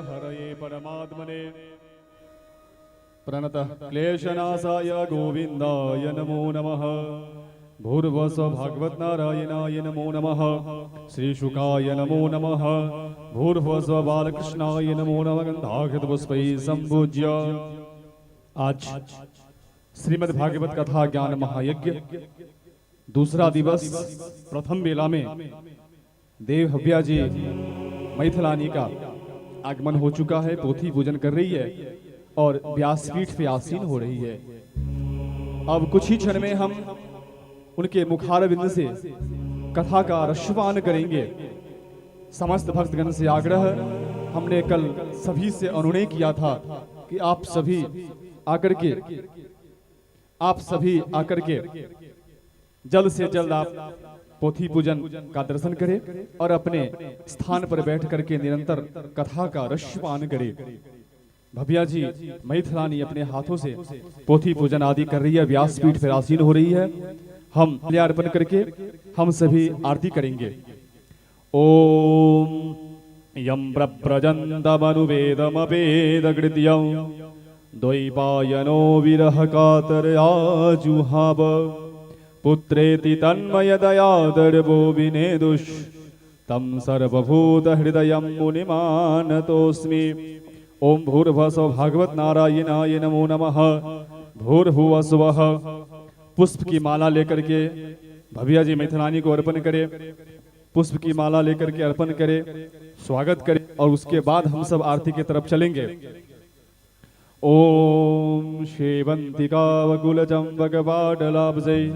हरये परमात्मने प्रणतः क्लेशनाशाय गोविन्दाय नमो नमः। भूर्भुवस्व भागवत नारायणाय नमो नमः। श्रीशुकाय नमो नमः। भूर्भुवस्व बालकृष्णाय नमो नमः। गन्धाकृत पुष्पैः सम्पूज्य आज श्रीमद् भागवत कथा ज्ञान महायज्ञ दूसरा दिवस प्रथम बेला में देव हव्या जी मैथिलानी का आगमन हो चुका है। पोथी पूजन कर रही है और व्यासपीठ पे आसीन हो रही है। अब कुछ ही क्षण में हम उनके मुखारविंद से कथा का रसपान करेंगे। समस्त भक्तगण से आग्रह, हमने कल सभी से अनुनय किया था कि आप सभी आकर के जल्द से जल्द आप पोथी पूजन का दर्शन करें और अपने स्थान पर बैठ करके निरंतर कथा का रसपान करें। भव्या जी मैथिलानी अपने हाथों से पोथी पूजन आदि कर रही है, व्यासपीठ पर आसीन हो रही है। हम अर्पण करके हम सभी आरती करेंगे। ओम यं प्रव्रजन्तमनुवेदमवेदकृत्यं द्वैपायनो विरह कातरया जुहाव पुत्रेति तन्मयदयादर्वो विनेदुष तं सर्वभूतहृदयं मुनिमानतोऽस्मि। ओम भूर्भुवस्व भागवत नारायणाय नमो नमः। भूर्भुवस्वः पुष्प की माला लेकर के भव्या जी मैथिलानी को अर्पण करे, पुष्प की माला लेकर के अर्पण करे, स्वागत करे और उसके बाद हम सब आरती की तरफ चलेंगे। ओम शेवंतिका वकुल चंपक पाटलाब्जै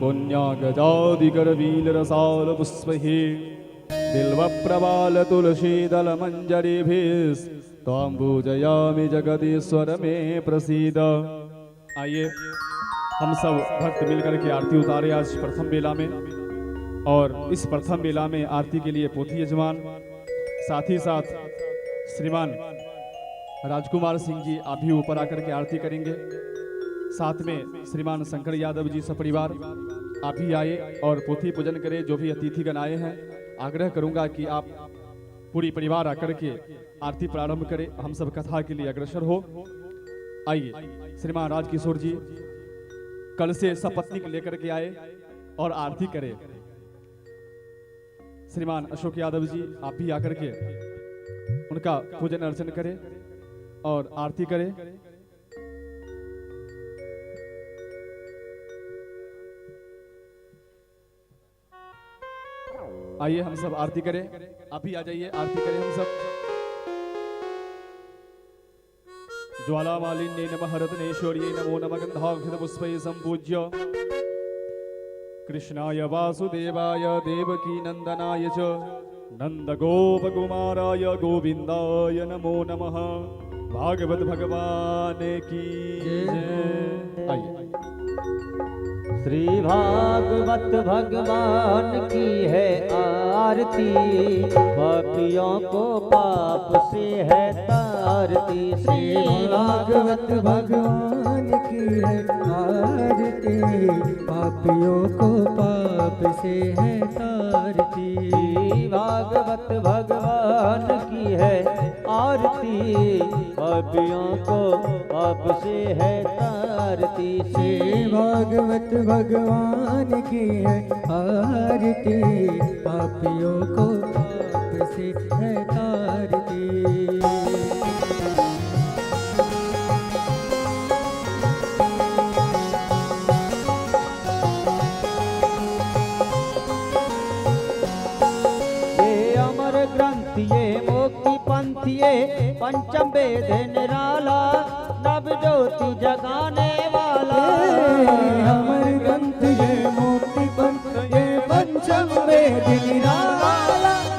पुण्यागजादिकर वील रसाल पुष्पैः बिल्व प्रबाल तुलसी दल मंजरीभिः त्वां पूजयामि जगदीश्वर में प्रसीद। आइए हम सब भक्त मिलकर के आरती उतारे आज प्रथम बेला में। और इस प्रथम बेला में आरती के लिए पोथी यजमान, साथ ही साथ श्रीमान राजकुमार सिंह जी आप भी ऊपर आकर के आरती करेंगे। साथ में श्रीमान शंकर यादव जी सपरिवार आप भी आए और पोथी पूजन करें। जो भी अतिथिगण आए हैं आग्रह करूंगा कि आप पूरी परिवार आकर के आरती प्रारंभ करें। हम सब कथा के लिए अग्रसर हो। आइए श्रीमान राजकिशोर जी कल से सपत्नीक लेकर के आए और आरती करें। श्रीमान अशोक यादव जी आप भी आकर के उनका पूजन अर्चन करें और आरती करें। आइए हम सब आरती करें। आप ही आ जाइए, आरती करें हम सब। ज्वाला मालिन्ये नमः रत्नेश्वर्यै नमो नमः। गन्धाक्षत पुष्पैः सम्पूज्य कृष्णाय वासुदेवाय देवकी नंदनाय च नंदगोपकुमाराय गोविंदाय नमो नमः। भागवत भगवान की जय। आइए श्री भागवत भगवान की है आरती, पापियों को पाप से है तारती। श्री भागवत भगवान की है आरती, पापियों को पाप से है तारती। भागवत भगवान की है आरती, पापियों को पाप से है तारती। श्री भागवत भगवान की है आरती, पापियों को पाप से है तारती। ये मोक्ति पंथ ये पंचम वेद निराला, नव ज्योति जगाने वाला। अमर ग्रंथ ये मोक्ति पंथ ये पंचम वेद निराला,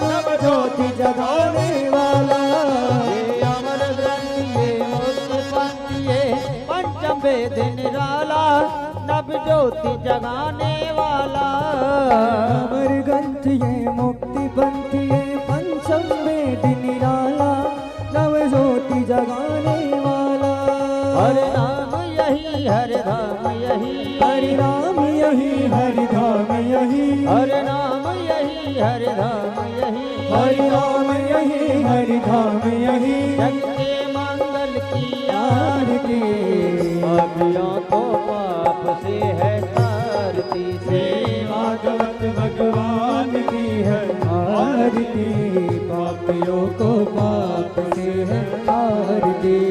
नव ज्योति जगाने वाला। ये अमर ग्रंथ ये मोक्ति पंथ ये पंचम वेद निराला, नव ज्योति जगाने वाला। अमर ग्रंथ ये मोक्ति पंथ ये पंचम वेद निराला, नव ज्योति जगाने वाला। हरे नाम यही हरे धाम यही, हरि नाम यही हरि धाम यही, हरे नाम यही हरे धाम यही, हरि नाम यही हरि धाम यही जग के मंगल की आरती पापियों को पाप से है तारती से भागवत भगवान की है आरती पापियों को पाप से है आरती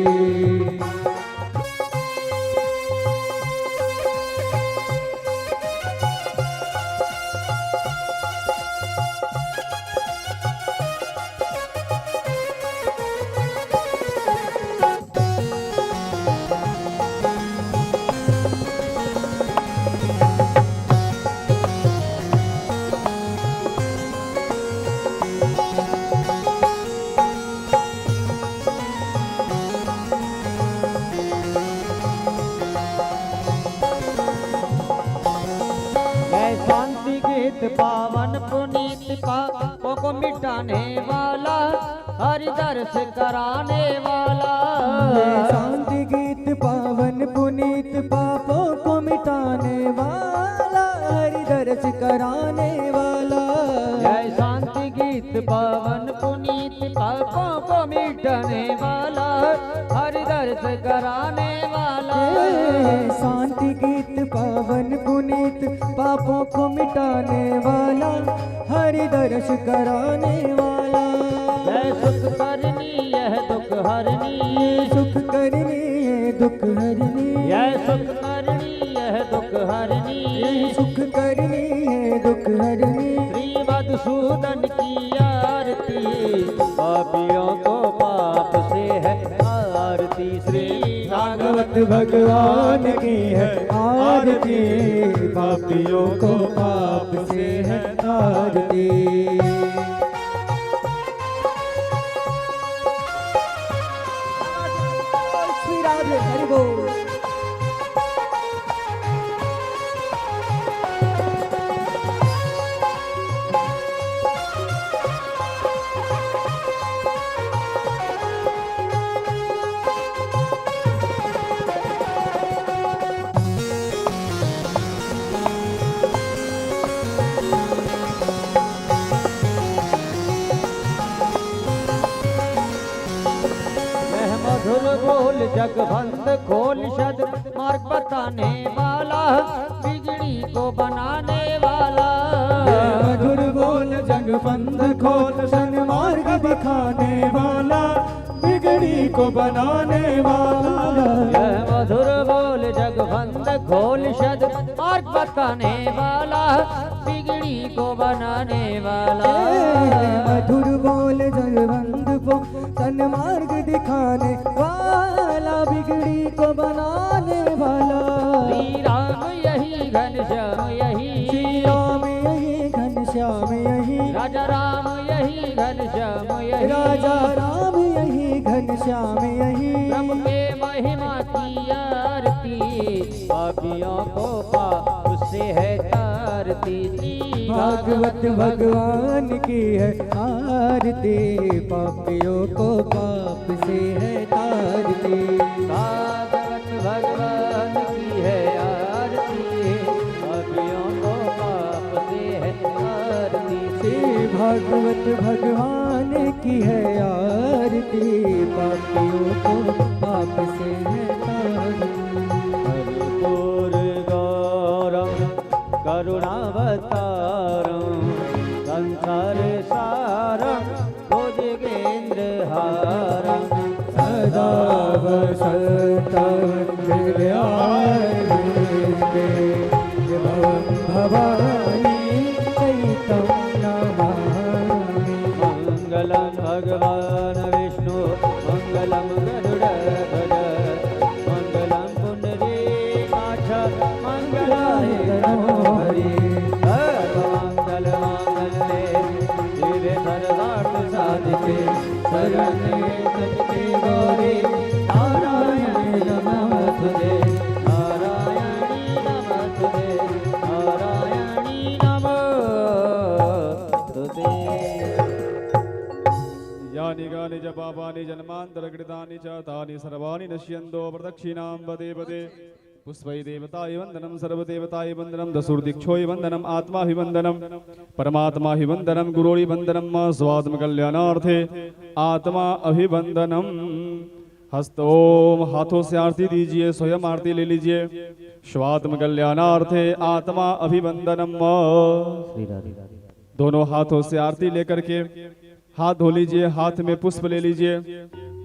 शांति गीत पावन पुनीत पापों को मिटाने वाला हरि दर्श कराने वाला शांति गीत पावन पुनीत पापों को मिटाने वाला हरि दर्श कराने वाला जय शांति गीत पावन पुनीत पापों को मिटाने वाला हरि दर्श कराने वाला शांति गीत पावन पुनीत पापों को मिटाने वाला हरि दर्श कराने वाला जय सुख करनी यह दुख हरनी सुख करनी है दुख हरनी यह सुख करनी यह दुख हरनी सुख करनी है दुख हरनी श्री मधुसूदन की आरती पापियों को पाप से है आरती श्री भागवत भगवान की है आरती पापियों को पाप से है आरती श्री राधे हरि बोल मधुर बोल जगबंद खोल शद मार्ग बताने वाला बिगड़ी को बनाने वाला मधुर बोल जगबंद खोल सन्मार्ग दिखाने वाला बिगड़ी को बनाने वाला यह मधुर बोल जगबंद खोल शद मार्ग बताने वाला बिगड़ी को बनाने वाला मधुर बोल जगबंद को सन्मार्ग दिखाने वाला बिगड़ी को बनाने वाला श्री राम यही घनश्याम यही श्री राम यही घनश्याम यही राजा राम यही घनश्याम यही राजा राम यही घनश्याम यही प्रभु के महिमा की आरती पापियों को पाप से है तारती भागवत भगवान की है आरती पापियों को पाप से है तारती भागवत भगवान की है आरती पापियों को पाप से है तारती श्री भागवत भगवान की है आरती पापियों को पाप से है तारती कर्पूर गौरम करुणावतारम संसार सारम भुजगेंद्र हारम सदा भवानी चैतम नमामि मंगलम भगवान विष्णु मंगलम गरुड़ध्वज मंगलम पुंडरीकाक्ष मंगलाय नमो हरि सर्वमंगल मांगल्ये शिवे सर्वार्थ साधिके शरण्ये त्र्यंबके गौरी नारायणी नमोस्तुते नारायणी नमोस्तुते नारायणी नमोस्तुते यानि गानि च पापानि जन्मान्तरकृतानि च तानि सर्वाणि नश्यन्तो प्रदक्षिणां पदे पदे पुष्पै देवताय वंदनम सर्वदेवताय वंदनम दशूर्दीक्षोय वंदनम आत्माभिवंदनम परमात्माभिवंदनम गुरोरिवंदनम स्वात्म कल्याणार्थे आत्मा अभिवंदनम। हस्तोम हाथों से आरती दीजिए, स्वयं आरती ले लीजिए। स्वात्म कल्याणार्थे आत्मा अभिवंदनम। दोनों हाथों से आरती लेकर के हाथ धो लीजिए, हाथ में पुष्प ले लीजिए।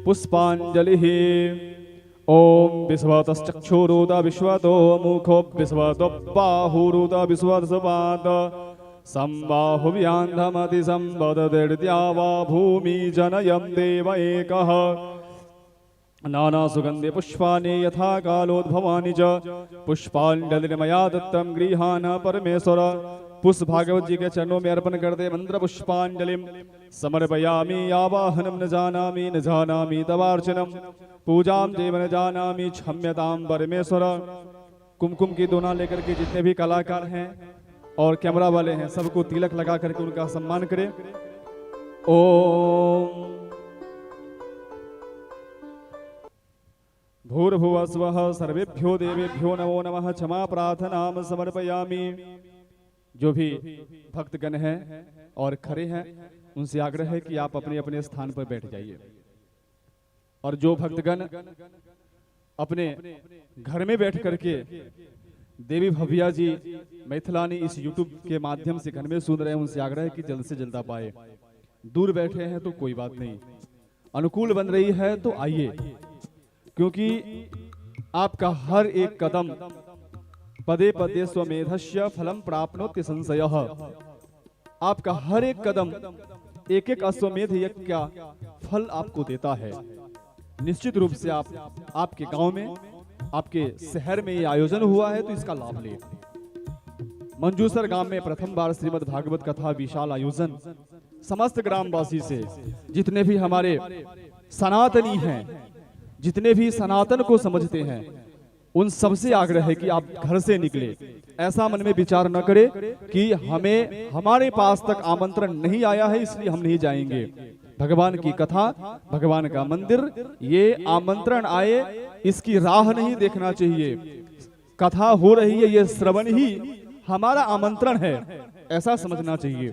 पुष्पांजलि। ओम विश्वतश्चक्षुरुत विश्वतो मुखो विश्वतो बाहुरुत विश्वतस्वाद संबाहुव्यान्धमति संवदतिर्द्या वा भूमि जनयं देव एकः। नाना सुगंधे पुष्पानि यथा कालोद्भवानि च पुष्पांजलिर्मया दत्तं गृहाण परमेश्वर। पुष्प भागवत जी के चरणों में अर्पण कर दे। मंत्र पुष्पांजलिम समर्पयामि। आवाहनम न जानामि तवार्चनम पूजाम देव न जानामि क्षम्यताम परमेश्वर। कुमकुम की दोना लेकर के जितने भी कलाकार हैं और कैमरा वाले हैं सबको तिलक लगा करके उनका सम्मान करें। ओम भूर्भुवस्वः सर्वेभ्यो देवेभ्यो नमो नमः। क्षमा प्रार्थनाम समर्पयामि। जो भी भक्तगण हैं और खड़े हैं उनसे आग्रह है कि आप अपने अपने स्थान पर बैठ जाइए। और जो भक्तगण अपने घर में बैठ करके देवी भव्या जी मैथिलानी इस यूट्यूब के माध्यम से घर में सुन रहे हैं उनसे आग्रह है कि जल्द से जल्द आप आए। दूर बैठे हैं तो कोई बात नहीं, अनुकूल बन रही है तो आइए, क्योंकि आपका हर एक कदम पदे पदे स्वमेधस्य फलम प्राप्नोति संशयः। आपका हर एक कदम एक एक अश्वमेध यज्ञ का फल आपको देता है। निश्चित रूप से आपके गांव में आपके शहर में ये आयोजन हुआ है तो इसका लाभ ले। मंजूसर गांव में प्रथम बार श्रीमद् भागवत कथा विशाल आयोजन समस्त ग्रामवासी से जितने भी हमारे सनातनी हैं, जितने भी सनातन को समझते हैं, उन सबसे आग्रह है कि आप घर से निकले। ऐसा मन में विचार न करें कि हमारे पास तक आमंत्रण नहीं आया है इसलिए हम नहीं जाएंगे। भगवान की कथा, भगवान का मंदिर, ये आमंत्रण आए इसकी राह नहीं देखना चाहिए। कथा हो रही है, ये श्रवण ही हमारा आमंत्रण है, ऐसा समझना चाहिए।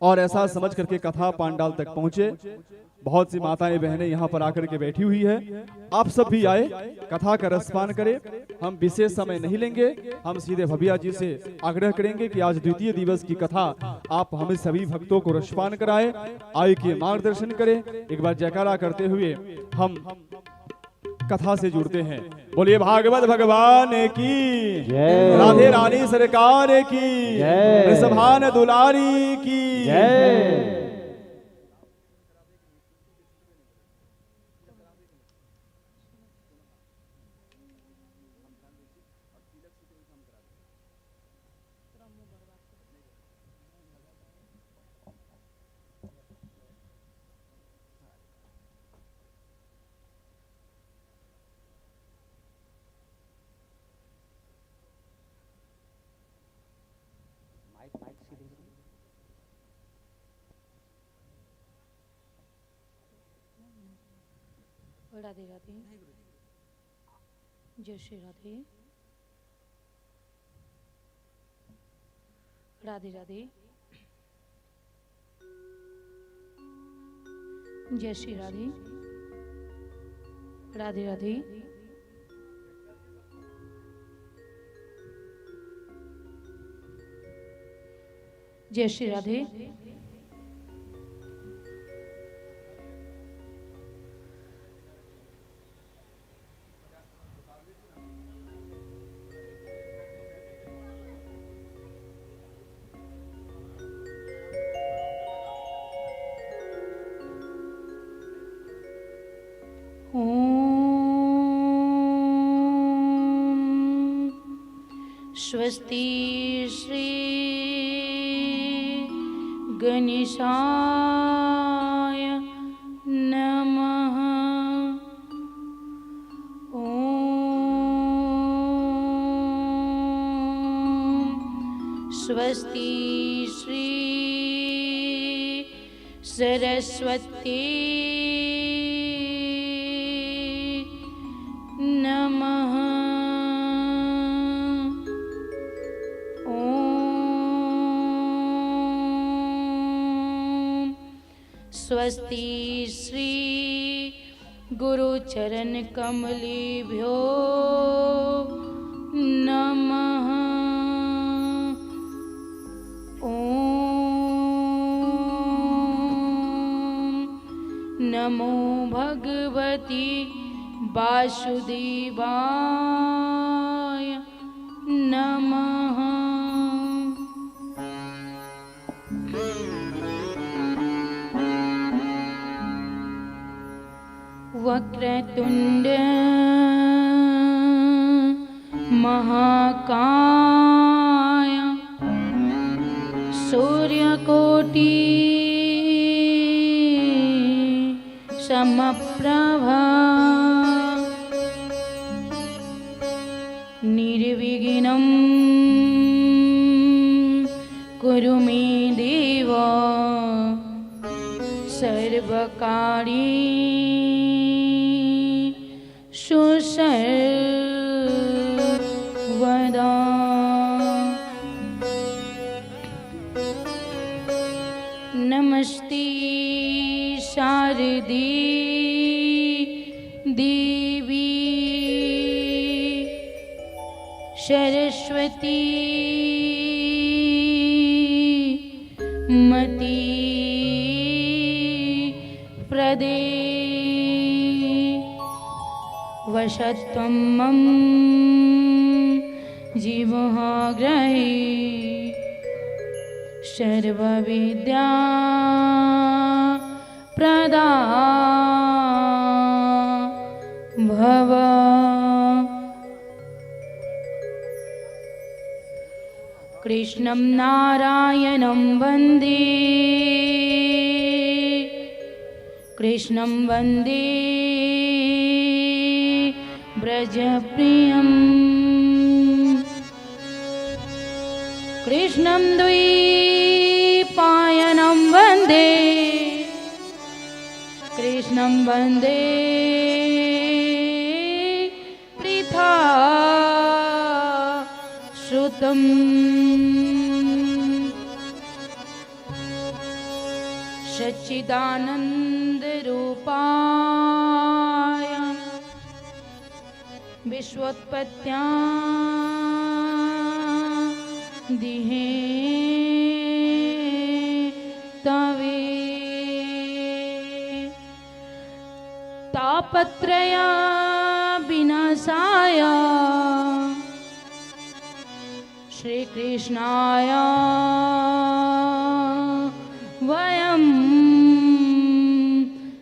और ऐसा समझ करके कथा पांडाल तक पहुंचे। बहुत सी माताएं बहनें यहाँ पर आकर के बैठी हुई है। आप सब भी आए, कथा का रसपान करें। हम विशेष समय नहीं लेंगे, हम सीधे भव्या जी से आग्रह करेंगे कि आज द्वितीय दिवस की कथा आप हमें सभी भक्तों को रसपान कराएं, आय के मार्गदर्शन करें। एक बार जयकारा करते हुए हम कथा से जुड़ते हैं। बोलिए भागवत भगवान की जय, राधे रानी सरकार की जय, वृषभान दुलारी की जय। राधे राधे, जय श्री राधे, राधे राधे, जय श्री राधे, राधे राधे, जय श्री राधे। स्वस्ति श्री गणेशाय नमः। ओम स्वस्ति श्री सरस्वती नमः। स्वस्ति श्री गुरुचरण कमलेभ्यो नमः। ओम नमो भगवती वासुदेवाय नमः। वक्रतुंड महाकाय सूर्यकोटि समप्रभा निर्विघ्नं कुरु मे देव सर्वकार्येषु सर्वदा। नमस्ते शारदे देवी सरस्वती मति प्रदे वशत्वं मम जीवग्रहे सर्वविद्या प्रदा भव। कृष्णं नारायणं वन्दे कृष्णं वन्दे व्रजप्रियम् कृष्णं द्वैपायनं वन्दे कृष्णं वन्दे पृथा श्रुतम्। सच्चिदानन्दरूपाय विश्वोत्पत्त्यादिहे तवे तापत्रय विनाशाय श्रीकृष्णाय वयं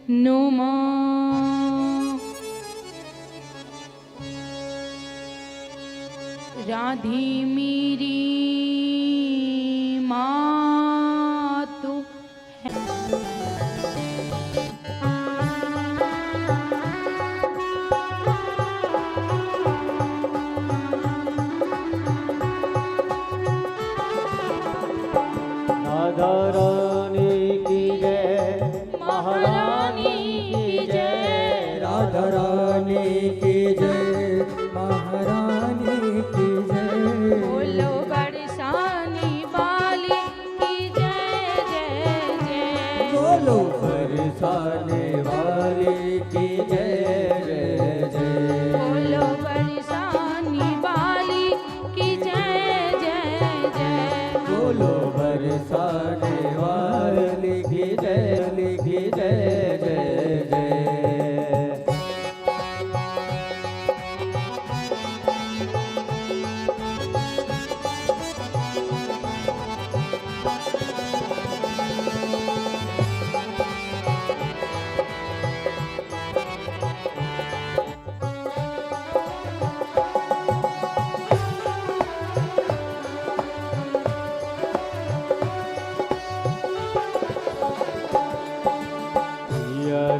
नुमः। राधे मेरी मातु है। राधा रानी की जय, महारानी की जय। राधा रानी की जय, महारानी की जय। बोलो बरसाने वाली की जय जय जय। बोलो बरसाने वाली की जय जय जय। बोलो बरसाने वाली की जय जय जय। बोलो बरसाने वाली की जय जय जय जय।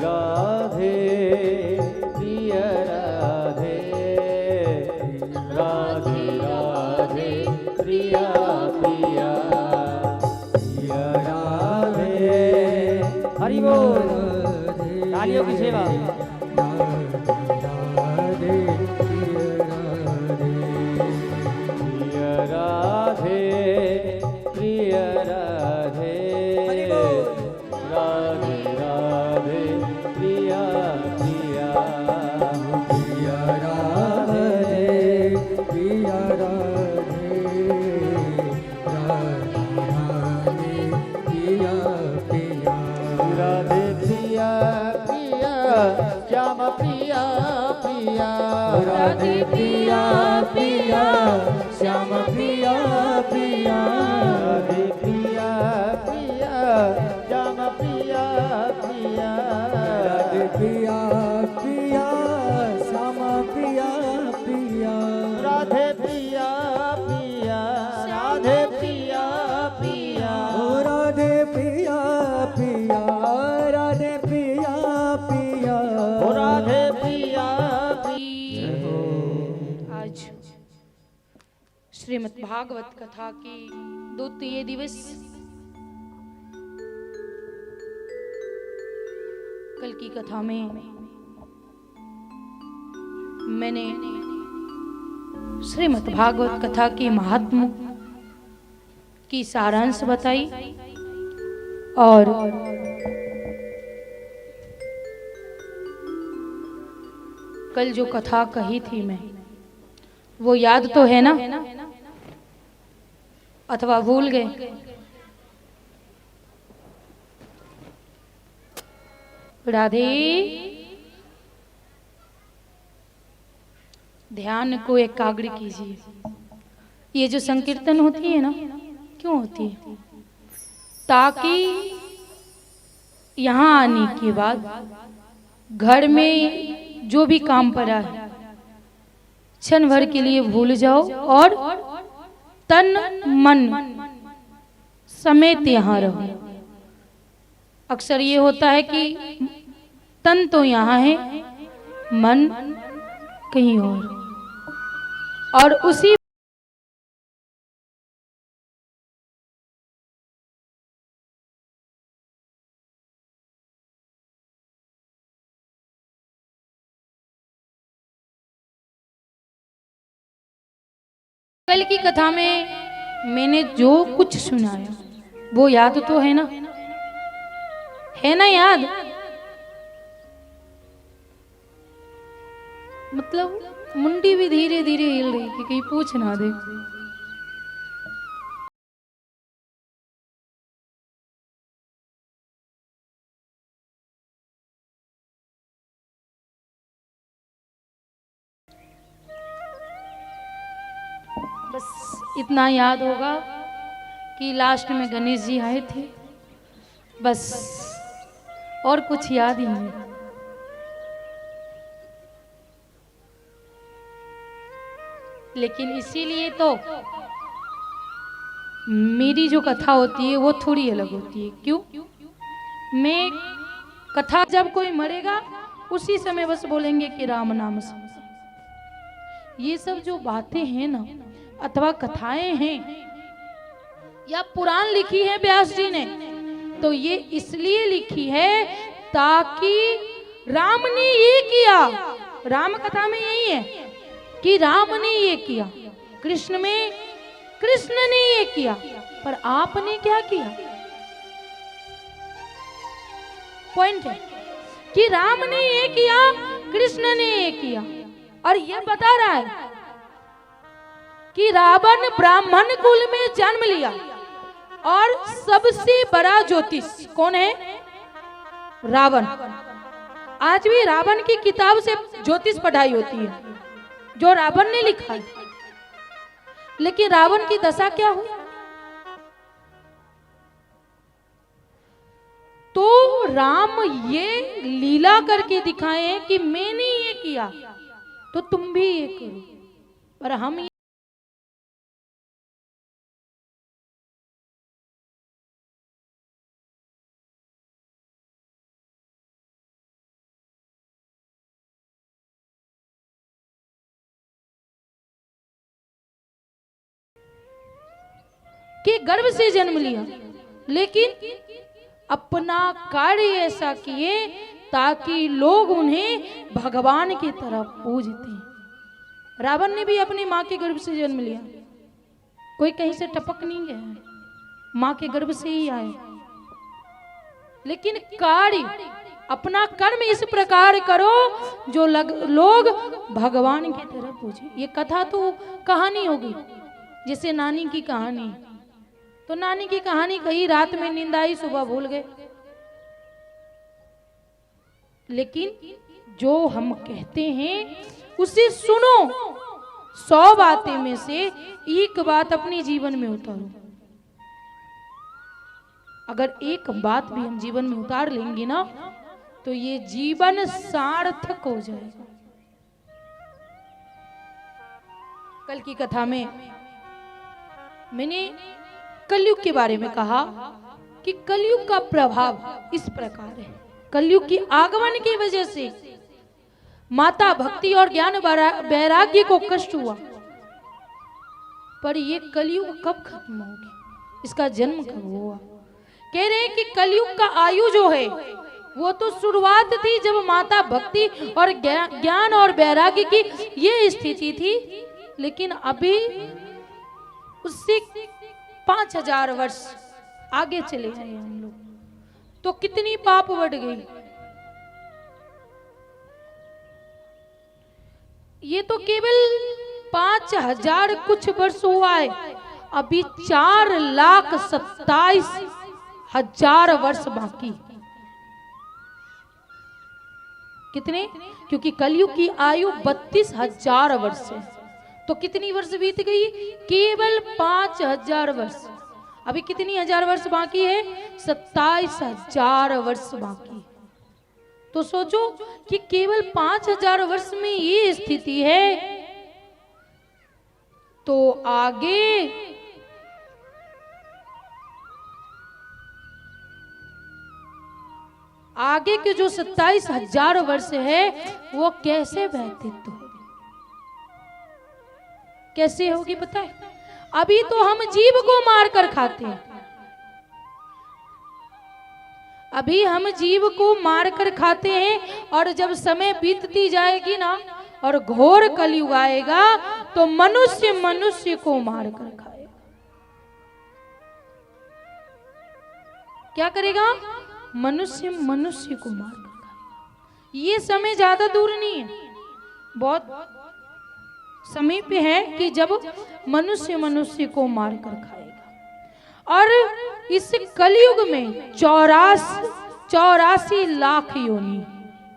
राधे प्रिय राधे, राधे राधे प्रिया प्रिया, प्रिय राधे। हरि बोल। तालियों की सेवा। राधे प्रिय राधे, प्रिय राधे, राधे राधे। श्याम प्रिया प्रिया राधे प्रिया प्रिया श्याम प्रिया प्रिया राधे प्रिया प्रिया श्याम प्रिया प्रिया राधे प्रिया प्रिया श्याम प्रिया प्रिया राधे प्रिया प्रिया राधे प्रिया प्रिया ओ राधे प्रिया प्रिया राधे प्रिया प्रिया ओ राधे प्रिया आज श्रीमद् भागवत कथा की द्वितीय दिवस कल की कथा में मैंने श्रीमद् भागवत कथा के महात्म की सारांश बताई और कल जो कथा कही थी मैं वो याद तो है ना, अथवा भूल गए? राधे, ध्यान को एकाग्र कीजिए। ये जो संकीर्तन होती है ना, क्यों होती है? ताकि यहाँ आने के बाद घर में जो भी काम पड़ा है क्षण भर के लिए भूल जाओ और तन मन समेत यहाँ रहो। अक्सर ये होता है कि तन तो यहाँ है, मन कहीं और उसी कल की कथा में मैंने जो कुछ सुनाया वो याद तो है ना? है ना याद? मतलब मुंडी भी धीरे धीरे हिल रही कि कहीं पूछ ना दे। बस इतना याद होगा कि लास्ट में गणेश जी आए थे, बस और कुछ याद ही नहीं। लेकिन इसीलिए तो मेरी जो कथा होती है वो थोड़ी अलग होती है। क्यों? मैं कथा जब कोई मरेगा उसी समय बस बोलेंगे कि राम नाम स्मरण। ये सब जो बातें हैं ना, अथवा कथाएं हैं या पुराण लिखी है व्यास जी ने, तो ये इसलिए लिखी है ताकि राम ने ये किया। राम कथा में यही है कि राम ने ये किया, कृष्ण में कृष्ण ने ये किया, पर आपने क्या किया? पॉइंट है कि राम ने ये किया, कृष्ण ने ये किया। और ये बता रहा है कि रावण ब्राह्मण कुल में जन्म लिया और सबसे बड़ा ज्योतिष कौन है? रावण। आज भी रावण की किताब से ज्योतिष पढ़ाई होती है, जो रावण ने लिखा है। लेकिन रावण की दशा क्या हुई? तो राम ये लीला करके दिखाए कि मैंने ये किया तो तुम भी ये करो। पर हम के गर्भ से जन्म लिया, लेकिन अपना कार्य ऐसा किए ताकि लोग उन्हें भगवान की तरफ पूजते। रावण ने भी अपनी माँ के गर्भ से जन्म लिया, कोई कहीं से टपक नहीं गया, माँ के गर्भ से ही आए। लेकिन कार्य अपना कर्म इस प्रकार करो जो लोग भगवान की तरफ पूजे। ये कथा तो कहानी होगी, जैसे नानी की कहानी। तो नानी की कहानी कही, रात में नींद आई, सुबह भूल गए। लेकिन जो हम कहते हैं उसे सुनो। 100 बातें में से एक बात अपने जीवन में उतारो। अगर एक बात भी हम जीवन में उतार लेंगे ना तो ये जीवन सार्थक हो जाएगा। कल की कथा में मैंने कलयुग के बारे में कहा कि कलयुग का प्रभाव इस प्रकार है। कलयुग की आगमन की वजह से माता भक्ति और ज्ञान वैराग्य को कष्ट हुआ, पर ये कलयुग कब खत्म होगी, इसका जन्म कब हुआ। कह रहे हैं कि कलयुग का आयु जो है वो तो शुरुआत थी जब माता भक्ति और ज्ञान और वैराग्य की ये स्थिति थी, लेकिन अभी उससे 5000 वर्ष आगे चले आए हम लोग, तो कितनी पाप बढ़ गई। ये तो केवल 5000 कुछ वर्ष हुआ है, अभी 4,27,000 वर्ष बाकी। कितने? क्योंकि कलयुग की आयु 32,000 वर्ष है, तो कितनी वर्ष बीत गई? केवल 5,000 वर्ष। अभी कितनी हजार वर्ष बाकी है? 27,000 वर्ष बाकी। तो सोचो कि केवल 5,000 वर्ष में ये स्थिति है, तो आगे के जो 27,000 वर्ष है वो कैसे व्यतीत होगी, कैसे होगी पता है? अभी तो हम जीव को मार कर खाते हैं, अभी हम जीव को मार कर खाते हैं, और जब समय बीतती जाएगी ना और घोर कलयुग आएगा तो मनुष्य मनुष्य को मार कर खाएगा। क्या करेगा? मनुष्य मनुष्य को मार कर खाएगा। ये समय ज्यादा दूर नहीं है, बहुत समीप है कि जब मनुष्य मनुष्य को मार कर खाएगा। और इस कलयुग में 84 लाख योनि।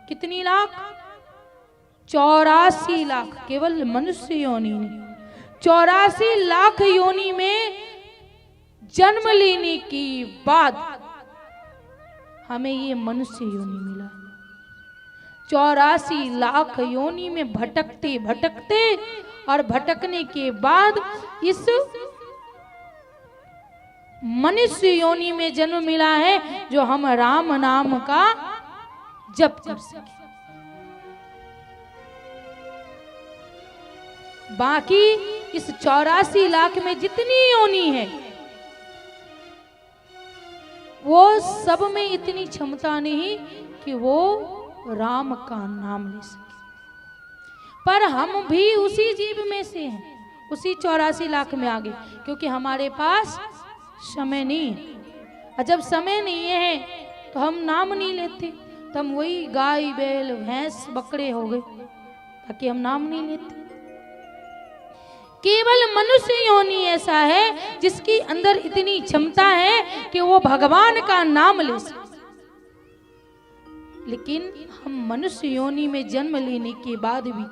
कितनी लाख? 84 लाख, केवल मनुष्य योनि नहीं, 84 लाख योनि में जन्म लेने के बाद हमें ये मनुष्य योनि मिला। 84 लाख योनि में भटकते भटकते और भटकने के बाद इस मनुष्य योनि में जन्म मिला है, जो हम राम नाम का जप कर सके। बाकी इस 84 लाख में जितनी योनि है वो सब में इतनी क्षमता नहीं कि वो राम का नाम ले सके। पर हम भी उसी जीव में से हैं, उसी 84 लाख में आगे, क्योंकि हमारे पास समय नहीं है। और जब समय नहीं है तो हम नाम नहीं लेते, तो हम वही गाय बैल भैंस बकरे हो गए, ताकि हम नाम नहीं लेते। केवल मनुष्य योनि ऐसा है जिसकी अंदर इतनी क्षमता है कि वो भगवान का नाम ले सके। लेकिन हम मनुष्य योनि में जन्म लेने के बाद भी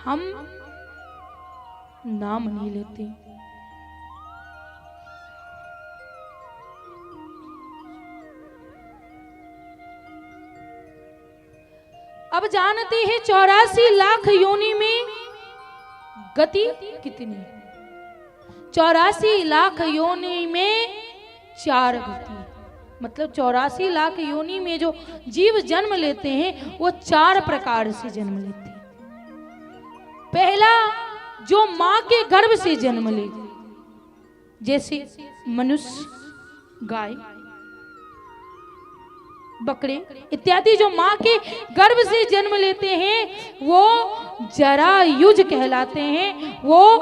हम नाम नहीं लेते। अब जानते हैं 84 लाख योनि में गति कितनी? 84 लाख योनि में 4 गति, मतलब 84 लाख योनि में जो जीव जन्म लेते हैं वो 4 प्रकार से जन्म लेते हैं। पहला, जो मां के गर्भ से जन्म ले, जैसे मनुष्य, गाय, बकरे इत्यादि जो मां के गर्भ से जन्म लेते हैं वो जरायुज कहलाते हैं, वो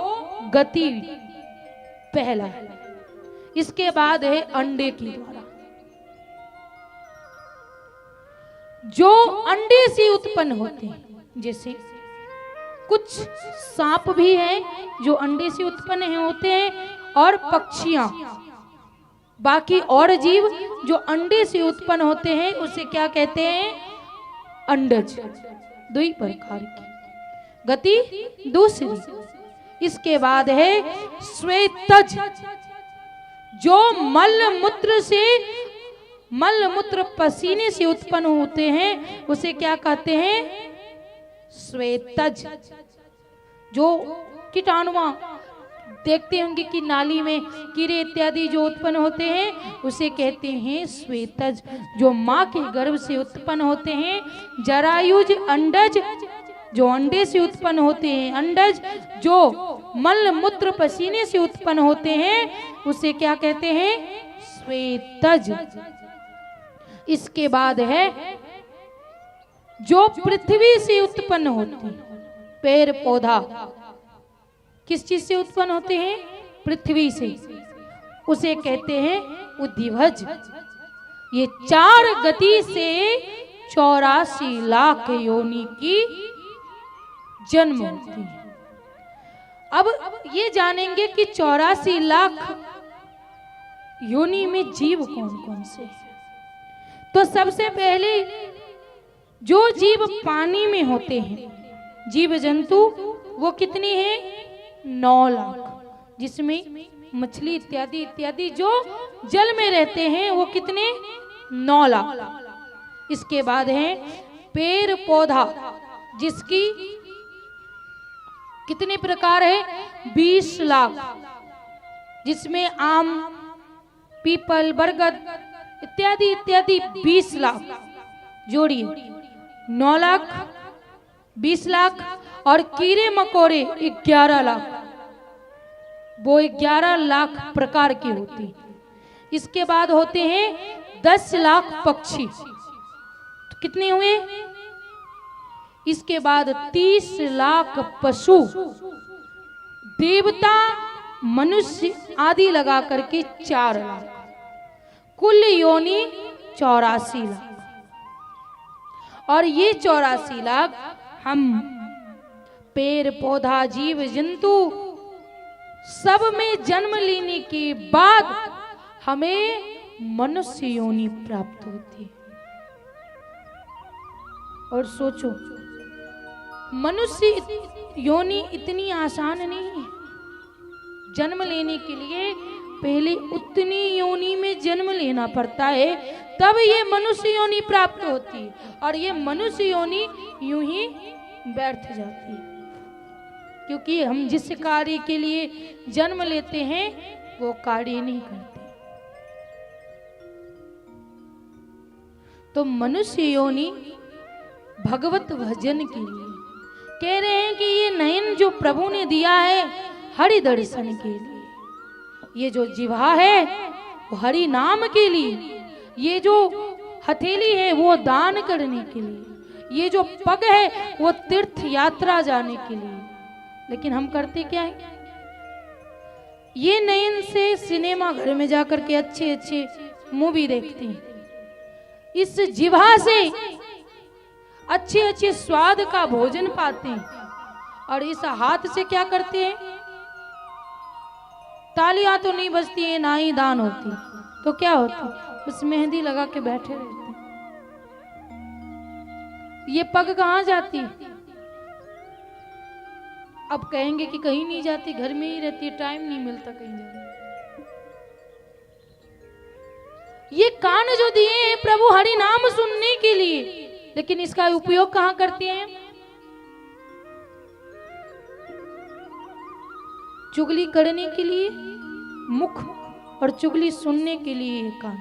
गति पहला है। इसके बाद है अंडे के द्वारा, जो अंडे से उत्पन्न होते हैं, जैसे कुछ सांप भी हैं जो अंडे से उत्पन्न होते हैं, और पक्षियां, बाकी और जीव जो अंडे से उत्पन्न होते हैं उसे क्या कहते हैं? अंडज, दुई प्रकार की गति दूसरी। इसके बाद है श्वेतज, जो मल मूत्र पसीने से उत्पन्न होते हैं उसे क्या कहते हैं? श्वेतज। जो कीटाणुआ देखते होंगे कि नाली में कीड़े इत्यादि जो उत्पन्न होते हैं उसे कहते हैं श्वेतज। जो माँ के गर्भ से उत्पन्न होते हैं जरायुज, अंडज जो अंडे से उत्पन्न होते हैं अंडज, जो मल मूत्र पसीने से उत्पन्न होते हैं उसे क्या कहते हैं? श्वेतज। इसके बाद है जो पृथ्वी से उत्पन्न होते हैं, पेड़ पौधा किस चीज से उत्पन्न होते हैं? पृथ्वी से, उसे कहते हैं उद्भिज। ये 4 गति से 84 लाख योनि की जन्म होती है। अब ये जानेंगे कि 84 लाख योनि में जीव कौन कौन से हैं। तो सबसे पहले जो जीव पानी में होते हैं जीव जंतु वो कितने हैं? 9 लाख। जिसमें मछली इत्यादि इत्यादि जो जल में रहते हैं वो कितने? 9 लाख। इसके बाद है पेड़ पौधा, जिसकी कितने प्रकार है? 20 लाख। जिसमें आम, पीपल, बरगद इत्यादि इत्यादि 20 लाख जोड़िए। 9 लाख, 20 लाख और कीड़े मकोड़े 11 लाख। वो 11 लाख प्रकार की होती। इसके बाद होते हैं 10 लाख पक्षी, तो कितने हुए? इसके बाद 30 लाख पशु, देवता, मनुष्य आदि लगा करके 4 लाख। कुल योनि 84 लाख। और ये 84 लाख हम पेड़ पौधा जीव जंतु सब में जन्म लेने के बाद हमें मनुष्य योनि प्राप्त होती है। और सोचो, मनुष्य योनि इतनी आसान नहीं है। जन्म लेने के लिए पहले उतनी योनि में जन्म लेना पड़ता है, तब ये मनुष्य योनि प्राप्त होती है। और ये मनुष्य योनि यूं ही व्यर्थ जाती है, क्योंकि हम जिस कार्य के लिए जन्म लेते हैं वो कार्य नहीं करते। तो मनुष्य योनि भगवत भजन के लिए कह रहे हैं कि ये नयन जो प्रभु ने दिया है हरि दर्शन के लिए, ये जो जिह्वा है वो हरि नाम के लिए, ये जो हथेली है वो दान करने के लिए, ये जो पग है वो तीर्थ यात्रा जाने के लिए। लेकिन हम करते क्या है? ये नयन से सिनेमा घर में जाकर के अच्छे अच्छे मूवी देखते हैं, इस जिह्वा से अच्छे अच्छे स्वाद का भोजन पाते हैं, और इस हाथ से क्या करते हैं? तालियां तो नहीं बजती है, ना ही दान होती, तो क्या होती? बस मेहंदी लगा के बैठे रहते। ये पग कहाँ जाती? अब कहेंगे कि कहीं नहीं जाती, घर में ही रहती है, टाइम नहीं मिलता कहीं जाने। ये कान जो दिए हैं प्रभु हरि नाम सुनने के लिए, लेकिन इसका उपयोग कहाँ करते हैं? चुगली करने के लिए मुख और चुगली सुनने के लिए कान।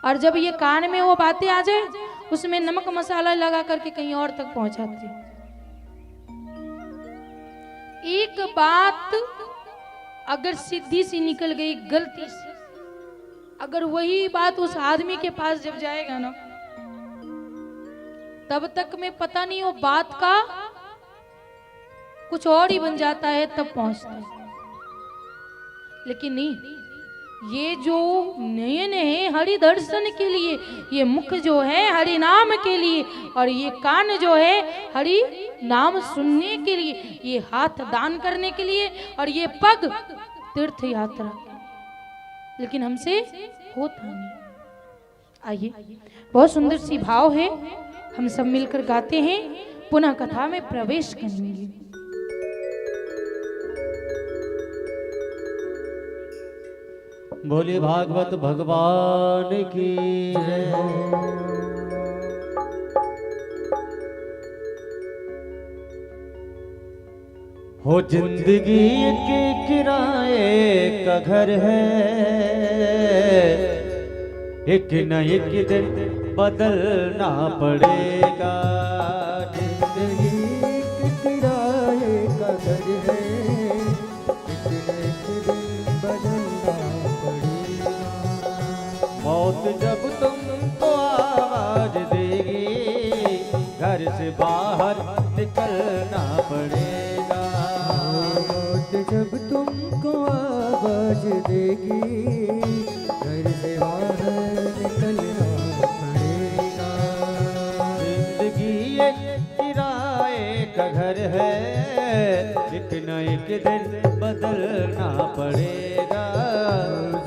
और जब ये कान में वो बातें आ जाए उसमें नमक मसाला लगा करके कहीं और तक पहुंचाते। एक बात अगर सीधी सी निकल गई गलती से, अगर वही बात उस आदमी के पास जब जाएगा ना, तब तक में पता नहीं वो बात का कुछ और ही बन जाता है, तब पहुंचता है। लेकिन नहीं, ये जो नयन है हरि दर्शन के लिए, ये मुख जो है हरि नाम के लिए, और ये कान जो है हरि नाम सुनने के लिए, ये हाथ दान करने के लिए, और ये पग तीर्थ यात्रा। लेकिन हमसे होता नहीं। आइए, बहुत सुंदर सी भाव है। हम सब मिलकर गाते हैं, पुनः कथा में प्रवेश करेंगे। बोले भागवत भगवान की जय हो। हो जिंदगी के किराए का घर है, एक न एक दिन बदलना पड़ेगा। जिंदगी के किराए का घर है, एक न एक दिन बदलना पड़ेगा। मौत जब तुमको आवाज देगी, घर से बाहर निकलना पड़ेगा। मौत जब तुमको आवाज देगी, घर से बाहर निकलना पड़ेगा। जिंदगी एक किराए का घर है, एक न एक दिन बदलना पड़ेगा।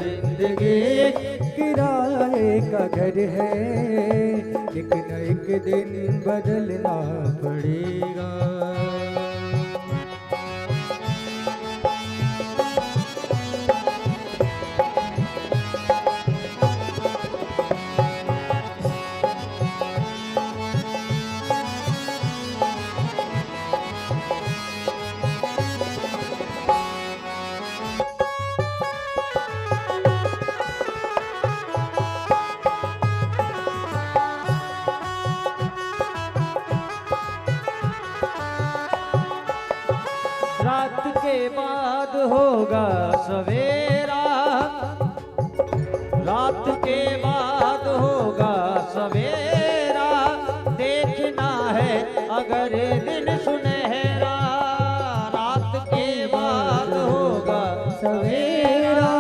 जिंदगी एक किराए का घर है, एक न एक दिन बदलना पड़ेगा। रात के बाद होगा सवेरा, रात के बाद होगा सवेरा। देखना है अगर दिन सुनहरा, रात के बाद होगा सवेरा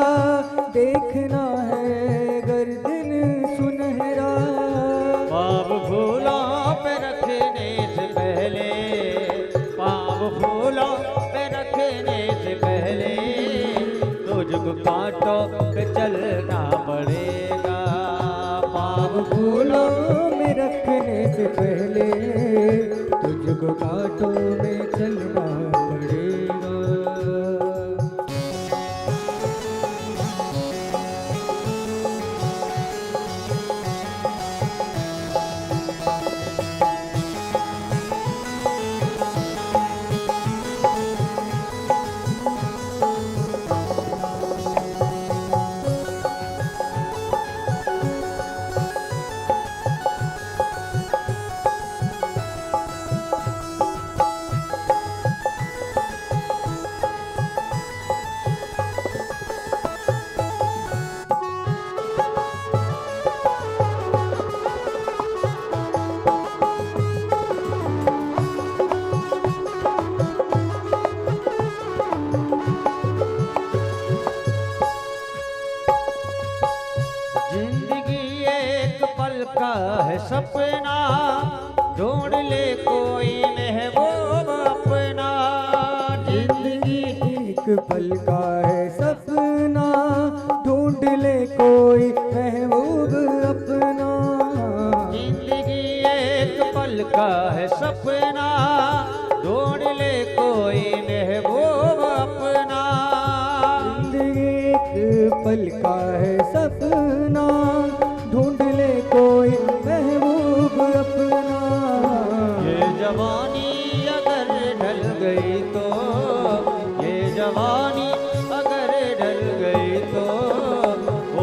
देखना है अगर दिन सुनहरा। पाँव फूलों पे रखने से पहले, पाँव फूलों पे रखने से पहले, तुझको कांटों पे चलना पड़ेगा। पाँव फूलों में रखने से पहले तुझको कांटों में चलना पड़ेगा। जिंदगी एक पल का है सपना, ढूंढ ले कोई महबूब अपना। जिंदगी एक पल का है सपना, ढूंढ ले कोई महबूब अपना। जिंदगी एक पल का है सपना, ढूंढ ले कोई महबूब अपना। जिंदगी एक पल का है सपना, ढूंढ ले कोई महबूब अपना। ये जवानी अगर ढल गई तो, ये जवानी अगर ढल गई तो,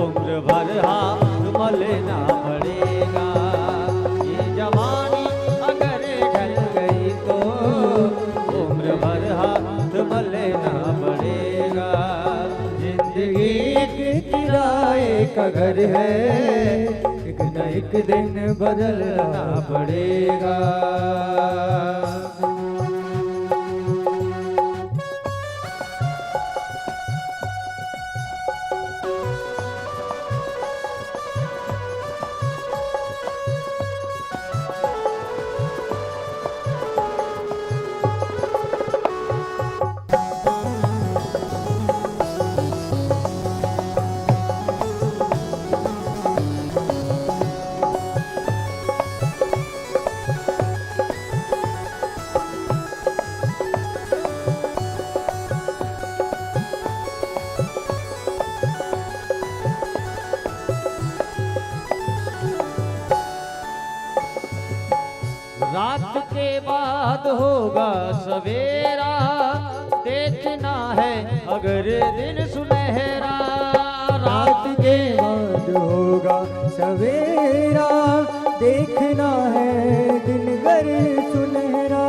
उम्र भर हाथ मलना पड़ेगा। ये जवानी अगर ढल गई तो, उम्र भर हाथ मलना पड़ेगा। जिंदगी एक किराए का घर है, एक न एक दिन बदलना पड़ेगा। रात के बाद होगा सवेरा, देखना है अगर दिन सुनहरा। रात के बाद होगा सवेरा, देखना है दिन गर सुनहरा।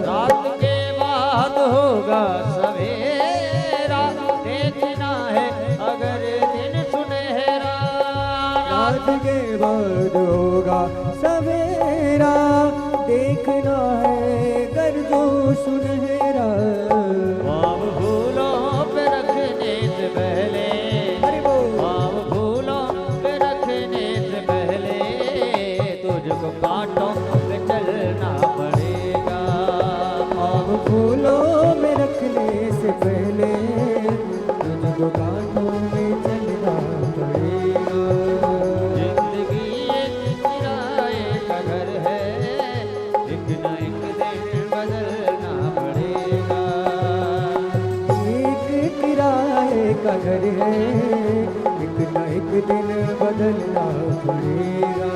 रात के बाद होगा सवेरा, देखना है अगर दिन सुनहरा। रात के बाद होगा सवेरा, देखना है गर जो सुनहरा। पाँव फूलों पे रखने से पहले, पाँव फूलों पे रखने से पहले, तुझको कांटों पे चलना पड़ेगा। पाँव फूलों में रखने से पहले, तुझको कांटों में चलना पड़ेगा। जिंदगी एक किराए का घर है, एक न एक दिन बदलना पड़ेगा। एक किराए का घर है, एक न एक दिन बदलना पड़ेगा।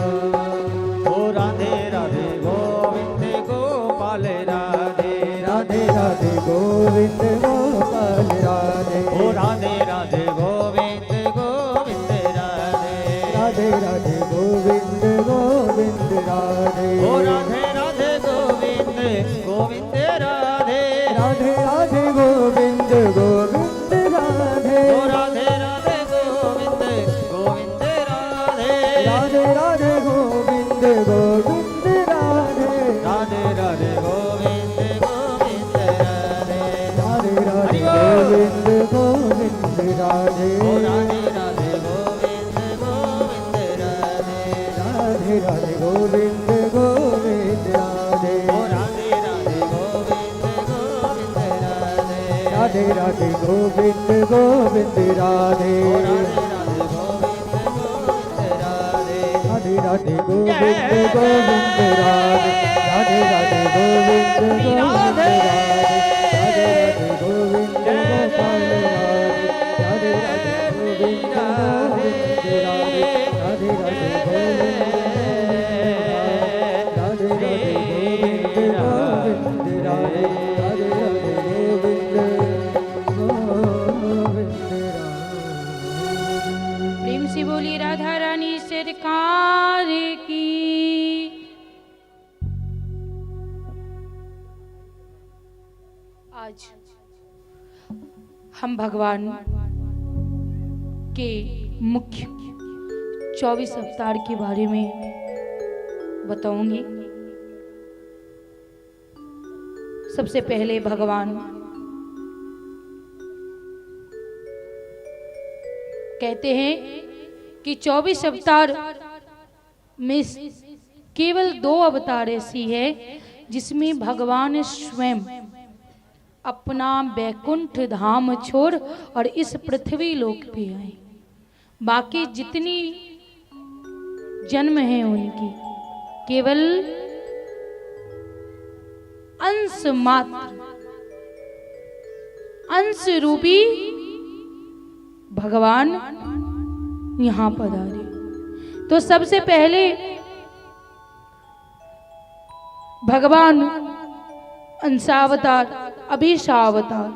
ओ राधे राधे गोविंद गोपाल राधे, राधे राधे गोविंद गोपाल राधे। ओ राधे राधे गोविंद गोविंद राधे, राधे राधे गोविंद गोविंद राधे। ओ राधे राधे गोविंद गोविंद राधे, राधे राधे गोविंद गोविंद राधे। ओ राधे राधे गोविंद गोविंद राधे, राधे राधे गोविंद गोविंद राधे। राधे राधे गोविंद गोविंद राधे, राधे राधे गोविंद गोविंद राधे। ओ राधे राधे गोविंद गोविंद राधे, राधे राधे गोविंद गोविंद राधे। ओ राधे राधे गोविंद गोविंद राधे, राधे राधे गोविंद गोविंद राधे। ओ राधे राधे गोविंद गोविंद राधे। राधे राधे गोविंद गोविंद राधे। राधे राधे गोविंद गोविंद राधे। राधे राधे गोविंद गोपाल राधे। राधे राधे गोविंद गोविंद राधे। राधे राधे गोविंद राधे राधे गोविंद गोविंद राधे। राधे राधे गोविंद गोविंद राधे। प्रेम से बोली राधा रानी सरकार की। आज हम भगवान के मुख्य 24 अवतार के बारे में बताऊंगी। सबसे पहले भगवान कहते हैं कि 24 अवतार में केवल 2 अवतार ऐसी है जिसमें भगवान स्वयं अपना बैकुंठ धाम छोड़ और इस पृथ्वी लोक पे आए। बाकी जितनी जन्म है उनकी केवल अंश मात्र, अंश रूपी भगवान यहाँ पधारे। तो सबसे पहले भगवान अंशावतार, अभिशावतार,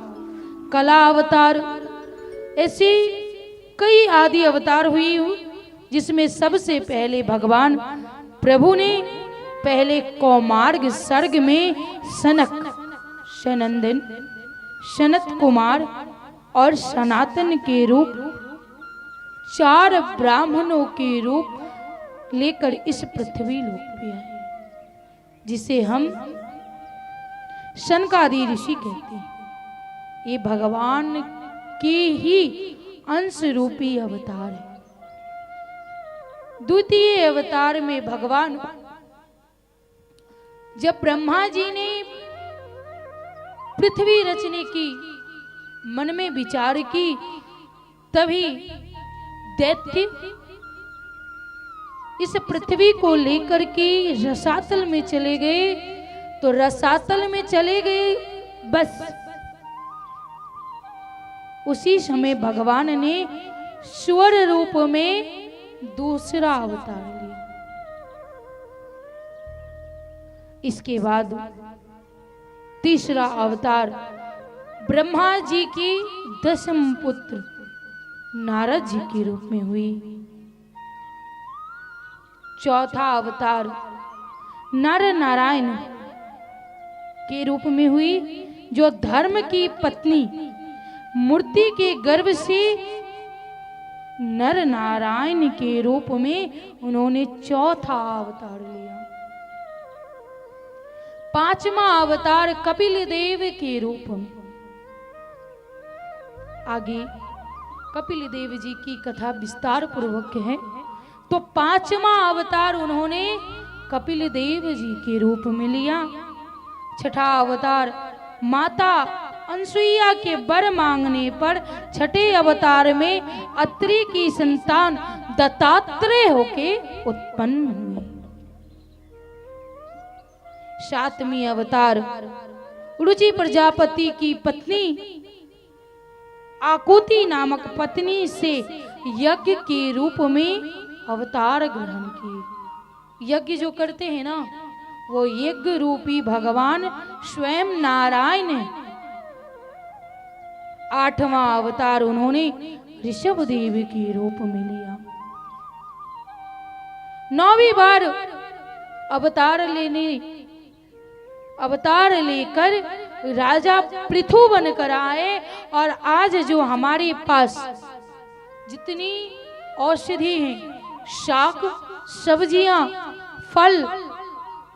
कला अवतार, ऐसी कई आदि अवतार हुई जिसमें सबसे पहले भगवान प्रभु ने पहले कौमार्ग सर्ग में सनक, सनंदन, सनत कुमार और सनातन के रूप 4 ब्राह्मणों के रूप लेकर इस पृथ्वी लोक पे आए, जिसे हम शनकादि ऋषि कहते हैं। ये भगवान के ही अंश रूपी अवतार है। द्वितीय अवतार में भगवान जब ब्रह्मा जी ने पृथ्वी रचने की मन में विचार की, तभी दैत्य इस पृथ्वी को लेकर के रसातल में चले गए। तो रसातल में चले गए, बस उसी समय भगवान ने स्वर रूप में दूसरा अवतार लिया। इसके बाद तीसरा अवतार ब्रह्मा जी की 10वीं पुत्र नारद जी के रूप में हुई। चौथा अवतार नर नारायण के रूप में हुई, जो धर्म की पत्नी मूर्ति के गर्भ से नर नारायण के रूप में उन्होंने चौथा अवतार लिया। पांचवा अवतार कपिल देव के रूप में। आगे कपिल देव जी की कथा विस्तार पूर्वक है। तो पांचवा अवतार उन्होंने कपिल देव जी के रूप में लिया। छठा अवतार माता अनसुईया के वर मांगने पर छठे अवतार में अत्रि की संतान दत्तात्रेय होके उत्पन्न हुए। सातवीं अवतार रुचि प्रजापति की पत्नी आकुति नामक पत्नी से यज्ञ के रूप में अवतार ग्रहण किए। यज्ञ जो करते हैं ना, वो यज्ञ रूपी भगवान स्वयं नारायण है। आठवां अवतार उन्होंने ऋषभ देव के रूप में लिया। 9वीं बार अवतार लेकर राजा पृथु बनकर आए। और आज जो हमारे पास जितनी औषधि हैं, शाक सब्जियां फल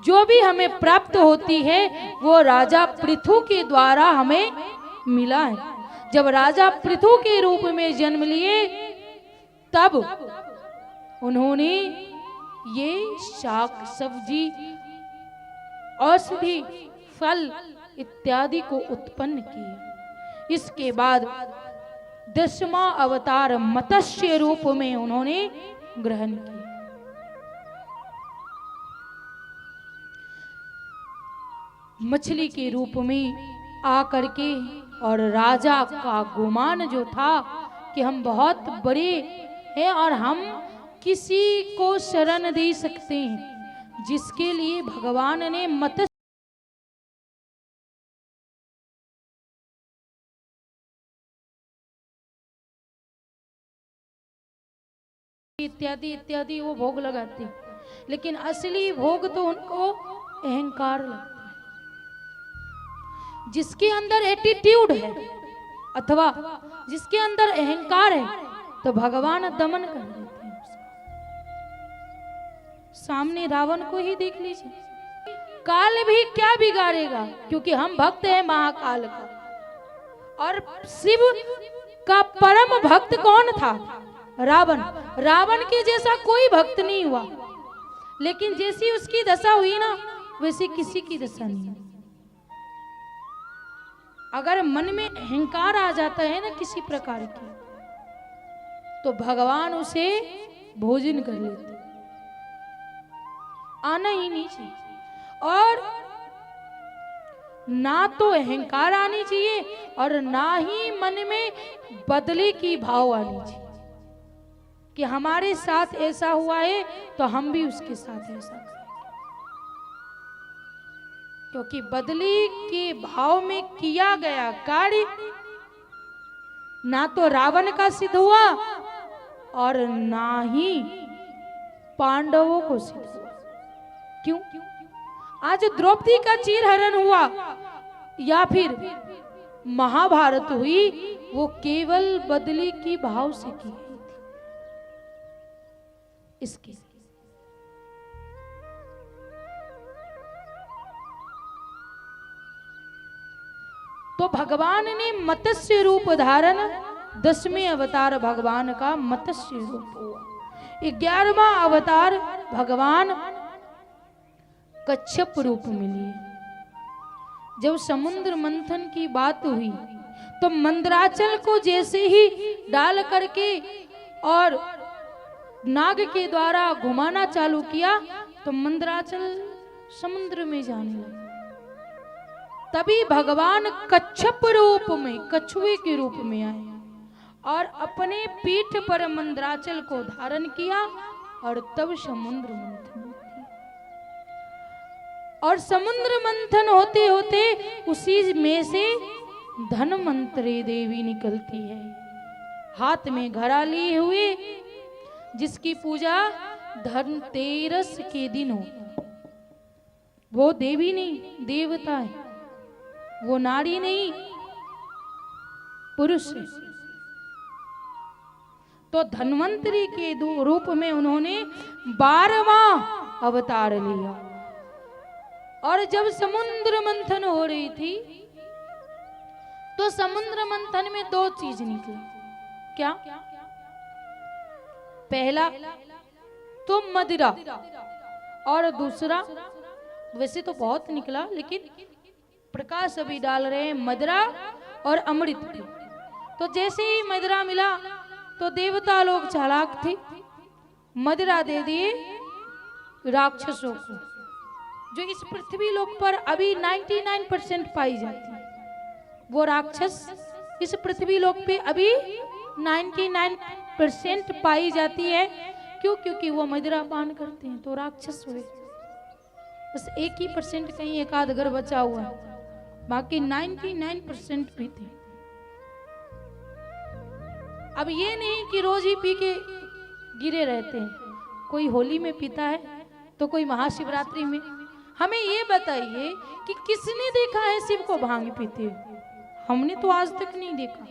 जो भी हमें प्राप्त होती है, वो राजा पृथु के द्वारा हमें मिला है। जब राजा पृथु के रूप में जन्म लिए, तब उन्होंने ये शाक सब्जी औषधि फल इत्यादि को उत्पन्न किए। इसके बाद 10वां अवतार मत्स्य रूप में उन्होंने ग्रहण किया। मछली के रूप में आकर के, और राजा का गुमान जो था कि हम बहुत बड़े हैं और हम किसी को शरण दे सकते हैं, जिसके लिए भगवान ने मत्स्य इत्यादि इत्यादि वो भोग लगाते हैं। लेकिन असली भोग तो उनको अहंकार लगता है। जिसके अंदर एटीट्यूड है अथवा जिसके अंदर अहंकार है, तो भगवान दमन कर देते हैं उसका। सामने रावण को ही देख लीजिए, काल भी क्या बिगाड़ेगा, क्योंकि हम भक्त हैं महाकाल का। और शिव का परम भक्त कौन था? रावण। रावण के जैसा कोई भक्त नहीं हुआ, लेकिन जैसी उसकी दशा हुई ना, वैसी किसी की दशा नहीं। अगर मन में अहंकार आ जाता है ना किसी प्रकार की, तो भगवान उसे भोजन कर लेते। आना ही नहीं चाहिए। और ना तो अहंकार आनी चाहिए और ना ही मन में बदले की भाव आनी चाहिए कि हमारे साथ ऐसा हुआ है तो हम भी उसके साथ ऐसा करें। क्योंकि बदले के भाव में किया गया कार्य ना तो रावण का सिद्ध हुआ और ना ही पांडवों को सिद्ध हुआ। क्यों? आज द्रौपदी का चीरहरण हुआ या फिर महाभारत हुई, वो केवल बदले की भाव से की गई थी। इसकी तो भगवान ने मत्स्य रूप धारण, 10वें अवतार भगवान का मत्स्य रूप हुआ। 11वां अवतार भगवान कच्छप रूप में लिए। जब समुद्र मंथन की बात हुई, तो मंदराचल को जैसे ही डाल करके और नाग के द्वारा घुमाना चालू किया, तो मंदराचल समुद्र में जाने लगा। तभी भगवान कच्छप रूप में, कछुए के रूप में आए और अपने पीठ पर मंदराचल को धारण किया और तब समुद्र मंथन। और समुद्र मंथन होते होते उसी में से धनवंतरी देवी निकलती है, हाथ में घड़ा लिए हुए, जिसकी पूजा धनतेरस के दिन हो। वो देवी नहीं, देवता है, वो नारी नहीं, पुरुष है। तो धन्वंतरी के रूप में उन्होंने 12वां अवतार लिया। और जब समुद्र मंथन हो रही थी तो समुद्र मंथन में 2 चीज निकली। क्या? पहला तो मदिरा, और दूसरा, वैसे तो बहुत निकला लेकिन प्रकाश अभी डाल रहे हैं, मदिरा और अमृत। तो जैसे ही मदिरा मिला तो देवता लोग चालाक थे, मदिरा दे दिए राक्षसों को, जो इस पृथ्वी लोक पर अभी 99% पाई जाती है। वो राक्षस इस पृथ्वी लोक पे अभी 99% पाई जाती है। क्यों? क्योंकि वो मदिरा पान करते हैं, तो राक्षस हुए। बस 1% कहीं एक आध घर बचा हुआ है, बाकी 99% पीते हैं। अब ये नहीं कि रोज ही पी के गिरे रहते हैं, कोई होली में पीता है तो कोई महाशिवरात्रि में। हमें ये बताइए कि किसने देखा है शिव को भांग पीते हुए? हमने तो आज तक नहीं देखा,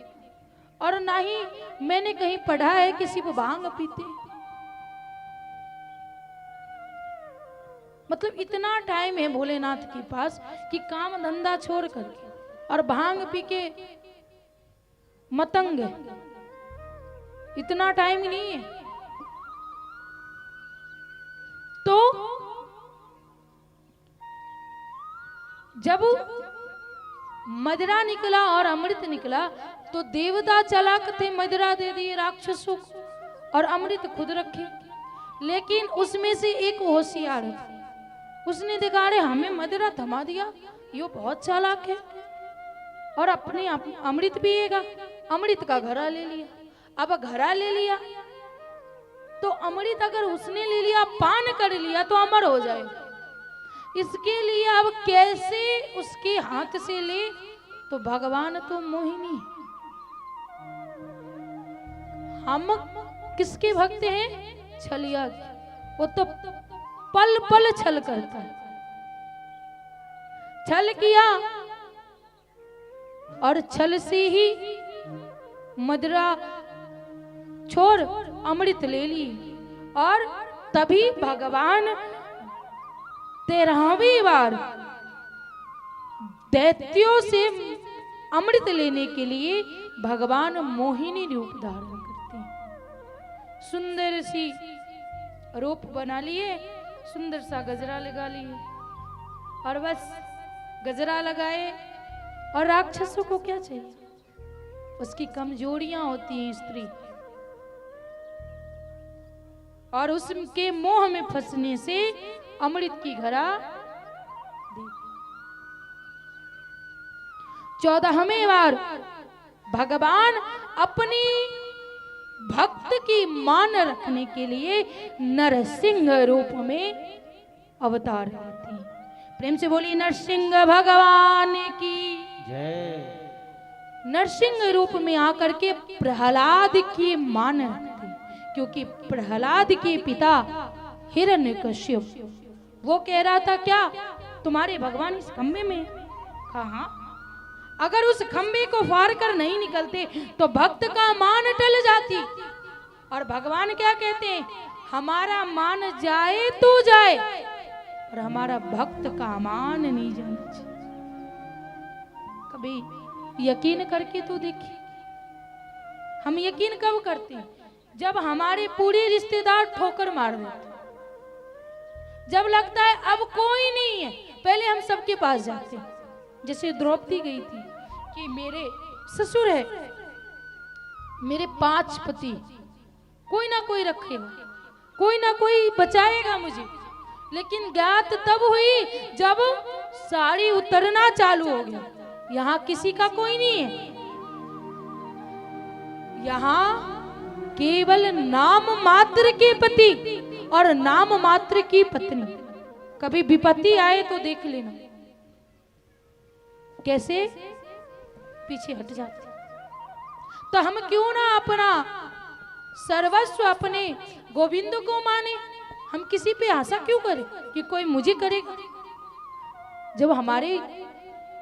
और ना ही मैंने कहीं पढ़ा है कि शिव भांग पीते। मतलब इतना टाइम है भोलेनाथ के पास कि काम धंधा छोड़ करके और भांग पी के मतंग है, इतना टाइम ही नहीं है। तो जब मदिरा निकला और अमृत निकला तो देवता चालाक थे, मदिरा दे दिए राक्षसों को और अमृत खुद रखे। लेकिन उसमें से एक होशियार था, उसने देखा अरे हमें मदिरा थमा दिया, ये बहुत चालाक है और अपने अमृत पिएगा। अमृत का घड़ा ले लिया। अब घड़ा ले लिया तो अमृत अगर उसने ले लिया, पान कर लिया तो अमर हो जाएगा। इसके लिए अब कैसे उसके हाथ से ले? तो भगवान तो मोहिनी है। हम किसके भक्त हैं? छलिया के। वो तो पल पल छल करता है। छल किया और छल से ही मदिरा छोड़ अमृत ले ली, और तभी भगवान 13वीं बार दैत्यों से अमृत लेने के लिए भगवान मोहिनी रूप धारण करते हैं। सुंदर सी रूप बना लिए, सुंदर सा गजरा लगा लिए, और बस गजरा लगाए। और राक्षसों को क्या चाहिए? उसकी कमजोरियां होती हैं स्त्री, और उसके मोह में फंसने से अमृत की घड़ा दी। 14वें बार भगवान अपनी भक्त की मान रखने के लिए नरसिंह रूप में अवतार लेते हैं। प्रेम से बोलिए नरसिंह भगवान की जय। नरसिंह रूप में आकर के प्रहलाद की मान रखते हैं, क्योंकि प्रहलाद के पिता हिरण्यकश्यप, वो कह रहा था क्या तुम्हारे भगवान इस खंबे में? कहा अगर उस खंबे को फाड़ कर नहीं निकलते तो भक्त का मान टल जाती। और भगवान क्या कहते हैं? हमारा मान जाए तो जाए, और हमारा भक्त का मान नहीं जाना चाहिए। कभी यकीन करके तो देखिए, हम यकीन कब करते हैं? जब हमारे पूरे रिश्तेदार ठोकर मार देते, जब लगता है अब कोई नहीं है, पहले हम सबके पास जाते हैं। जैसे द्रौपदी गई थी कि मेरे ससुर है, मेरे 5 पति, कोई ना कोई रखेगा, कोई ना कोई बचाएगा मुझे। लेकिन ज्ञात तब हुई जब साड़ी उतरना चालू हो गया, यहाँ किसी का कोई नहीं है, यहाँ केवल नाम मात्र के पति और नाम मात्र की पत्नी, कभी विपत्ति आए तो देख लेना कैसे पीछे हट जाते। तो हम क्यों ना अपना सर्वस्व अपने गोविंद को माने, हम किसी पे आशा क्यों करें कि कोई मुझे करेगा। जब हमारे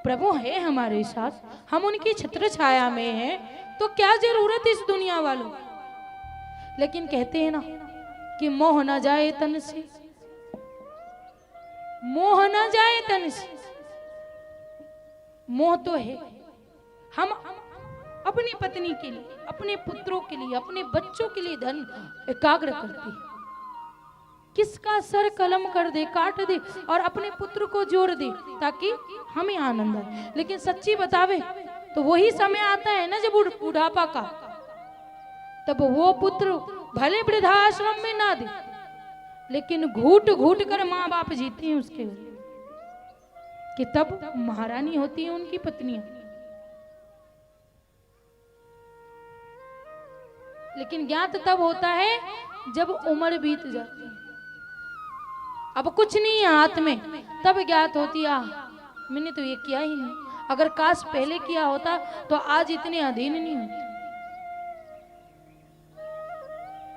प्रभु है हमारे साथ, हम उनकी छत्र छाया में हैं, तो क्या जरूरत इस दुनिया वालों। लेकिन कहते हैं ना कि मोह न जाए तन से, मोह न जाए तन से। मोह तो है, हम अपनी पत्नी के लिए, अपने पुत्रों के लिए, अपने बच्चों के लिए धन एकाग्र करते हैं। किसका सर कलम कर दे, काट दे और अपने पुत्र को जोड़ दे ताकि हमें आनंद आए। लेकिन सच्ची बतावे तो वही समय आता है ना जब बुढ़ापा का, तब वो पुत्र भले वृद्धाश्रम में ना दे, लेकिन घूट घूट कर माँ बाप जीते हैं उसके घर, कि तब महारानी होती है उनकी पत्नियां। लेकिन ज्ञात तब होता है जब उम्र बीत जाती है, अब कुछ नहीं है हाथ में, तब ज्ञात होती है मैंने तो ये किया ही नहीं, अगर काश पहले किया होता तो आज इतने अधीन नहीं होते।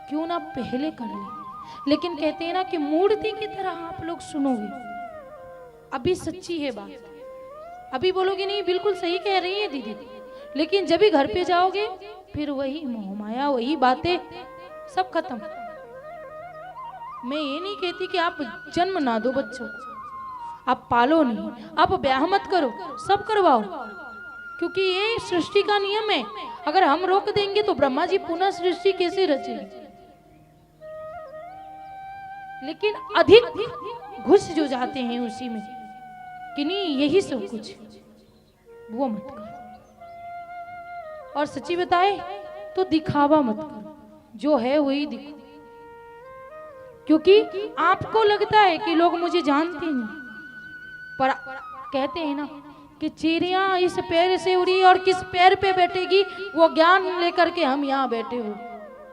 क्यों ना पहले कर ले। लेकिन कहते हैं ना कि मूर्ति की तरह आप लोग सुनोगे, अभी सच्ची है बात, अभी बोलोगे नहीं बिल्कुल सही कह रही है दीदी, लेकिन जब भी घर पे जाओगे फिर वही मोह माया, वही बातें, सब खत्म। मैं ये नहीं कहती कि आप जन्म ना दो बच्चों को, आप पालो नहीं, आप ब्याह मत करो, सब करवाओ, क्योंकि ये सृष्टि का नियम है। अगर हम रोक देंगे तो ब्रह्मा जी पुनः सृष्टि कैसे रचेंगे। लेकिन अधिक घुस जो जाते हैं उसी में कि नहीं यही सब कुछ, वो मत करो। और सच्ची बताए तो दिखावा मत करो, जो है वही दिखो, क्योंकि आपको लगता है कि लोग मुझे जानते नहीं, पर कहते हैं ना कि चिड़िया इस पैर से उड़ी और किस पैर पे बैठेगी, वो ज्ञान लेकर के हम यहाँ बैठे हो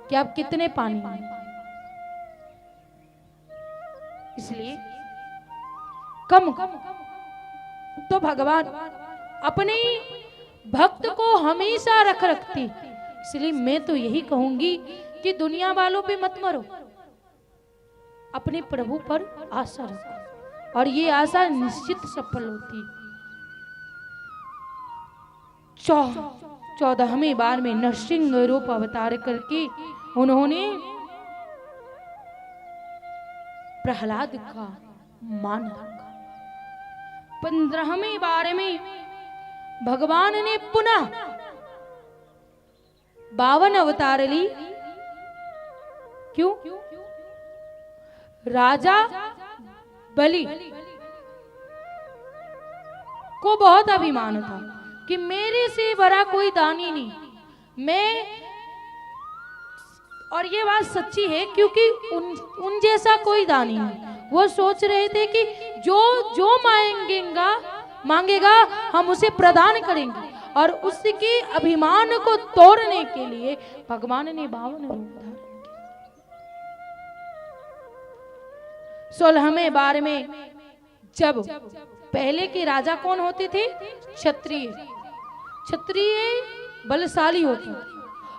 कि आप कितने पानी में। इसलिए कम तो भगवान अपने भक्त को हमेशा रखती। इसलिए मैं तो यही कहूंगी कि दुनिया वालों पे मत मरो, अपने प्रभु पर आशा रखो, और ये आशा निश्चित सफल होती। 14वें बार में नरसिंह रूप अवतार करके उन्होंने प्रहलाद का मान रखा। 15वें बार में भगवान ने पुनः 52 अवतार ली। क्यों? राजा बलि को बहुत अभिमान था कि मेरे से बड़ा कोई दानी नहीं, मैं, और ये बात सच्ची है क्योंकि उन जैसा कोई दानी नहीं। वो सोच रहे थे कि जो मांगेगा हम उसे प्रदान करेंगे, और उसके अभिमान को तोड़ने के लिए भगवान ने 52 रूप धारण किया। 16वें बार में जब पहले के राजा कौन होते थे? क्षत्रिय। क्षत्रिय बलशाली होते थे,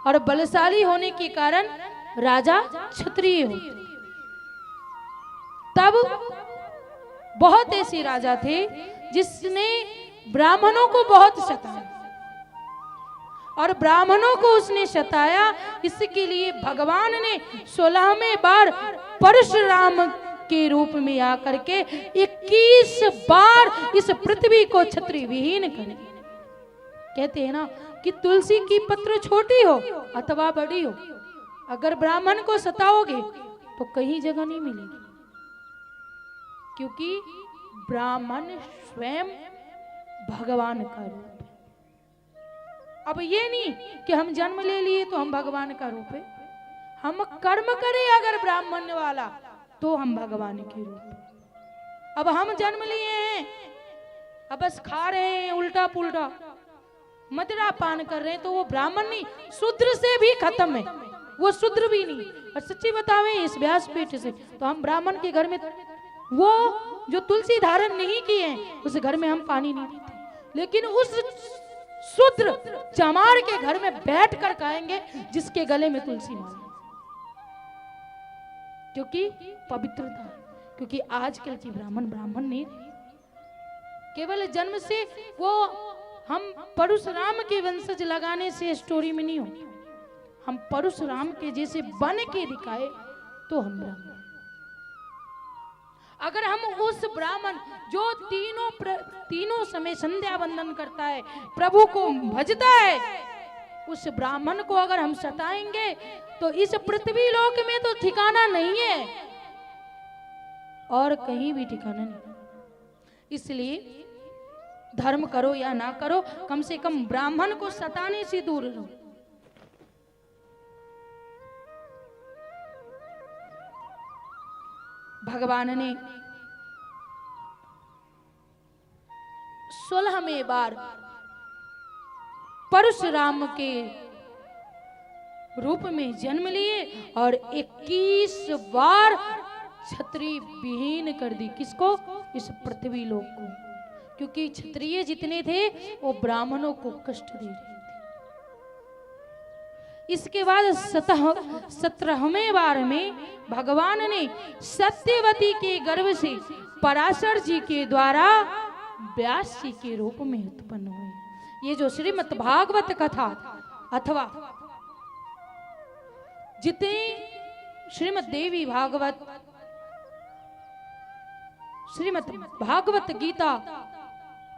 और बलशाली होने के कारण राजा क्षत्रिय होते। तब बहुत ऐसे राजा थे जिसने ब्राह्मणों को बहुत सताया, और ब्राह्मणों को उसने सताया, इसके लिए भगवान ने 16वें बार परशुराम के रूप में आकर के 21 बार इस पृथ्वी को क्षत्रिय विहीन कर दिया। कहते हैं ना कि तुलसी की पत्र छोटी हो अथवा बड़ी हो, अगर ब्राह्मण को सताओगे तो कहीं जगह नहीं मिलेगी, क्योंकि ब्राह्मण स्वयं भगवान का रूप है। अब ये नहीं कि हम जन्म ले लिए तो हम भगवान का रूप है, हम कर्म करें अगर ब्राह्मण वाला तो हम भगवान के रूप। अब हम जन्म लिए हैं, अब बस खा रहे हैं उल्टा पुल्टा, मदिरा पान कर रहे हैं, तो वो ब्राह्मण नहीं, शूद्र से भी खत्म है, वो शूद्र भी नहीं। और सच्ची बतावे इस व्यासपीठ से तो हम ब्राह्मण के घर में वो जो तुलसी धारण नहीं किए हैं उस घर में हम पानी नहीं पीते, लेकिन उस शूद्र चमार के घर में बैठ कर खाएंगे जिसके गले में तुलसी माला, क्योंकि पवित्रता है। क्योंकि आजकल की ब्राह्मण नहीं रहे, केवल जन्म से वो हम परशुराम के वंशज लगाने से स्टोरी में नहीं हो, हम परशुराम के जैसे बन के दिखाए तो हम ब्राह्मण। अगर हम उस ब्राह्मण जो तीनों समय संध्या वंदन करता है, प्रभु को भजता है, उस ब्राह्मण को अगर हम सताएंगे तो इस पृथ्वी लोक में तो ठिकाना नहीं है और कहीं भी ठिकाना नहीं। इसलिए धर्म करो या ना करो, कम से कम ब्राह्मण को सताने से दूर रहो। भगवान ने 16वें बार परशुराम के रूप में जन्म लिए और 21 बार क्षत्रिय विहीन कर दी। किसको? इस पृथ्वी लोक को, क्योंकि क्षत्रिय जितने थे वो ब्राह्मणों को कष्ट दे रहे थे। इसके बाद 17वें बार में भगवान ने सत्यवती के गर्भ से पराशर जी के द्वारा व्यास जी के रूप में उत्पन्न हुए। ये जो श्रीमद् भागवत कथा अथवा जितनी श्रीमद् देवी भागवत, श्रीमद् भागवत गीता,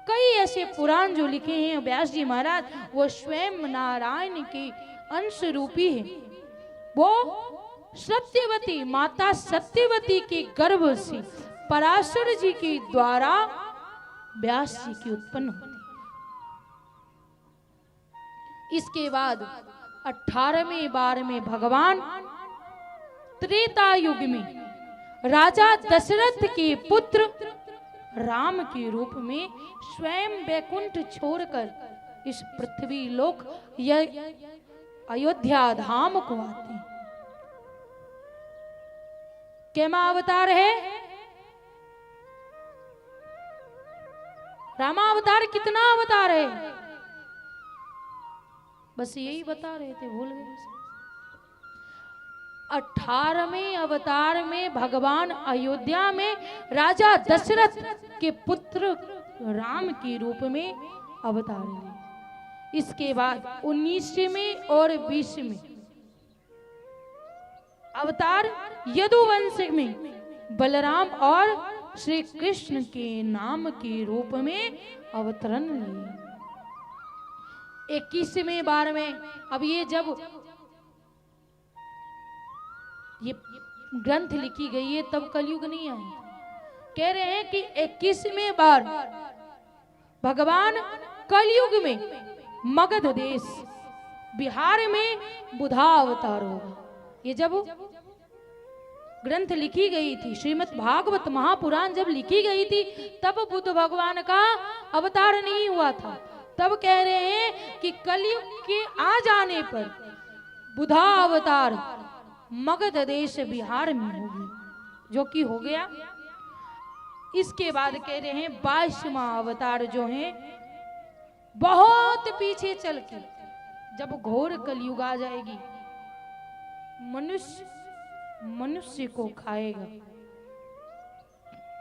कई ऐसे पुराण जो लिखे हैं व्यास जी महाराज, वो स्वयं नारायण के अंश रूपी है। वो सत्यवती माता सत्यवती के गर्भ से पराशर जी के द्वारा व्यास जी की उत्पन्न होती। इसके बाद 18वें बार में भगवान त्रेता युग में राजा दशरथ के पुत्र राम के रूप में स्वयं वैकुंठ छोड़कर इस पृथ्वी लोक अयोध्या धाम को आते हैं। केमा अवतार है? रामावतार कितना अवतार है? बस यही बता रहे थे, भूल गए। 18वें अवतार में भगवान अयोध्या में राजा दशरथ के पुत्र राम के रूप में अवतार लिए। इसके बाद 19वें और 20वें अवतार यदुवंश में बलराम और श्री कृष्ण के नाम के रूप में अवतरण लिए। 21वें बार में, अब ये जब ये ग्रंथ लिखी गई है तब कलयुग नहीं आया। कह रहे हैं कि 21वें बार भगवान कलयुग में मगध देश बिहार में बुधा अवतार होगा। ये जब ग्रंथ लिखी गई थी, श्रीमद् भागवत महापुराण जब लिखी गई थी, तब बुद्ध भगवान का अवतार नहीं हुआ था। तब कह रहे हैं कि कलयुग के आ जाने पर बुधा अवतार मगध देश बिहार में होगी, जो कि हो गया। इसके बाद कह रहे हैं 22वां अवतार जो है बहुत पीछे चल के, जब घोर कलयुग आ जाएगी, मनुष्य को खाएगा,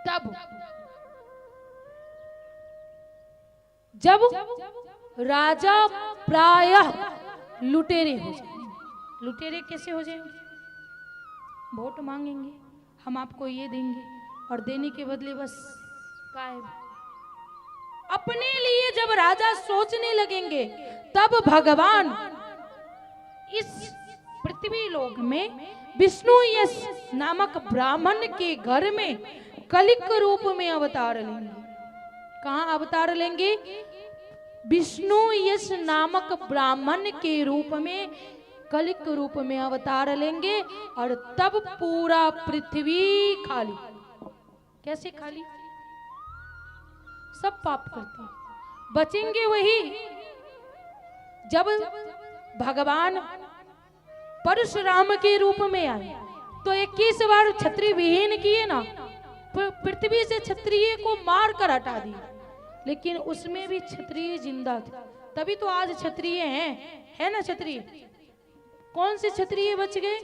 तब जब राजा प्रायः लुटेरे हो जाएंगे। लुटेरे कैसे हो जाएंगे? वोट मांगेंगे, हम आपको ये देंगे, और देने के बदले बस गायब। अपने लिए जब राजा सोचने लगेंगे, तब भगवान इस पृथ्वी लोक में विष्णु यश नामक ब्राह्मण के घर में कलिक रूप में अवतार लेंगे। कहाँ अवतार लेंगे? विष्णु यश नामक ब्राह्मण के रूप में कलिक रूप में अवतार लेंगे, और तब पूरा पृथ्वी खाली। कैसे खाली? सब पाप करते हैं, बचेंगे वही। जब भगवान परशुराम के रूप में आए तो 21 बार क्षत्रिय विहीन किए ना, पृथ्वी से क्षत्रिय को मार कर हटा दिया, लेकिन उसमें भी क्षत्रिय जिंदा थे, तभी तो आज क्षत्रिय हैं, है ना क्षत्रिय। कौन से क्षत्रिय बच गए?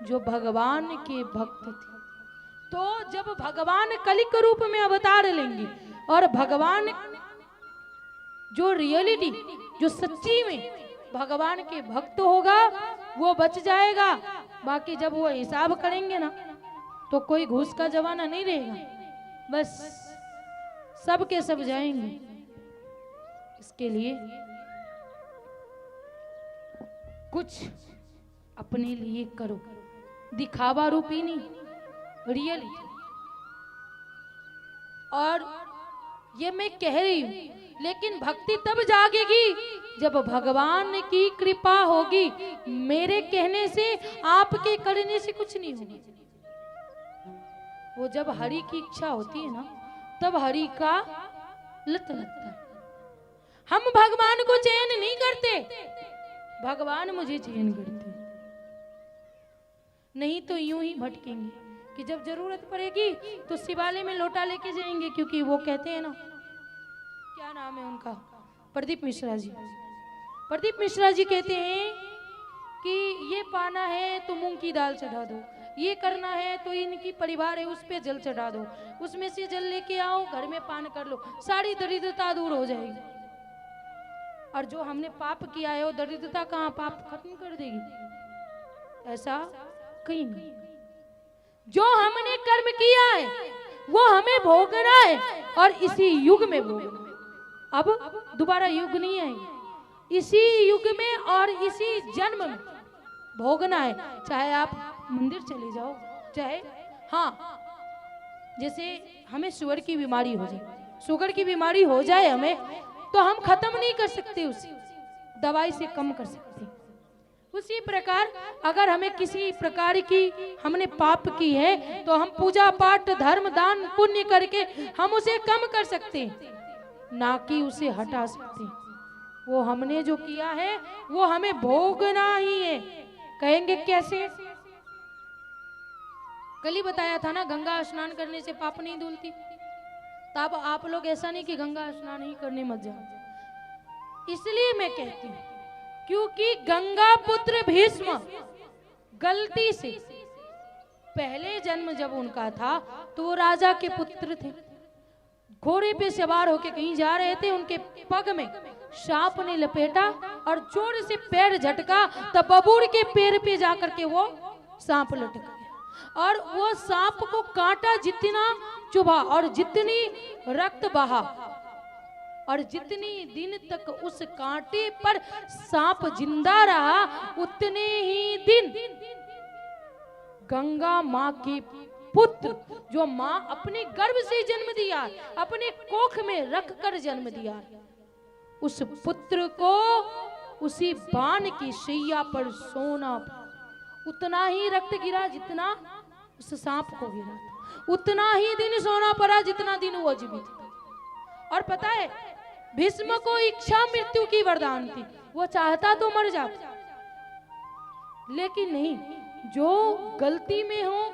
जो भगवान के भक्त थे। तो जब भगवान कलिक रूप में अवतार लेंगे और भगवान जो रियलिटी, जो सच्ची में भगवान के भक्त होगा वो बच जाएगा। बाकी जब वो हिसाब करेंगे ना तो कोई घूस का जमाना नहीं रहेगा, बस सब के सब जाएंगे। इसके लिए कुछ अपने लिए करो, दिखावा रूपी नहीं, रियलिटी। और ये मैं कह रही हूं, लेकिन भक्ति तब जागेगी जब भगवान की कृपा होगी। मेरे कहने से, आपके करने से कुछ नहीं होगा। वो जब हरि की इच्छा होती है ना, तब हरि का लत लगता है। हम भगवान को चयन नहीं करते, भगवान मुझे चयन करते। नहीं तो यूं ही भटकेंगे कि जब जरूरत पड़ेगी तो शिवालय में लोटा लेके जाएंगे, क्योंकि वो कहते हैं ना, क्या नाम है उनका, प्रदीप मिश्रा जी। प्रदीप मिश्रा जी कहते हैं कि ये पाना है तो मूंग की दाल चढ़ा दो, ये करना है तो इनकी परिवार है उस पे जल चढ़ा दो, उसमें से जल लेके आओ, घर में पान कर लो, सारी दरिद्रता दूर हो जाएगी। और जो हमने पाप किया है वो दरिद्रता कहाँ पाप खत्म कर देगी? ऐसा कहीं नहीं। जो हमने कर्म किया है वो हमें भोगना है, और इसी युग में भोगना है। अब दोबारा युग नहीं आएंगे, इसी युग में और इसी जन्म में भोगना है। चाहे आप मंदिर चले जाओ, चाहे, हाँ, जैसे हमें शुगर की बीमारी हो जाए, शुगर की बीमारी हो जाए हमें, तो हम खत्म नहीं कर सकते, उसे दवाई से कम कर सकते। उसी प्रकार अगर हमें किसी प्रकार की हमने पाप की है तो हम पूजा पाठ धर्म दान पुण्य करके हम उसे कम कर सकते हैं, ना कि उसे हटा सकते हैं। वो हमने जो किया है वो हमें भोगना ही है। कहेंगे कैसे? कल ही बताया था ना, गंगा स्नान करने से पाप नहीं धुलती। तब आप लोग ऐसा नहीं कि गंगा स्नान ही करने मत जाओ। इसलिए मैं कहती हूँ, क्योंकि गंगा पुत्र भीष्म गलती से, पहले जन्म जब उनका था तो वो राजा के पुत्र थे, घोड़े पे सवार होके कहीं जा रहे थे, उनके पग में सांप ने लपेटा और जोर से पैर झटका, तब बबूर के पैर पे जाकर के वो सांप लटक गया, और वो सांप को कांटा जितना चुभा और जितनी रक्त बहा और जितनी दिन तक उस कांटे पर सांप जिंदा रहा, उतने ही दिन गंगा माँ के पुत्र, जो माँ अपने गर्भ से जन्म दिया, अपने कोख में रख कर जन्म दिया, उस पुत्र को उसी बाण की शैया पर सोना पड़ा। उतना ही रक्त गिरा जितना उस सांप को गिरा था, उतना ही दिन सोना पड़ा जितना दिन वो जीवित था। और पता है, भीष्म को इच्छा मृत्यु की वरदान थी, वो चाहता तो मर जाता, लेकिन नहीं। जो गलती में हो,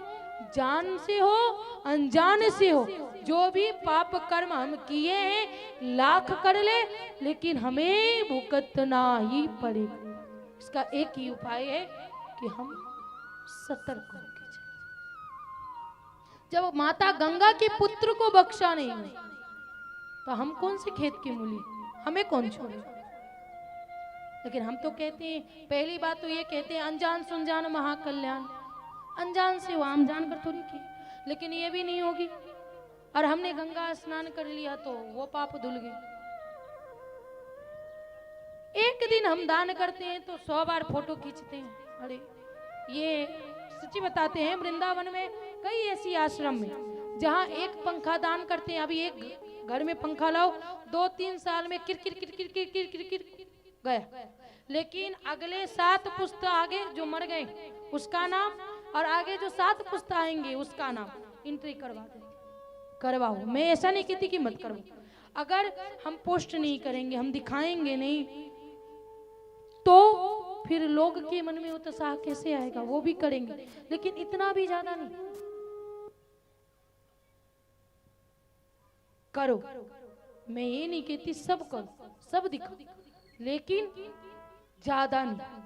जान से हो अनजान से हो, जो भी पाप कर्म हम किए हैं, लाख कर ले, लेकिन हमें भुगतना ही पड़ेगा। इसका एक ही उपाय है कि हम सतर्क होकर चलें। जब माता गंगा के पुत्र को बख्शा नहीं तो हम कौन से खेत की मूली, हमें कौन छोड़ेगा? लेकिन हम तो कहते हैं, पहली बात तो ये कहते हैं, अनजान सुनजान महाकल्याण। अनजान से आम जान कर थोड़ी की, लेकिन ये भी नहीं होगी। और हमने गंगा स्नान कर लिया तो वो पाप धुल गए। एक दिन हम दान करते हैं तो 100 बार फोटो खींचते हैं। अरे ये सच्ची बताते हैं, वृंदावन में कई ऐसी आश्रम में जहाँ एक पंखा दान करते हैं। अभी एक घर में पंखा लाओ, 2-3 साल में किरकिर किरकिर किरकिर किरकिर गया, लेकिन अगले 7 पुस्ता आगे जो मर गए उसका नाम, और आगे जो 7 पुस्ता आएंगे उसका नाम एंट्री करवा देते। करवाओ, मैं ऐसा नहीं कहती कि मत करो। अगर हम पोस्ट नहीं करेंगे, हम दिखाएंगे नहीं, तो फिर लोग के मन में उत्साह कैसे आएगा? वो भी करेंगे, लेकिन इतना भी ज्यादा नहीं। करो, मैं ये नहीं कहती सब करो, सब दिखाओ, लेकिन ज्यादा नहीं।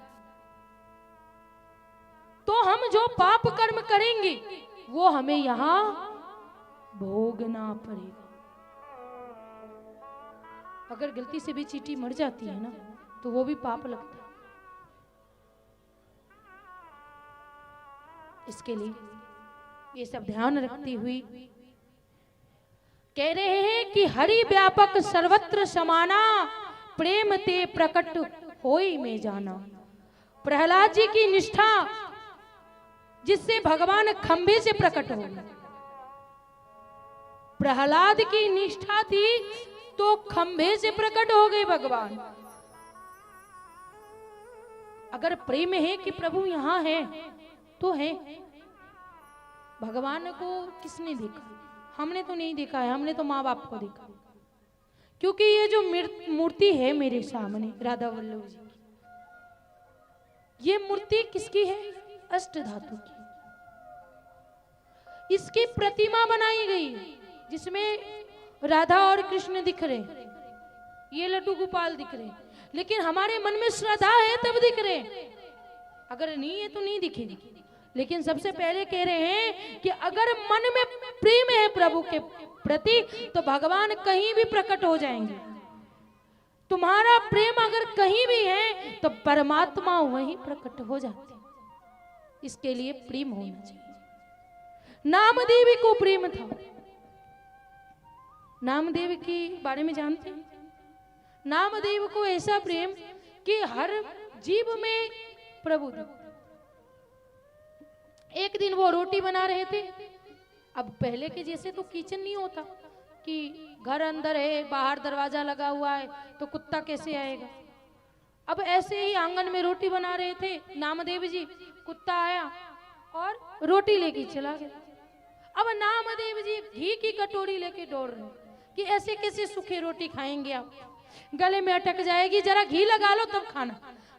तो हम जो पाप कर्म करेंगे वो हमें यहाँ भोगना पड़ेगा। अगर गलती से भी चींटी मर जाती है ना तो वो भी पाप लगता है। इसके लिए ये सब ध्यान रखती हुई कह रहे हैं कि हरि व्यापक सर्वत्र समाना, प्रेम ते प्रकट होई में जाना। प्रहलाद जी की निष्ठा जिससे भगवान खंभे से प्रकट हो गए। प्रहलाद की निष्ठा थी तो खंभे से प्रकट हो गए भगवान। अगर प्रेम है कि प्रभु यहाँ है तो है। भगवान को किसने देखा? हमने तो नहीं देखा है, हमने तो माँ बाप को देखा। क्योंकि ये जो मूर्ति है मेरे सामने राधा वल्लभ जी की, ये मूर्ति किसकी है? अष्ट धातु की। इसकी प्रतिमा बनाई गई जिसमें राधा और कृष्ण दिख रहे, ये लड्डू गोपाल दिख रहे, लेकिन हमारे मन में श्रद्धा है तब दिख रहे, अगर नहीं है तो नहीं दिखेगी। लेकिन सबसे पहले कह रहे हैं कि अगर मन में प्रेम है प्रभु के प्रति तो भगवान कहीं भी प्रकट हो जाएंगे। तुम्हारा प्रेम अगर कहीं भी है तो परमात्मा वहीं प्रकट हो जाते। इसके लिए प्रेम होना चाहिए। नामदेव को प्रेम था। नामदेव के बारे में जानते हैं? नामदेव को ऐसा प्रेम कि हर जीव में प्रभु थे। एक दिन वो रोटी बना रहे थे। अब पहले के जैसे तो किचन नहीं होता कि घर अंदर है, बाहर दरवाजा लगा हुआ है तो कुत्ता कैसे आएगा। अब ऐसे ही आंगन में रोटी बना रहे थे नामदेव जी, कुत्ता आया और रोटी लेके चला गया। अब नामदेव जी घी की कटोरी लेके दौड़ रहे कि ऐसे कैसे सूखे रोटी खाएंगे आप, गले में अटक जाएगी, जरा घी लगा लो तब खाना।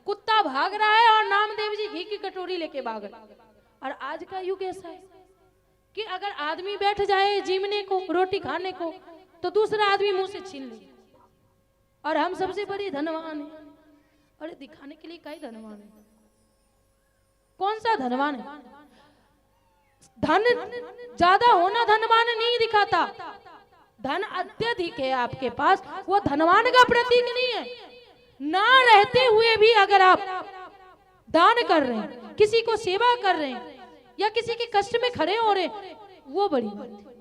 कुत्ता भाग रहा है और नामदेव जी घी की कटोरी लेके भाग रहे। और आज का युग ऐसा है कि अगर आदमी बैठ जाए जीमने को, रोटी खाने को, तो दूसरा आदमी मुंह से छीन ले। और हम सबसे बड़ी धनवान है। अरे दिखाने के लिए क्या धनवान है? कौन सा धनवान है? धन ज्यादा होना धनवान नहीं दिखाता। धन अत्यधिक है आपके पास, वो धनवान का प्रतीक नहीं है। ना रहते हुए भी अगर आप दान कर रहे हैं, किसी को सेवा कर रहे हैं या किसी के कष्ट में खड़े हो रहे हैं, वो बड़ी बात है।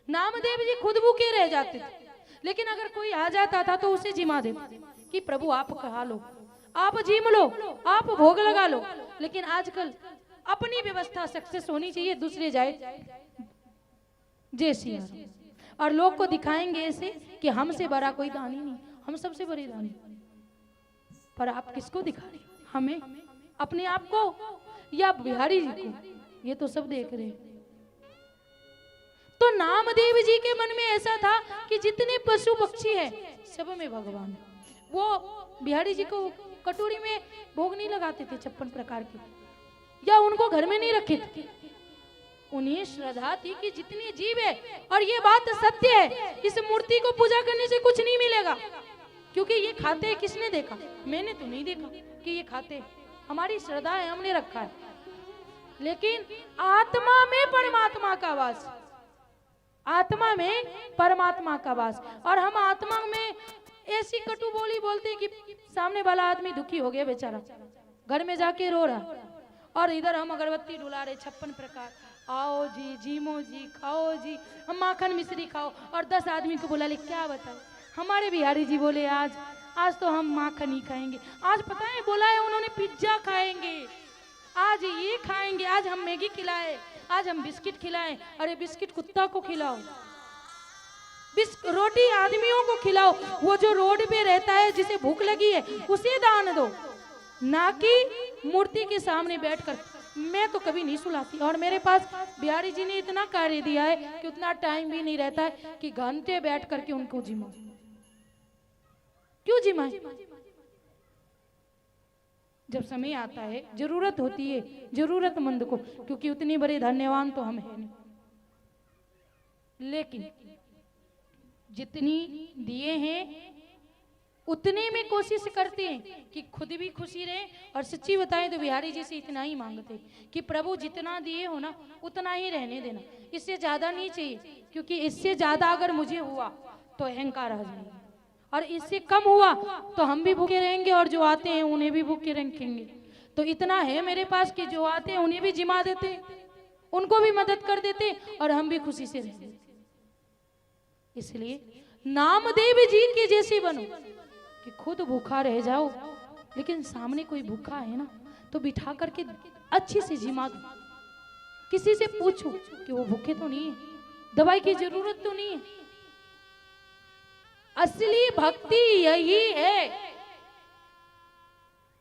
नामदेव जी खुद भूखे रह जाते थे, लेकिन अगर कोई आ जाता था तो उसे जिमा देते कि प्रभु आप खा लो, आप जीम लो, आप भोग लगा लो। लेकिन आजकल अपनी व्यवस्था सक्सेस होनी चाहिए, दूसरे जाए जैसी, और लोग को दिखाएंगे ऐसे कि हमसे बड़ा कोई दानी नहीं, हम सबसे बड़ी दानी। पर आप किसको दिखा रहे? हमें, अपने आप को या बिहारी जी को? ये तो सब देख रहे हैं। तो नामदेव जी के मन में ऐसा था कि जितने पशु पक्षी है सब में भगवान है। वो बिहारी जी को कटोरी में भोग नहीं लगाते थे 56 प्रकार के, या उनको घर में नहीं रखे थे। उन्हें श्रद्धा थी कि जितने जीव है, और ये बात सत्य है, इस मूर्ति को पूजा करने से कुछ नहीं मिलेगा, क्योंकि ये खाते हैं। किसने देखा? मैंने तो नहीं देखा कि ये खाते। हमारी श्रद्धा है, हमने रखा है। लेकिन आत्मा में परमात्मा का वास, आत्मा में परमात्मा का वास। और हम आत्मा में ऐसी कटु बोली बोलते कि सामने वाला आदमी दुखी हो गया बेचारा, घर में जाके रो रहा, और इधर हम अगरबत्ती डुला रहे 56 प्रकार, आओ जी, जीमो जी, खाओ जी, हम माखन मिश्री खाओ। और 10 आदमी को बुला ले, क्या बताए? हमारे बिहारी जी बोले आज तो हम माखन ही खाएंगे। आज पता है बोला है उन्होंने पिज्जा खाएंगे, आज ये खाएंगे, आज हम मैगी खिलाए, आज हम बिस्किट खिलाएं। अरे बिस्किट कुत्ता को खिलाओ, रोटी आदमियों को खिलाओ। वो जो रोड पे रहता है, जिसे भूख लगी है, उसे दान दो, ना कि मूर्ति के सामने बैठकर। मैं तो कभी नहीं सुलाती, और मेरे पास बिहारी जी ने इतना कार्य दिया है कि उतना टाइम भी नहीं रहता है कि घंटे बैठ करके उनको जिमा। क्यों जिमाए? जब समय आता है, जरूरत होती है जरूरतमंद को, क्योंकि उतनी बड़े धन्यवान तो हम हैं नहीं। लेकिन जितनी दिए हैं उतने में कोशिश करते हैं कि खुद भी खुशी रहे। और सच्ची बताएं तो बिहारी जी से इतना ही मांगते कि प्रभु जितना दिए हो ना उतना ही रहने देना, इससे ज्यादा नहीं चाहिए, क्योंकि इससे ज्यादा अगर मुझे हुआ तो अहंकार आ जाएगा, और इससे कम हुआ तो हम भी भूखे रहेंगे और जो आते हैं उन्हें भी भूखे रखेंगे। तो इतना है मेरे पास कि जो आते हैं उन्हें भी जिमा देते, उनको भी मदद कर देते और हम भी खुशी से रहते। इसलिए नामदेव जी के जैसे बनो कि खुद भूखा रह जाओ, लेकिन सामने कोई भूखा है ना तो बिठा करके अच्छे से जिमा दो। किसी से पूछो कि वो भूखे तो नहीं है, दवाई की जरूरत तो नहीं है। असली भक्ति यही है,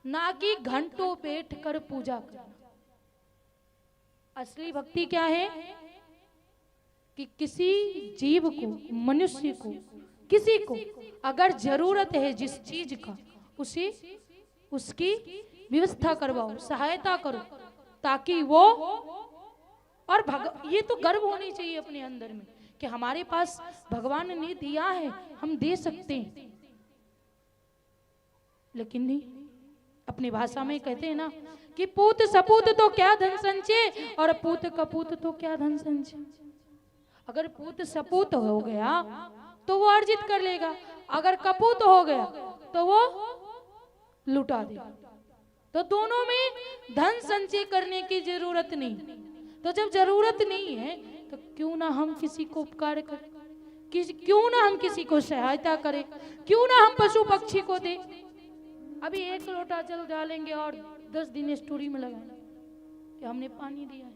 ना कि घंटों बैठकर पूजा करना। असली भक्ति क्या है कि किसी जीव को, मनुष्य को, किसी को अगर जरूरत है जिस चीज का, उसे उसकी व्यवस्था करवाओ, सहायता करो, ताकि वो, और ये तो गर्व होनी चाहिए अपने अंदर में कि हमारे पास भगवान ने दिया है, हम दे सकते हैं। लेकिन नहीं, अपनी भाषा में कहते हैं ना कि पूत सपूत तो क्या धन संचय और पूत कपूत तो क्या धन संचय। अगर पूत सपूत हो गया तो वो अर्जित कर लेगा, अगर कपूत हो गया तो वो लुटा देगा। तो दोनों में धन संचय करने की जरूरत नहीं। तो जब जरूरत नहीं है तो क्यों ना हम किसी को उपकार करें, क्यों ना हम किसी को सहायता करें, क्यों ना हम पशु पक्षी को दें। अभी एक लोटा जल डालेंगे और 10 दिन स्टोरी में लगाएंगे कि हमने पानी दिया है।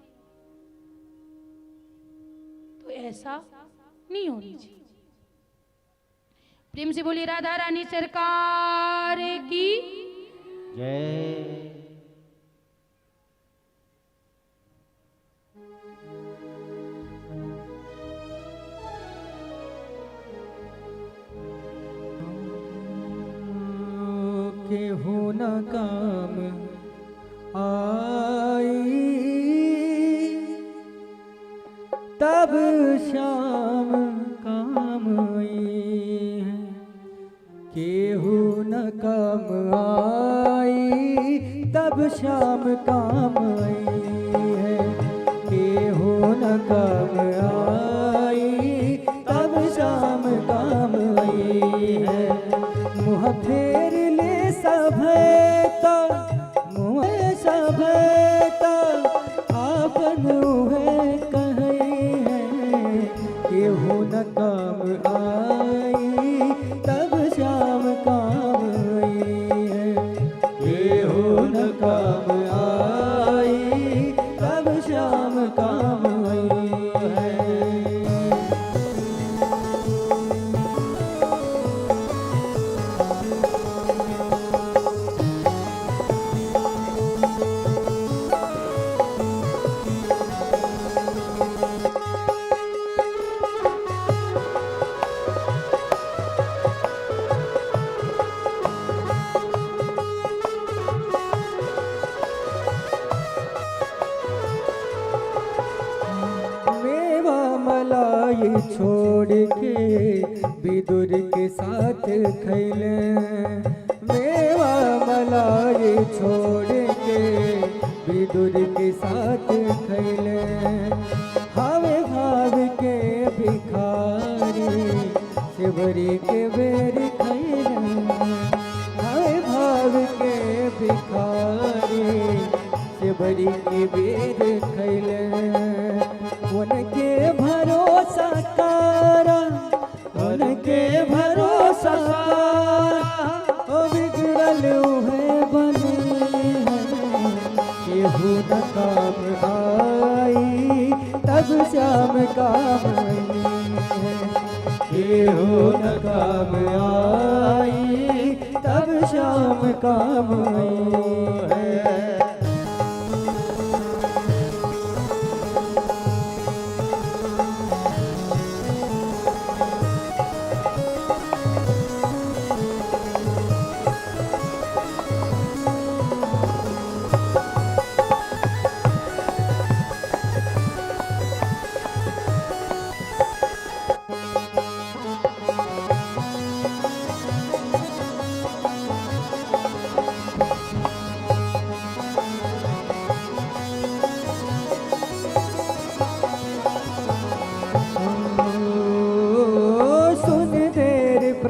तो ऐसा नहीं होनी चाहिए। प्रेम से बोलिए राधा रानी सरकार की जय। के हो न काम आई तब शाम काम आई है, केहू न काम आई तब शाम काम आई है, केहू न काम आई तब शाम काम आई है। मुँह फेर ले सभता, मुँह सभता आपन उहे कहे है, केहू न काम आई तब शाम काम आई है, केहू न काम आई तब शाम काम आई है। छोड़ के विदुर के साथ खैले, मेवा मलाई छोड़ के विदुर के साथ खैले, हवे भाव के भिखारी शिवरी के बेर खैले, हवे भाव के भिखारी शिवरी के बेर खैले। उनके भरोसा कारा, उनके भरोसा कारा बिगड़ल है बने हैं, केहू न काम आई तब श्याम काम आई है, केहू न काम आई तब श्याम काम आई है।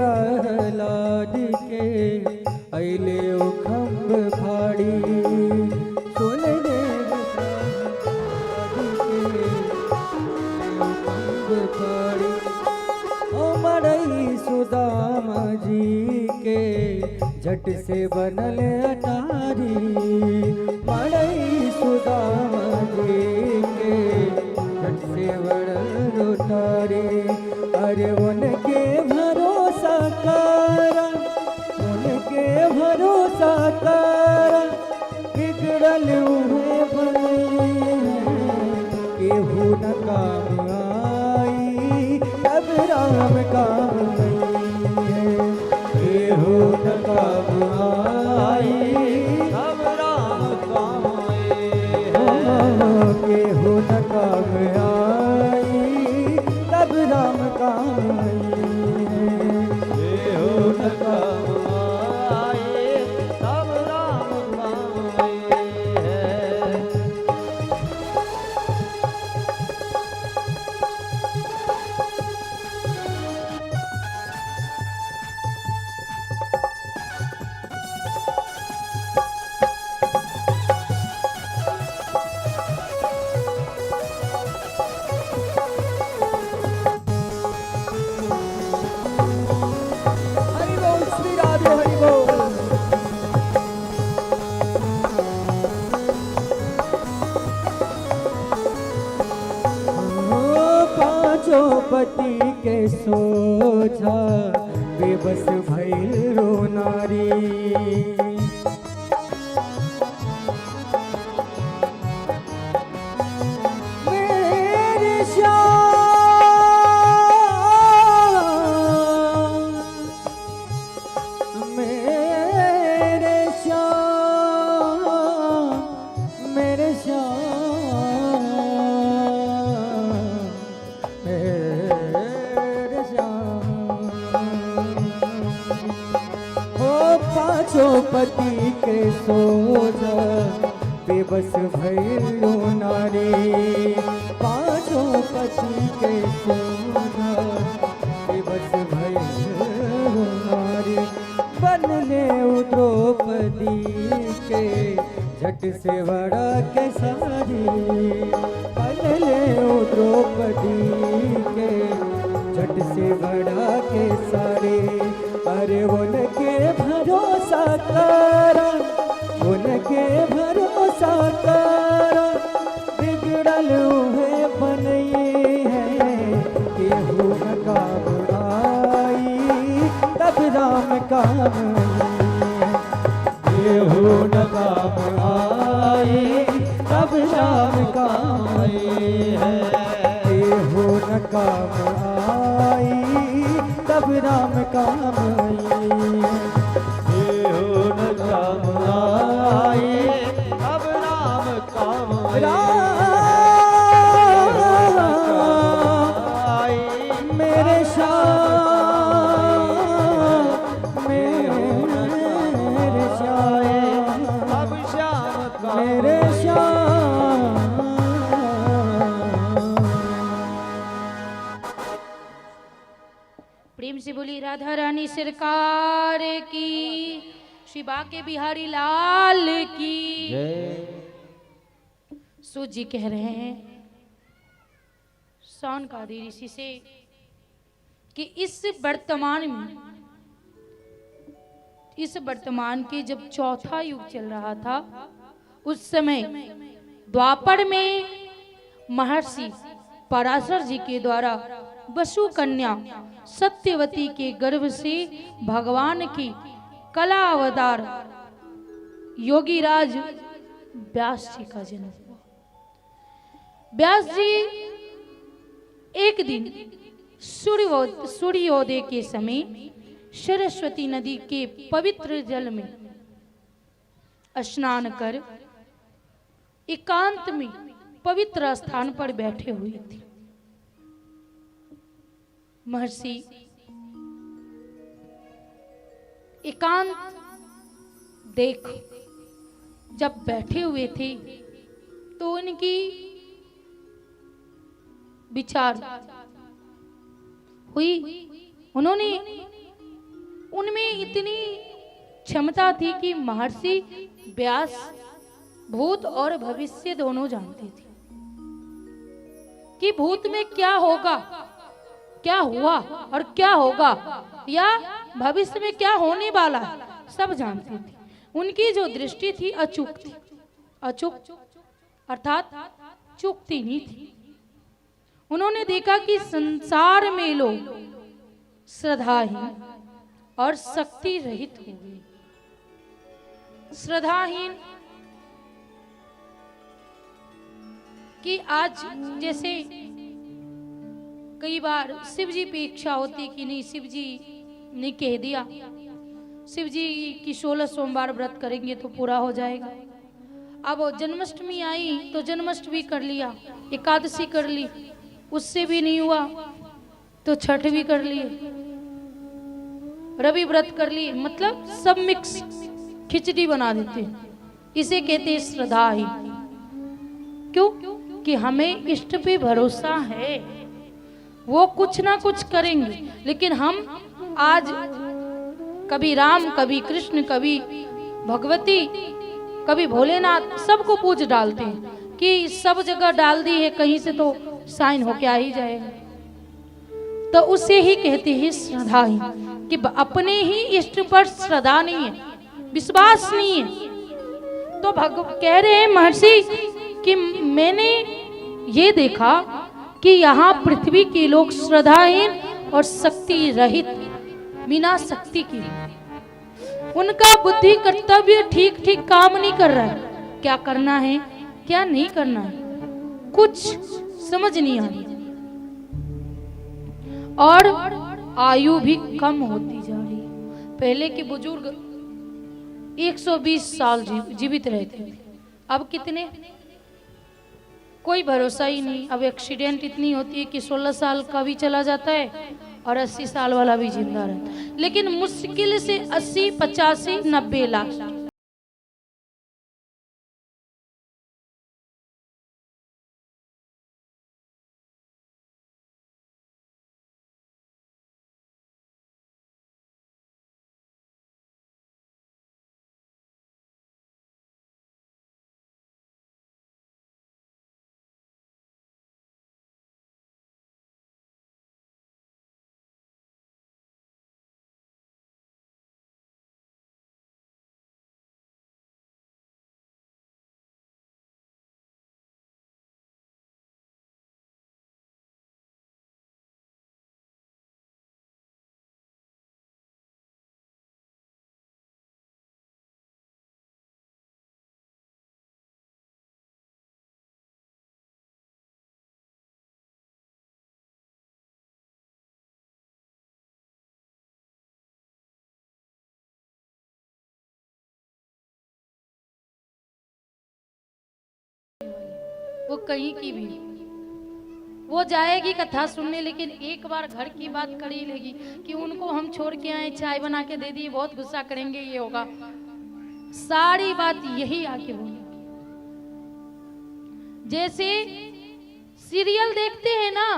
प्रहलाद के अले ओ खम्ब फाड़ी सुन देव प्रहलाद के अइले ओ खम्ब फाड़ी ओ मड़ई सुदामा जी के झट से बनल अटारी मड़ई सुदामा जी के झट से बनल अटारी अरे उनके भरोसा कर उनके भरोसा कर बिगड़ल हुए बने केहू न काम आई तब राम काम आई केहू न काम आई अब राम काम आए केहू न काम आई तब राम काम आई केहू न काम आए तब राम काम आए हरि बोल श्री राधे हरि बोल पांचों पति के सोझा बेबस भइल रो नारी मेरे श्याम मेरे श्याम मेरे श्याम मेरे श्याम ओ पांचों पति के सोझा बेबस भइलो नारी पांचों पति के सोझा बेबस भइलो नारी बनले उ द्रौपदी के झट से बड़ा के सारी बनले उ द्रौपदी के झट से बड़ा के सारे अरे उनके भरोसा कर उनके भरोसा कर बिगड़ल हुए बनई है केहू न काम आई तब राम काम केहू न काम आई तब राम काम है केहू न काम आई तब राम काम केहू न काम आए अब राम काम आए मेरे श्याम मेरे श्याम अब श्याम काम मेरे श्याम प्रेम से बोली राधा रानी सरकार की, श्री बाके बिहारी लाल की। सूत जी कह रहे हैं सौनकादि ऋषि से कि इस वर्तमान के जब चौथा युग चल रहा था उस समय द्वापर में महर्षि पराशर जी के द्वारा वसु कन्या सत्यवती के गर्भ से भगवान की कला अवतार योगीराज व्यास जी का जन्म हुआ। व्यास जी एक दिन सूर्योदय के समय सरस्वती नदी के पवित्र जल में स्नान कर एकांत में पवित्र स्थान पर बैठे हुए थे। महर्षि एकांत देख जब बैठे हुए थे तो उनकी विचार हुई। उन्होंने उनमें इतनी क्षमता थी कि महर्षि व्यास भूत और भविष्य दोनों जानते थे कि भूत में क्या होगा, क्या हुआ और क्या होगा, या भविष्य में क्या होने वाला है, सब जानते थे। उनकी जो दृष्टि थी अचूक थी, अचूक अर्थात चूकती नहीं थी। उन्होंने देखा कि संसार में लोग श्रद्धाहीन और शक्ति रहित हो गए। श्रद्धाहीन कि आज जैसे कई बार शिव जी पे इच्छा होती कि नहीं, शिव जी ने कह दिया शिव जी की 16 सोमवार व्रत करेंगे तो पूरा हो जाएगा। अब जन्माष्टमी आई तो जन्माष्टमी कर लिया, एकादशी कर ली, उससे भी नहीं हुआ तो छठ भी कर लिए, रवि व्रत कर लिए, मतलब सब मिक्स खिचड़ी बना देते हैं। इसे कहते हैं श्रद्धा ही। क्यों? कि हमें इष्ट पे भरोसा है, वो कुछ ना कुछ करेंगे। लेकिन हम आज कभी राम, कभी कृष्ण, कभी भगवती, कभी भोलेनाथ, सबको पूज डालते हैं कि सब जगह डाल दी है, कहीं से तो साइन होके आ ही जाएगा। तो उसे ही कहते हैं श्रद्धा ही, कि अपने ही इष्ट पर श्रद्धा नहीं है, विश्वास नहीं है। तो कह रहे हैं महर्षि कि मैंने ये देखा कि यहाँ पृथ्वी के लोग श्रद्धाहीन और शक्ति रहित, बिना शक्ति की, उनका बुद्धि कर्तव्य ठीक ठीक काम नहीं कर रहा है। क्या करना है क्या नहीं करना है कुछ समझ नहीं आ रही, और आयु भी कम होती जा रही है। पहले के बुजुर्ग 120 साल जीवित रहते थे, अब कितने, कोई भरोसा ही नहीं। अब एक्सीडेंट इतनी होती है कि 16 साल का भी चला जाता है और 80 साल वाला भी जिंदा रहता है। लेकिन मुश्किल से 80, 85, 90 लाख। वो कहीं की भी, वो जाएगी कथा सुनने, लेकिन एक बार घर की बात कर ही लेगी कि उनको हम छोड़ के आए, चाय बना के दे दी, बहुत गुस्सा करेंगे, ये होगा, सारी बात यही आके बोलेगी। जैसे सीरियल देखते हैं ना,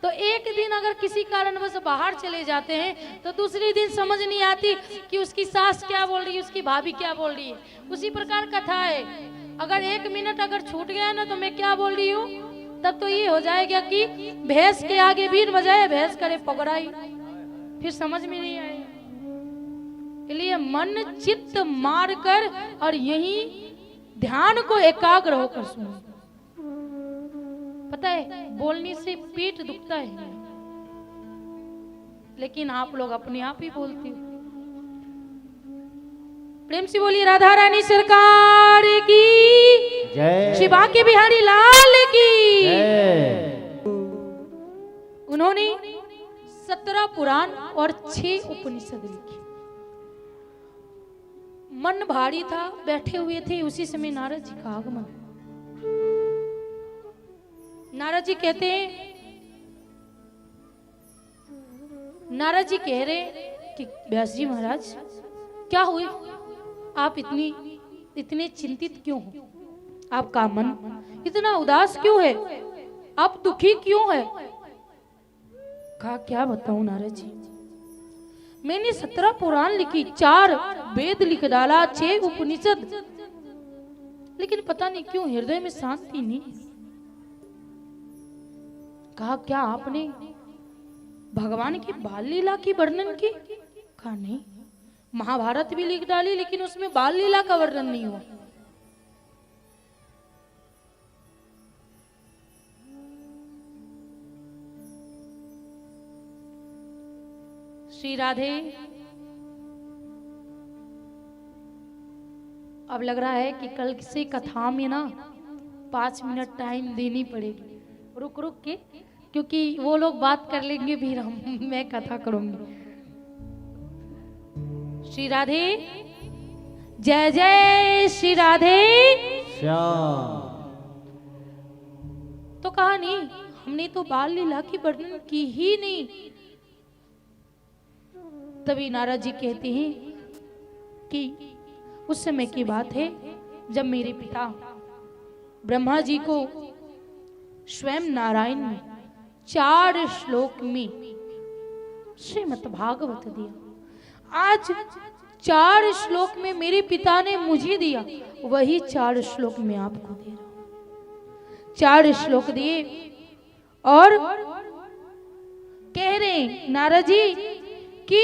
तो एक दिन अगर किसी कारणवश बाहर चले जाते हैं तो दूसरे दिन समझ नहीं आती कि उसकी सास क्या बोल रही है, उसकी भाभी क्या बोल रही है। उसी प्रकार कथा है, अगर 1 मिनट अगर छूट गया ना तो मैं क्या बोल रही हूँ, तब तो ये हो जाएगा कि भैंस के आगे बीन बजाए, भैंस करे पगड़ाई, फिर समझ में नहीं आएगा। इसलिए मन चित्त मार कर और यही ध्यान को एकाग्र होकर सुनो। पता है बोलने से पेट दुखता है, लेकिन आप लोग अपने आप ही बोलते हो। प्रेम से बोलिए राधा रानी सरकार की जय, शिवा के बिहारी लाल की जय। उन्होंने 17 पुराण और 6 उपनिषद लिखे। मन भारी था, बैठे हुए थे, उसी समय नारद जी का आगमन। नारद जी कहते हैं, नारद जी कह रहे कि व्यास जी महाराज क्या हुए, आप इतने चिंतित क्यों हो, आपका मन इतना उदास क्यों है, आप दुखी क्यों है। कहा क्या बताऊं नारद जी, मैंने 17 पुराण लिखी, 4 वेद लिख डाला, 6 उपनिषद, लेकिन पता नहीं क्यों हृदय में शांति नहीं। कहा क्या आपने भगवान की बाल लीला की वर्णन की? कहा नहीं। महाभारत भी लिख डाली लेकिन उसमें बाल लीला का वर्णन नहीं हुआ। श्री राधे, अब लग रहा है कि कल से कथा में ना 5 मिनट टाइम देनी पड़ेगी, रुक रुक के, क्योंकि वो लोग बात कर लेंगे फिर मैं कथा करूंगी। श्री राधे, जय जय श्री राधे श्याम। तो कहा नहीं, हमने तो बाल लीला की वर्णन की ही नहीं। तभी नारद जी कहते हैं कि उस समय की बात है जब मेरे पिता ब्रह्मा जी को स्वयं नारायण ने 4 श्लोक में श्रीमद् भागवत दिया। आज 4 श्लोक में मेरे पिता ने मुझे दिया, वही 4 श्लोक में आपको दे रहा हूं। 4 श्लोक दिए और कह रहे नारद जी कि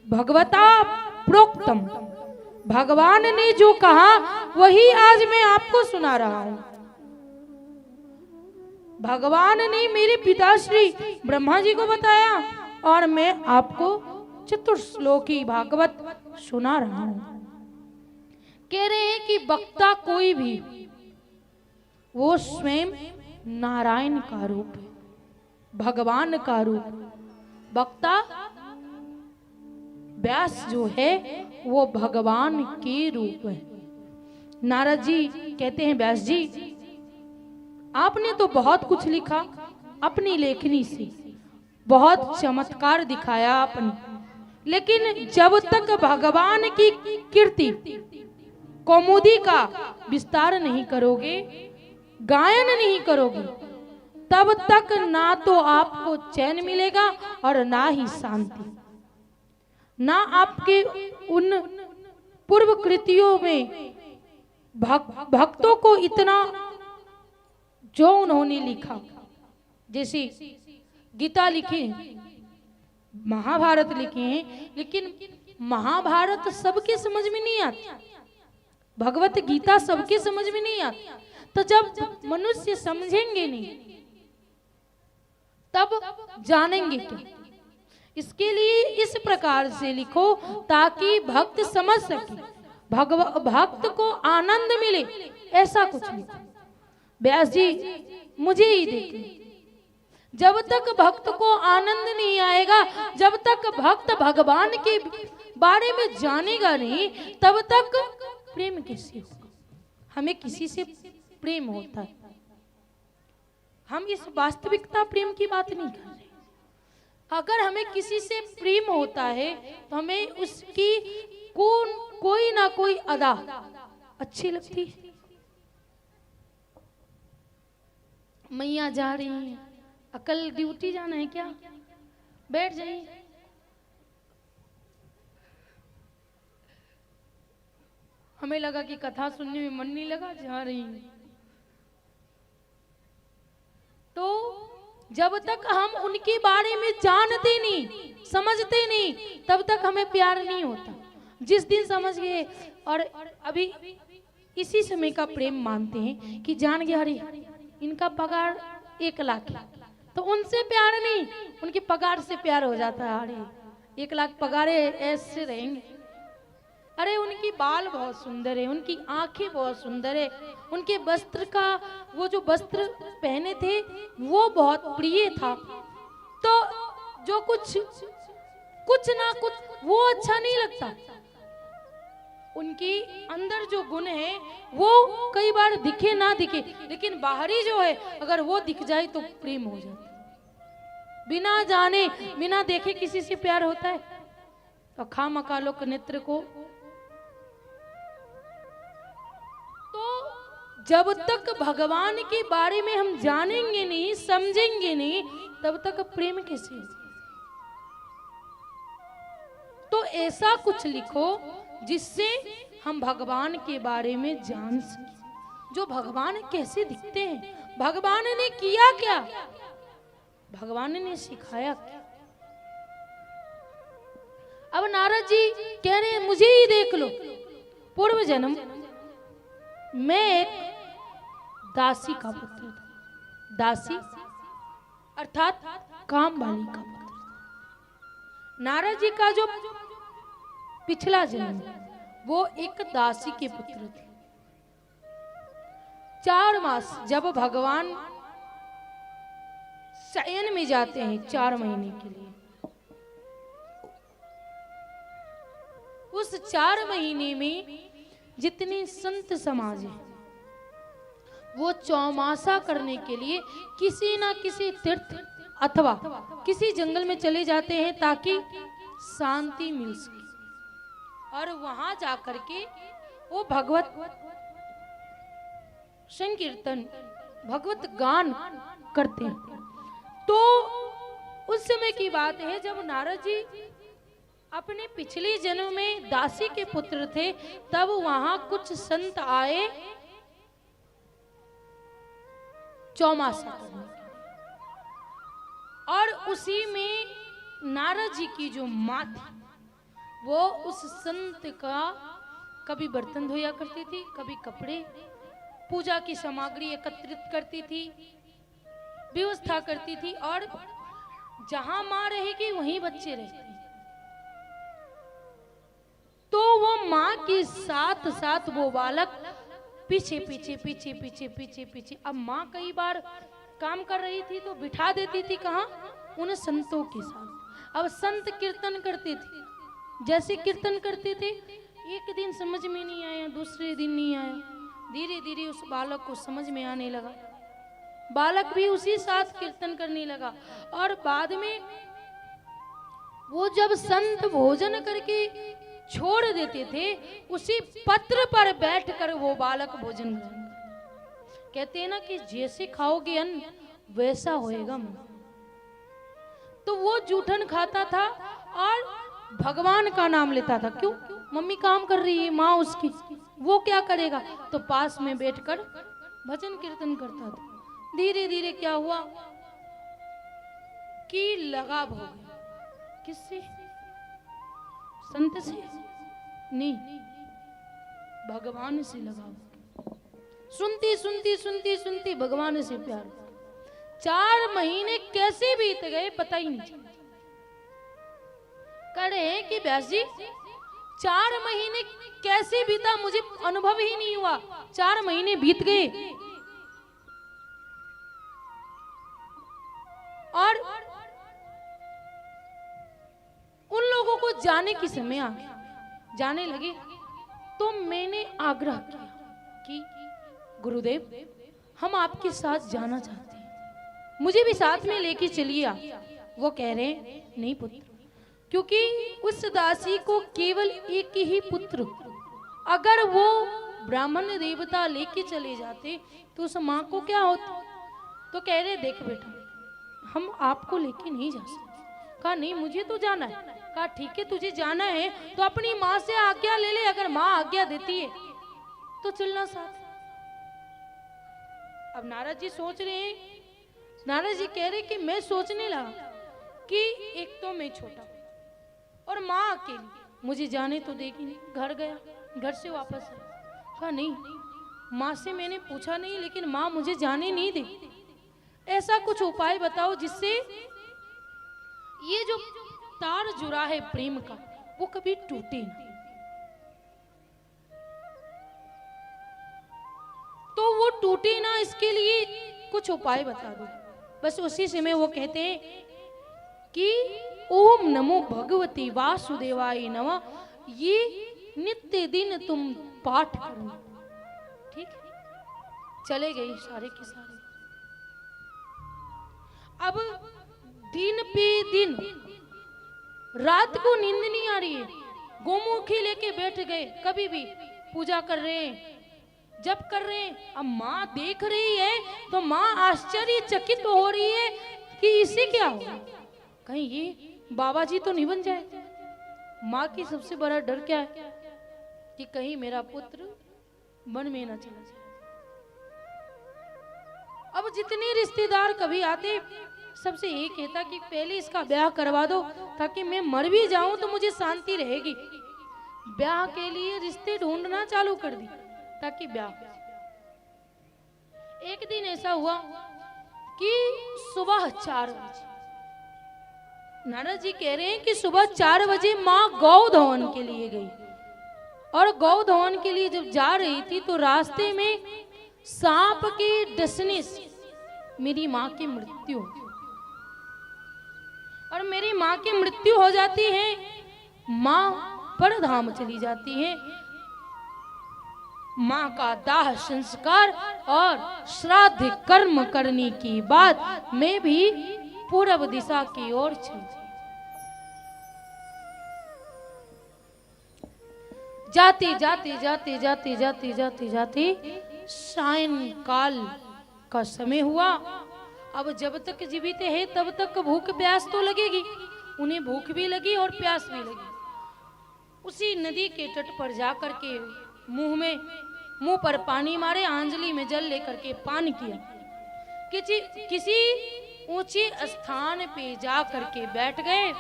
भगवता प्रोक्तम, भगवान ने जो कहा वही आज मैं आपको सुना रहा हूं। भगवान ने मेरे पिताश्री ब्रह्मा जी को बताया और मैं आपको चतुर्श्लोकी भागवत सुना रहा हूं। कह रहे हैं कि वक्ता कोई भी वो स्वयं नारायण का रूप है, भगवान का रूप। वक्ता व्यास जो है वो भगवान के रूप है। नारद जी कहते हैं व्यास जी आपने तो बहुत कुछ लिखा, अपनी लेखनी से बहुत चमत्कार दिखाया आपने, लेकिन जब तक भगवान की कीर्ति कौमुदी का विस्तार नहीं करोगे, गायन नहीं करोगे, तब तक ना तो आपको चैन मिलेगा और ना ही शांति, ना आपके उन पूर्व कृतियों में भक्तों को इतना जो उन्होंने लिखा, जैसे गीता लिखी, महाभारत लिखे हैं, लेकिन महाभारत सबके समझ में नहीं आती, भगवत गीता सबके समझ में नहीं आती। तो जब मनुष्य समझेंगे नहीं तब जानेंगे क्या? इसके लिए इस प्रकार से लिखो ताकि भक्त समझ सके, भक्त को आनंद मिले, ऐसा कुछ नहीं। व्यास जी मुझे ही देखें, जब तक भक्त को आनंद नहीं आएगा, जब तक भक्त भगवान के बारे में जानेगा नहीं, तब तक प्रेम कैसे होगा? हमें किसी से प्रेम होता है, हम इस वास्तविकता प्रेम की बात नहीं कर रहे। अगर हमें किसी से प्रेम होता है तो हमें उसकी कोई ना कोई अदा अच्छी लगती है। मैया जा रही है, कल ड्यूटी जाना है क्या? बैठ जाइए। हमें लगा कि कथा सुनने में मन नहीं लगा, जा रही है। तो जब तक हम उनके बारे में जानते नहीं, समझते नहीं, तब तक हमें प्यार नहीं होता। जिस दिन समझ गए और अभी इसी समय का प्रेम मानते हैं कि जान गया अरे इनका पगार 1 लाख है, तो उनसे प्यार नहीं, उनके पगार से प्यार हो जाता है। अरे 1 लाख पगार है, ऐसे रहेंगे। अरे उनकी बाल बहुत सुंदर है, उनकी आंखें बहुत सुंदर है, उनके वस्त्र का वो जो वस्त्र पहने थे वो बहुत प्रिय था। तो जो कुछ ना कुछ वो अच्छा नहीं लगता। उनकी अंदर जो गुण है वो कई बार दिखे ना दिखे, लेकिन बाहरी जो है अगर वो दिख जाए तो प्रेम हो जाता। बिना जाने बिना देखे किसी से प्यार होता है? तो खामखा लोग नेत्र को। तो जब तक भगवान के बारे में हम जानेंगे नहीं, समझेंगे नहीं, तब तक प्रेम कैसे? ऐसा कुछ लिखो जिससे हम भगवान के बारे में जान सके, जो भगवान कैसे दिखते हैं, भगवान ने किया क्या, भगवान ने सिखाया क्या। अब नारद जी कह रहे हैं मुझे ही देख लो, पूर्व जन्म मैं एक दासी का पुत्र था, दासी अर्थात काम वाली का पुत्र। नारद जी का जो पिछला जन्म वो एक दासी के पुत्र थे। 4 मास जब भगवान शयन में जाते हैं 4 महीने के लिए, उस 4 महीने में जितने संत समाज है वो चौमासा करने के लिए किसी ना किसी तीर्थ अथवा किसी जंगल में चले जाते हैं ताकि शांति मिल सके, और वहां जाकर के वो भगवत संकीर्तन भगवत गान करते हैं। तो उस समय की बात है जब नारद जी अपने पिछले जन्म में दासी के पुत्र थे, तब वहां कुछ संत आए चौमासा करने, और उसी में नारद जी की जो माँ थी वो उस संत का कभी बर्तन धोया करती थी, कभी कपड़े, पूजा की सामग्री एकत्रित करती थी, व्यवस्था करती थी, और जहां माँ रहेगी वहीं बच्चे रहते हैं। तो वो माँ के साथ साथ वो बालक पीछे पीछे पीछे पीछे पीछे पीछे। अब माँ कई बार काम कर रही थी तो बिठा देती थी कहाँ, उन संतों के साथ। अब संत कीर्तन करते थे, जैसे कीर्तन करते थे एक दिन समझ में नहीं आया, दूसरे दिन नहीं आया, धीरे धीरे उस बालक को समझ में आने लगा, बालक भी उसी साथ कीर्तन करने लगा। और बाद में वो जब संत भोजन करके छोड़ देते थे, उसी पत्र पर बैठकर वो बालक भोजन ग्रहण, कहते हैं ना कि जैसे खाओगे अन्न वैसा होएगा मन। तो वो जूठन खाता था और भगवान का नाम लेता था। क्यों? मम्मी काम कर रही है, माँ उसकी, वो क्या करेगा, तो पास में बैठकर भजन कीर्तन करता था। धीरे धीरे क्या हुआ कि लगाव हो गया। किससे? संत से नहीं, भगवान से लगाव। सुनती सुनती सुनती सुनती भगवान से प्यार। 4 महीने कैसे बीत गए पता ही नहीं चला। कह रहे हैं कि व्यास जी 4 महीने कैसे बीता मुझे अनुभव ही नहीं हुआ, 4 महीने बीत गए। और उन लोगों को जाने की समय आ गया, जाने लगे। तो मैंने आग्रह किया कि गुरुदेव हम आपके साथ जाना चाहते हैं, मुझे भी साथ में लेके चलिए आप। वो कह रहे हैं नहीं पुत्र, क्योंकि उस दासी को केवल एक ही पुत्र, अगर वो ब्राह्मण देवता लेके चले जाते तो उस माँ को क्या होता। तो कह रहे देख बेटा हम आपको लेके नहीं जा सकते। कहा नहीं मुझे तो जाना है। कहा ठीक है तुझे जाना है तो अपनी माँ से आज्ञा ले ले, अगर माँ आज्ञा देती है तो चलना साथ। अब नारद जी सोच रहे हैं, नारद जी कह रहे कि मैं सोचने लगा कि एक तो मैं छोटा और माँ अकेली, मुझे जाने तो देगी नहीं। घर गया, घर से वापस आया, कहा नहीं माँ से मैंने पूछा नहीं, लेकिन माँ मुझे जाने नहीं दे। ऐसा कुछ उपाय बताओ जिससे ये जो तार जुड़ा है प्रेम का वो कभी टूटे ना। तो वो टूटे ना, इसके लिए कुछ उपाय बता दो। बस उसी समय वो कहते हैं कि ओम नमो भगवती वासुदेवाय नमः, ये नित्य दिन तुम पाठ करना। ठीक है, चले गए सारे के सारे। अब दिन पे दिन रात को नींद नहीं आ रही है, गोमुखी लेके बैठ गए, कभी भी पूजा कर रहे हैं, जब कर रहे हैं। अब माँ देख रही है तो माँ आश्चर्यचकित हो रही है कि इसे क्या हो, कहीं ये बाबा जी तो नहीं बन जाए। माँ की सबसे बड़ा डर क्या है कि कहीं मेरा पुत्र वन में ना चला जाए। अब जितने रिश्तेदार कभी आते सबसे ये कहता कि पहले इसका ब्याह करवा दो ताकि मैं मर भी जाऊं तो मुझे शांति रहेगी। ब्याह के लिए रिश्ते ढूंढना चालू कर दी ताकि ब्याह हो जाए। एक दिन ऐसा हुआ कि सुबह 4 बजे नारद जी कह रहे हैं कि सुबह 4 बजे माँ गौ धोवन के लिए गई और गौ धोवन के लिए जब जा रही थी तो रास्ते में सांप के डसने से मेरी माँ की मृत्यु हो गई। और मेरी माँ की मृत्यु हो जाती है, माँ परधाम चली जाती है। माँ का दाह संस्कार और श्राद्ध कर्म करने के बाद मैं भी पूर्व दिशा की ओर चल जाते जाते जाते जाते जाते जाते जाते सायंकाल का समय हुआ। अब जब तक जीवित है तब तक भूख प्यास तो लगेगी। उन्हें भूख भी लगी और प्यास भी लगी। उसी नदी के तट पर जाकर के मुंह पर पानी मारे, आंजलि में जल लेकर के पान किया। किसी ऊंचे स्थान पे जा करके बैठ गए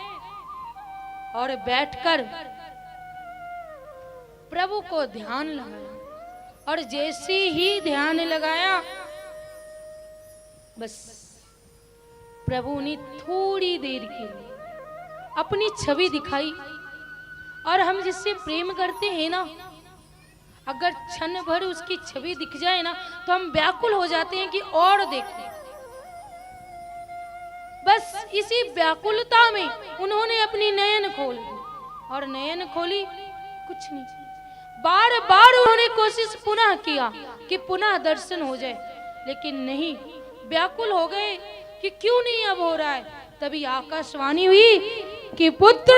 और बैठकर प्रभु को ध्यान लगाया। और जैसे ही ध्यान लगाया बस प्रभु ने थोड़ी देर के लिए अपनी छवि दिखाई। और हम जिससे प्रेम करते हैं ना, अगर क्षण भर उसकी छवि दिख जाए ना तो हम व्याकुल हो जाते हैं कि और देखें। बस इसी व्याकुलता में उन्होंने अपनी नयन खोल दी और नयन खोली, कुछ नहीं। बार बार उन्होंने कोशिश पुनः किया कि पुनः दर्शन हो जाए, लेकिन नहीं, व्याकुल हो गए कि क्यों नहीं अब हो रहा है। तभी आकाशवाणी हुई कि पुत्र,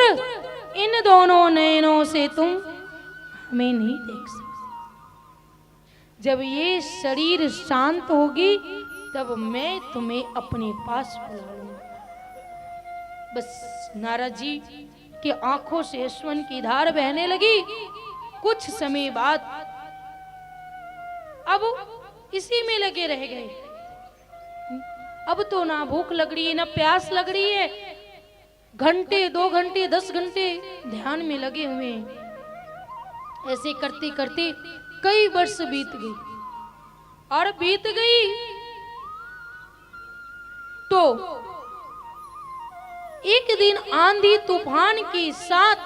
इन दोनों नयनों से तुम हमें नहीं देख सकते। जब ये शरीर शांत होगी तब मैं तुम्हें अपने पास बुला लूंगा। बस नारद जी की आंखों से यशवन की धार बहने लगी। कुछ समय बाद अब इसी में लगे रह गए। अब तो ना भूख लग रही है ना प्यास लग रही है। घंटे, 2 घंटे, 10 घंटे ध्यान में लगे हुए हैं। ऐसे करते करते कई वर्ष बीत गई। और बीत गई तो एक दिन आंधी तूफान के साथ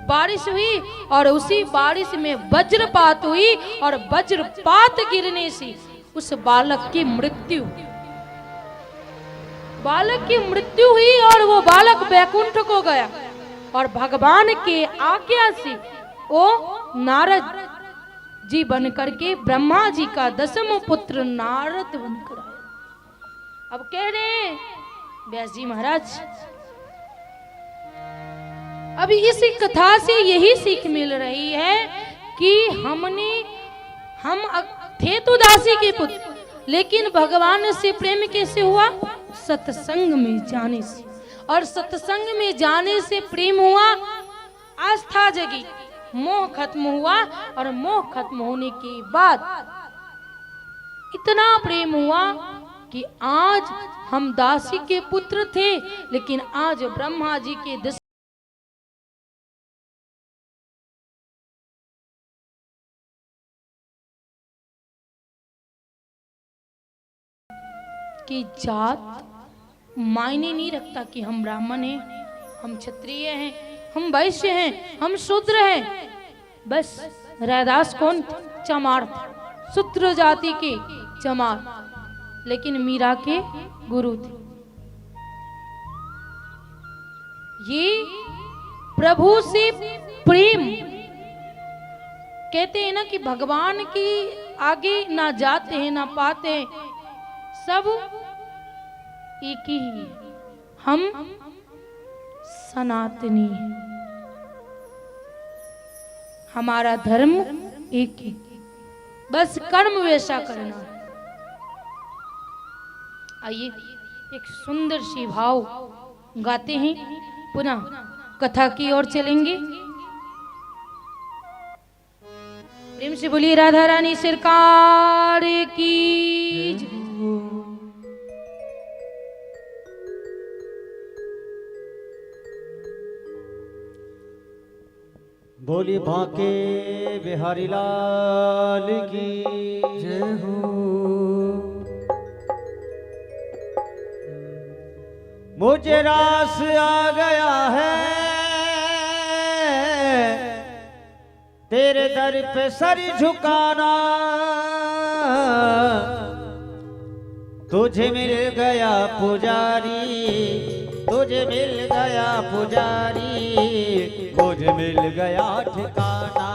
बारिश हुई और उसी बारिश में वज्रपात हुई और वज्रपात गिरने से उस बालक की मृत्यु हुई और वो बालक बैकुंठ को गया। और भगवान के आज्ञा से वो नारद जी बन करके ब्रह्मा जी का 10वां पुत्र नारद बनकर आया। अब कह रहे हैं व्यास जी महाराज, अभी इस कथा से यही सीख मिल रही है कि हम थे तो दासी के पुत्र, लेकिन भगवान से प्रेम कैसे हुआ? सत्संग में जाने से। और सत्संग में जाने से प्रेम हुआ, आस्था जगी, मोह खत्म हुआ। और मोह खत्म होने के बाद इतना प्रेम हुआ कि आज हम दासी के पुत्र थे, लेकिन आज ब्रह्मा जी के 10 की जात मायने नहीं रखता कि हम ब्राह्मण हैं, हम क्षत्रिय हैं, हम वैश्य हैं, हम शूद्र हैं। बस रैदास कौन? चमार थे, शूद्र जाति के चमार, लेकिन मीरा के गुरु थे। ये प्रभु से प्रेम, कहते हैं ना कि भगवान की आगे ना जाते हैं ना पाते हैं, सब एक ही है। हम सनातनी हैं, हमारा धर्म एक ही, बस कर्म वैसा करना। आइए एक सुंदर सी भाव गाते हैं पुनः कथा की ओर चलेंगे। प्रेम से बोलिए राधा रानी सरकार की जय। बोली बांके बिहारी लाल की जय हो। मुझे रास आ गया है तेरे दर पे सर झुकाना, तुझे मिल गया पुजारी, तुझे मिल गया पुजारी, मुझे मिल गया ठिकाना,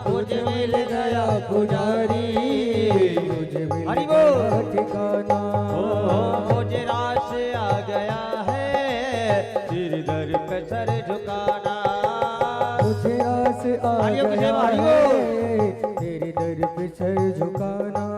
मुझे मिल गया पुजारी, मुझे मिल हरि गया बोल। ठिकाना। मुझे रास आ गया है तेरे दर पे सर झुकाना, मुझे आस आ हरिओम गया जय हरिओम। है तेरे दर पे सर झुकाना।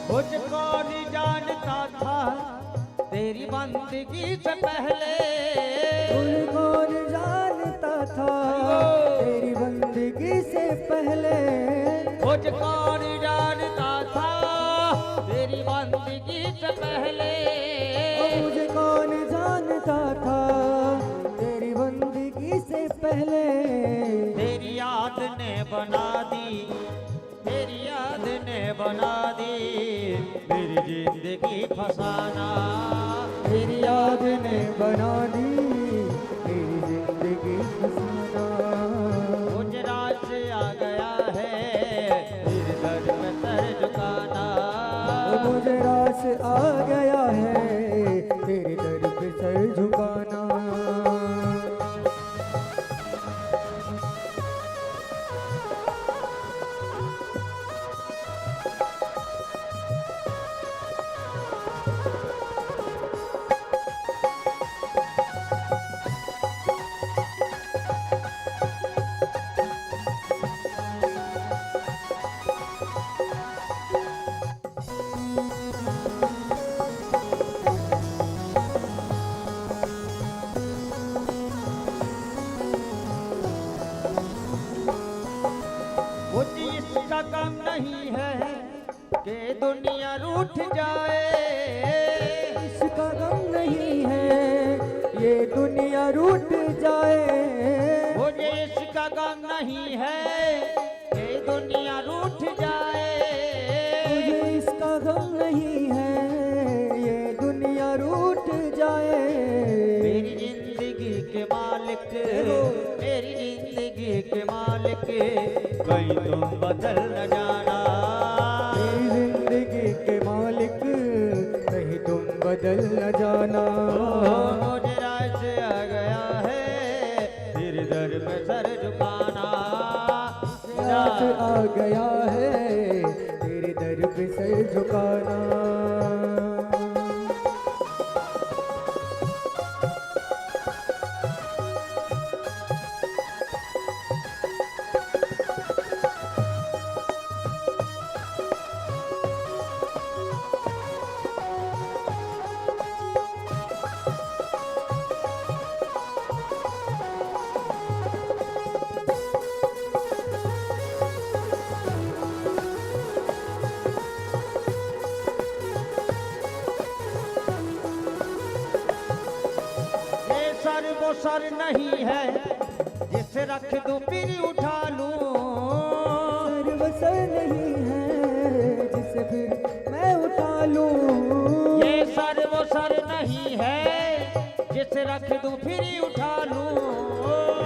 मुझको नहीं जानता था तेरी बंदगी से पहले, तुझे कौन जानता था तेरी बंदगी से पहले, मुझको नहीं जानता था तेरी बंदगी से पहले, मुझे कौन जानता था तेरी बंदगी से पहले। तेरी याद ने बना दी, तेरी याद ने बना दी मेरी जिंदगी फसाना, तेरी याद ने बना दी तेरी जिंदगी फसाना। मुझे रास आ गया है तेरे दर पे सर झुकाना, मुझे रास आ गया है तेरे दर पे सर झुकाना। मुझे इसका गम नहीं है कि दुनिया रूठ जाए, इसका गम नहीं है ये दुनिया रूठ जाए, मुझे इसका गम नहीं है कि दुनिया रूठ जाए, मुझे इसका गम नहीं है ये दुनिया रूठ जाए। मेरी जिंदगी के मालिक, मेरी जिंदगी के मालिक कहीं तुम बदल न जाना, मेरी जिंदगी के मालिक कहीं तुम बदल न जाना। मुझे रास आ गया है तेरे दर पे सर झुकाना, रात आ गया है तेरे दर पे सर झुकाना। वो सर नहीं है जिसे रख दूं फिर उठा लूं, सर वो सर नहीं है जिसे फिर मैं उठा लूं, ये सर वो सर नहीं है जिसे रख दूं फिर उठा लूं,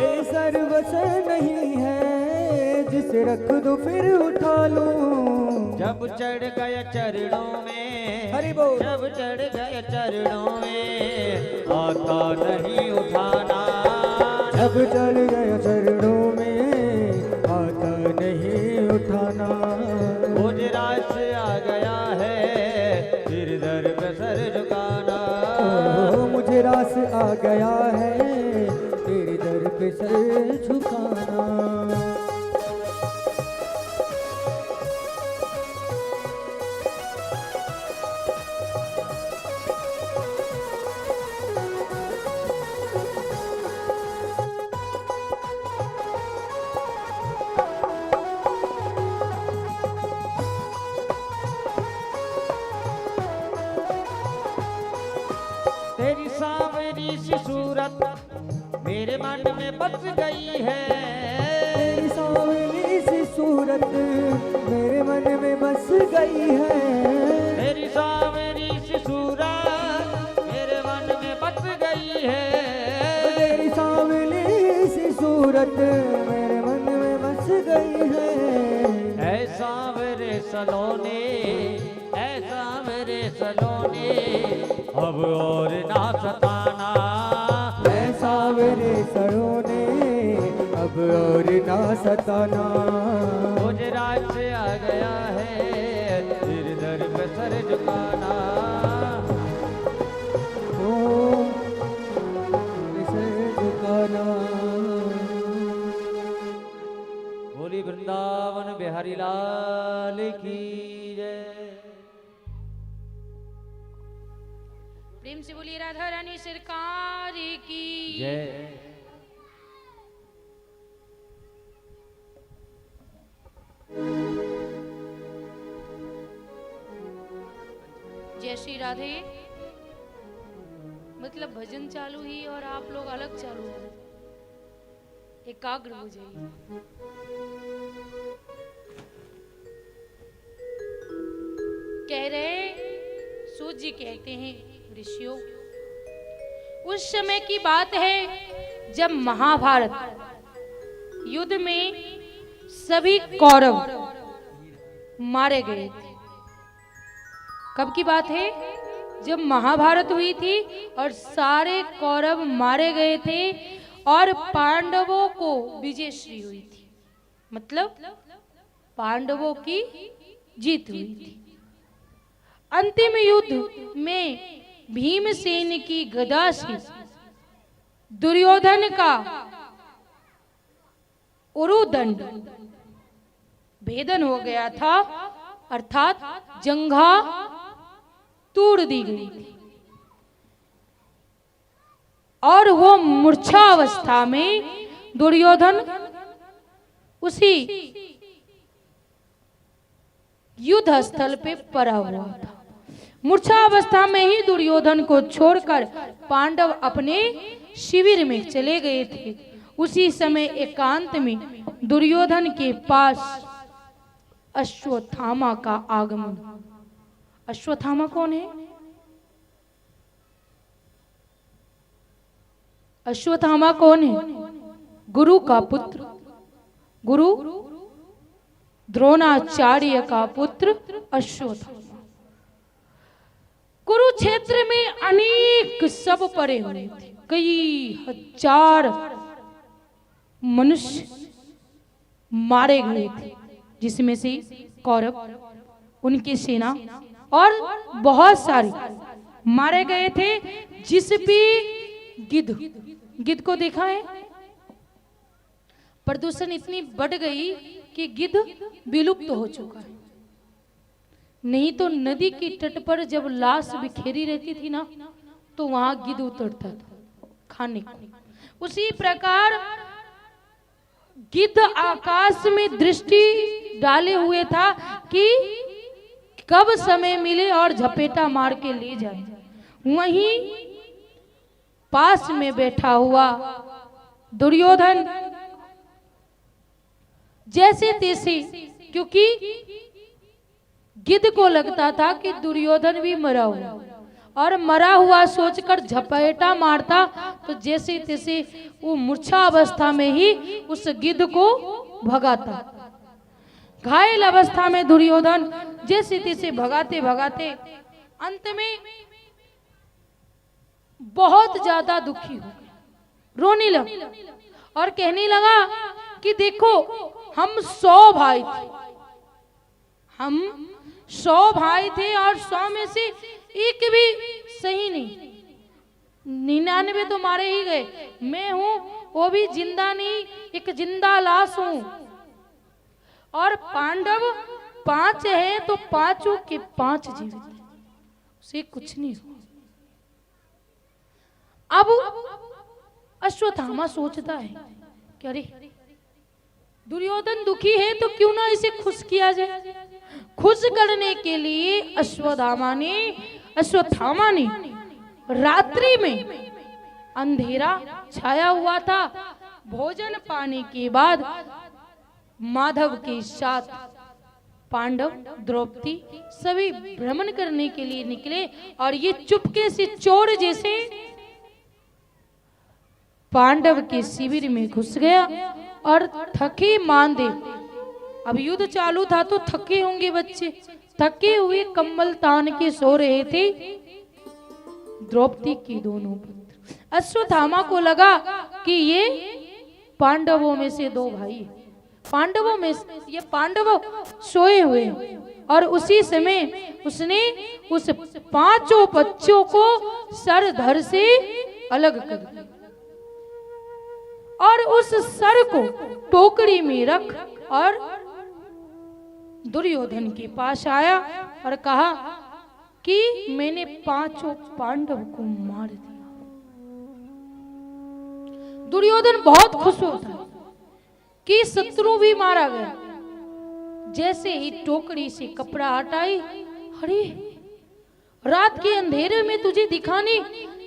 ये सर वो सर नहीं है जिसे रख दो फिर उठा लूं। जब चढ़ गए चरणों में, हरि बोल। जब चढ़ गए चरणों में आता नहीं उठा अब चल गया चरणों में आता नहीं उठाना। गुजरात से आ गया है फिर दर पे सर झुकाना। मुझे रास आ गया है तेरे दर पे सर झुकाना। तेरी सांवरी सी सूरत मेरे मन में बस गई है। तेरी सांवली सी सूरत मेरे मन में बस गई है। तेरी सांवरी सी सूरत मेरे मन में बस गई है। तेरी सांवली सी सूरत मेरे मन में बस गई है। ऐ सांवरे सलोने ऐ सांवरे सलोने अब और ना सताना। ऐ सांवरे सलोने अब और ना सताना। गुजरात से आ गया है फिर दर पे सर झुकाना। ओ सर झुकाना। बोली वृंदावन बिहारी लाल की जय। प्रेम से बोलिए राधा रानी सरकार की जय। जय श्री राधे। मतलब भजन चालू ही और आप लोग अलग चालू हो, एकाग्र हो जाइए। कह रहे सूत जी कहते हैं ऋषियों, उस समय की बात है जब महाभारत युद्ध में सभी कौरव मारे गए थे। कब की बात है? जब महाभारत हुई थी और सारे कौरव मारे गए थे और पांडवों को विजयश्री हुई थी, मतलब पांडवों की जीत हुई थी। अंतिम युद्ध में भीमसेन की गदा से दुर्योधन का उरुदंड भेदन हो गया था, अर्थात जंघा तोड़ दी गई थी और वो मूर्छा अवस्था में दुर्योधन उसी युद्ध स्थल पे पड़ा हुआ था। मूर्छा अवस्था में ही दुर्योधन को छोड़कर पांडव अपने शिविर में चले गए थे। उसी समय एकांत में दुर्योधन के पास अश्वत्थामा का आगमन। अश्वत्थामा कौन है? अश्वत्थामा कौन है? गुरु का पुत्र, गुरु द्रोणाचार्य का पुत्र अश्वत्थामा। कुरुक्षेत्र में अनेक सब पड़े हुए थे, कई हजार मनुष्य मारे गए थे, जिसमें से कौरव, उनकी सेना और बहुत सारे मारे गए थे। जिस भी गिद्ध को देखा है, प्रदूषण इतनी बढ़ गई कि गिद्ध विलुप्त हो चुका है। नहीं तो नदी की तट पर जब लाश बिखेरी रहती थी ना, तो वहां गिद्ध उतरता था खाने को। उसी प्रकार गिद्ध आकाश में दृष्टि डाले हुए था कि कब समय मिले और झपेटा मार के ले जाए। वहीं पास में बैठा हुआ दुर्योधन जैसे तैसे, क्योंकि गिद्ध को लगता था कि दुर्योधन भी मरा हुआ, और मरा हुआ सोचकर झपेटा मारता तो जैसे तैसे वो मूर्छा अवस्था में ही उस गिद्ध को भगाता। घायल अवस्था में दुर्योधन जैसे तैसे भगाते भगाते अंत में बहुत ज्यादा दुखी हो गया, रोने लगा और कहने लगा कि देखो हम 100 भाई थे, हम 100 भाई थे और 100 में से एक भी सही नहीं, 99 तो मारे ही गए, मैं हूं वो भी जिंदा नहीं, एक जिंदा लाश हूं। और पांडव 5 है तो 5 के 5 जीवित है, उसे कुछ नहीं हुआ। अब अश्वत्थामा सोचता है कि अरे दुर्योधन दुखी है तो क्यों ना इसे खुश किया जाए। खुश करने के लिए अश्वत्थामा ने रात्रि में, अंधेरा छाया हुआ था, भोजन पाने के बाद माधव के साथ पांडव, द्रौपदी सभी भ्रमण करने के लिए निकले। और ये चुपके से चोर जैसे पांडव के शिविर में घुस गया और थके मांदे, अब युद्ध चालू था तो थके होंगे बच्चे, थके हुए कंबल तान के सो रहे थे द्रौपदी के दोनों पुत्र। अश्वत्थामा को लगा कि ये पांडवों में से 2 भाई है, पांडवों में ये पांडव सोए हुए हैं। और उसी समय उसने उस 5 बच्चों को सर धड़ से अलग कर दिया और उस सर को टोकरी में रख और दुर्योधन के पास आया और कहा कि मैंने 5 पांडव को मार दिया। दुर्योधन बहुत खुश होता है कि शत्रु भी मारा गया। जैसे ही टोकरी से कपड़ा हटाई, अरे रात के अंधेरे में तुझे दिखाने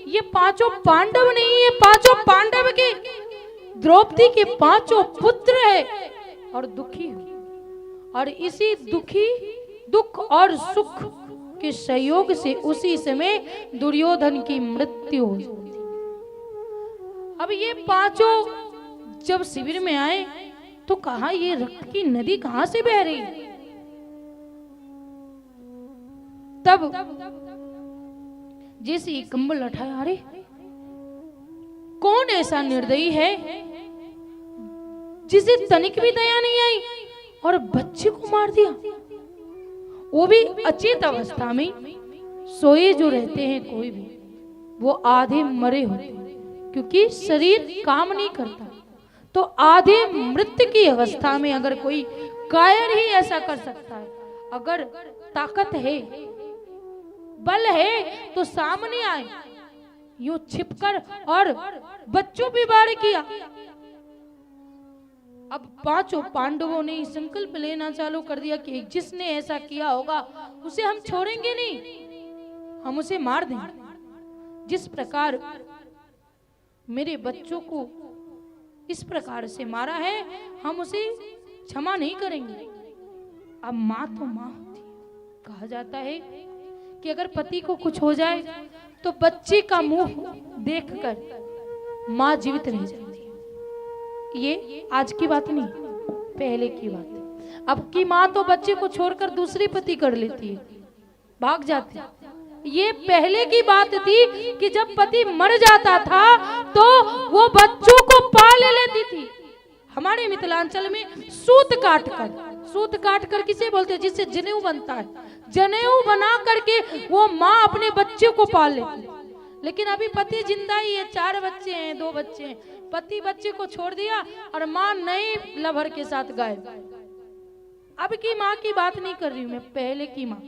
ये 5 पांडव नहीं है, 5 पांडव के द्रौपदी के 5 पुत्र है। और दुखी हुई और इसी दुख और सुख के सहयोग से उसी समय दुर्योधन की मृत्यु हो जाती। अब ये 5 जब शिविर में आए तो कहा ये रक्त की नदी कहां से बह रही। तब जैसे कंबल उठाया, अरे कौन ऐसा निर्दयी है जिसे तनिक भी दया नहीं आई और बच्चे को मार दिया, वो भी अचेत अवस्था में। सोए जो रहते हैं कोई भी, वो आधे मरे होते हैं क्योंकि शरीर काम नहीं करता। तो आधे मृत्यु की अवस्था में अगर कोई कायर ही ऐसा कर सकता है, अगर ताकत है, बल है तो सामने आए, यूं छिपकर और बच्चों पे वार किया। अब 5 पांडवों ने संकल्प लेना चालू कर दिया कि जिसने ऐसा किया होगा उसे हम छोड़ेंगे नहीं, हम उसे मार देंगे। जिस प्रकार मेरे बच्चों को इस प्रकार से मारा है, हम उसे क्षमा नहीं करेंगे। अब माँ तो माँ होती है। कहा जाता है कि अगर पति को कुछ हो जाए तो बच्चे का मुंह देखकर माँ जीवित रह जाती है। ये आज की बात नहीं, पहले की बात है। अब की माँ तो बच्चे को छोड़कर दूसरी पति कर लेती है, भाग जाती है। ये पहले की बात थी कि जब पति मर जाता था तो वो बच्चों को पाल लेती थी। हमारे मिथिलांचल में सूत काट कर किसे बोलते हैं, जिससे जनेऊ बनता है, जनेऊ बना करके वो माँ अपने बच्चे को पाल लेती है। लेकिन अभी पति जिंदा ही है, 4 बच्चे हैं, 2 बच्चे हैं, पति बच्चे को छोड़ दिया और माँ नए लवर के साथ गायब। अब की माँ की बात नहीं कर रही हूं मैं, पहले की माँ।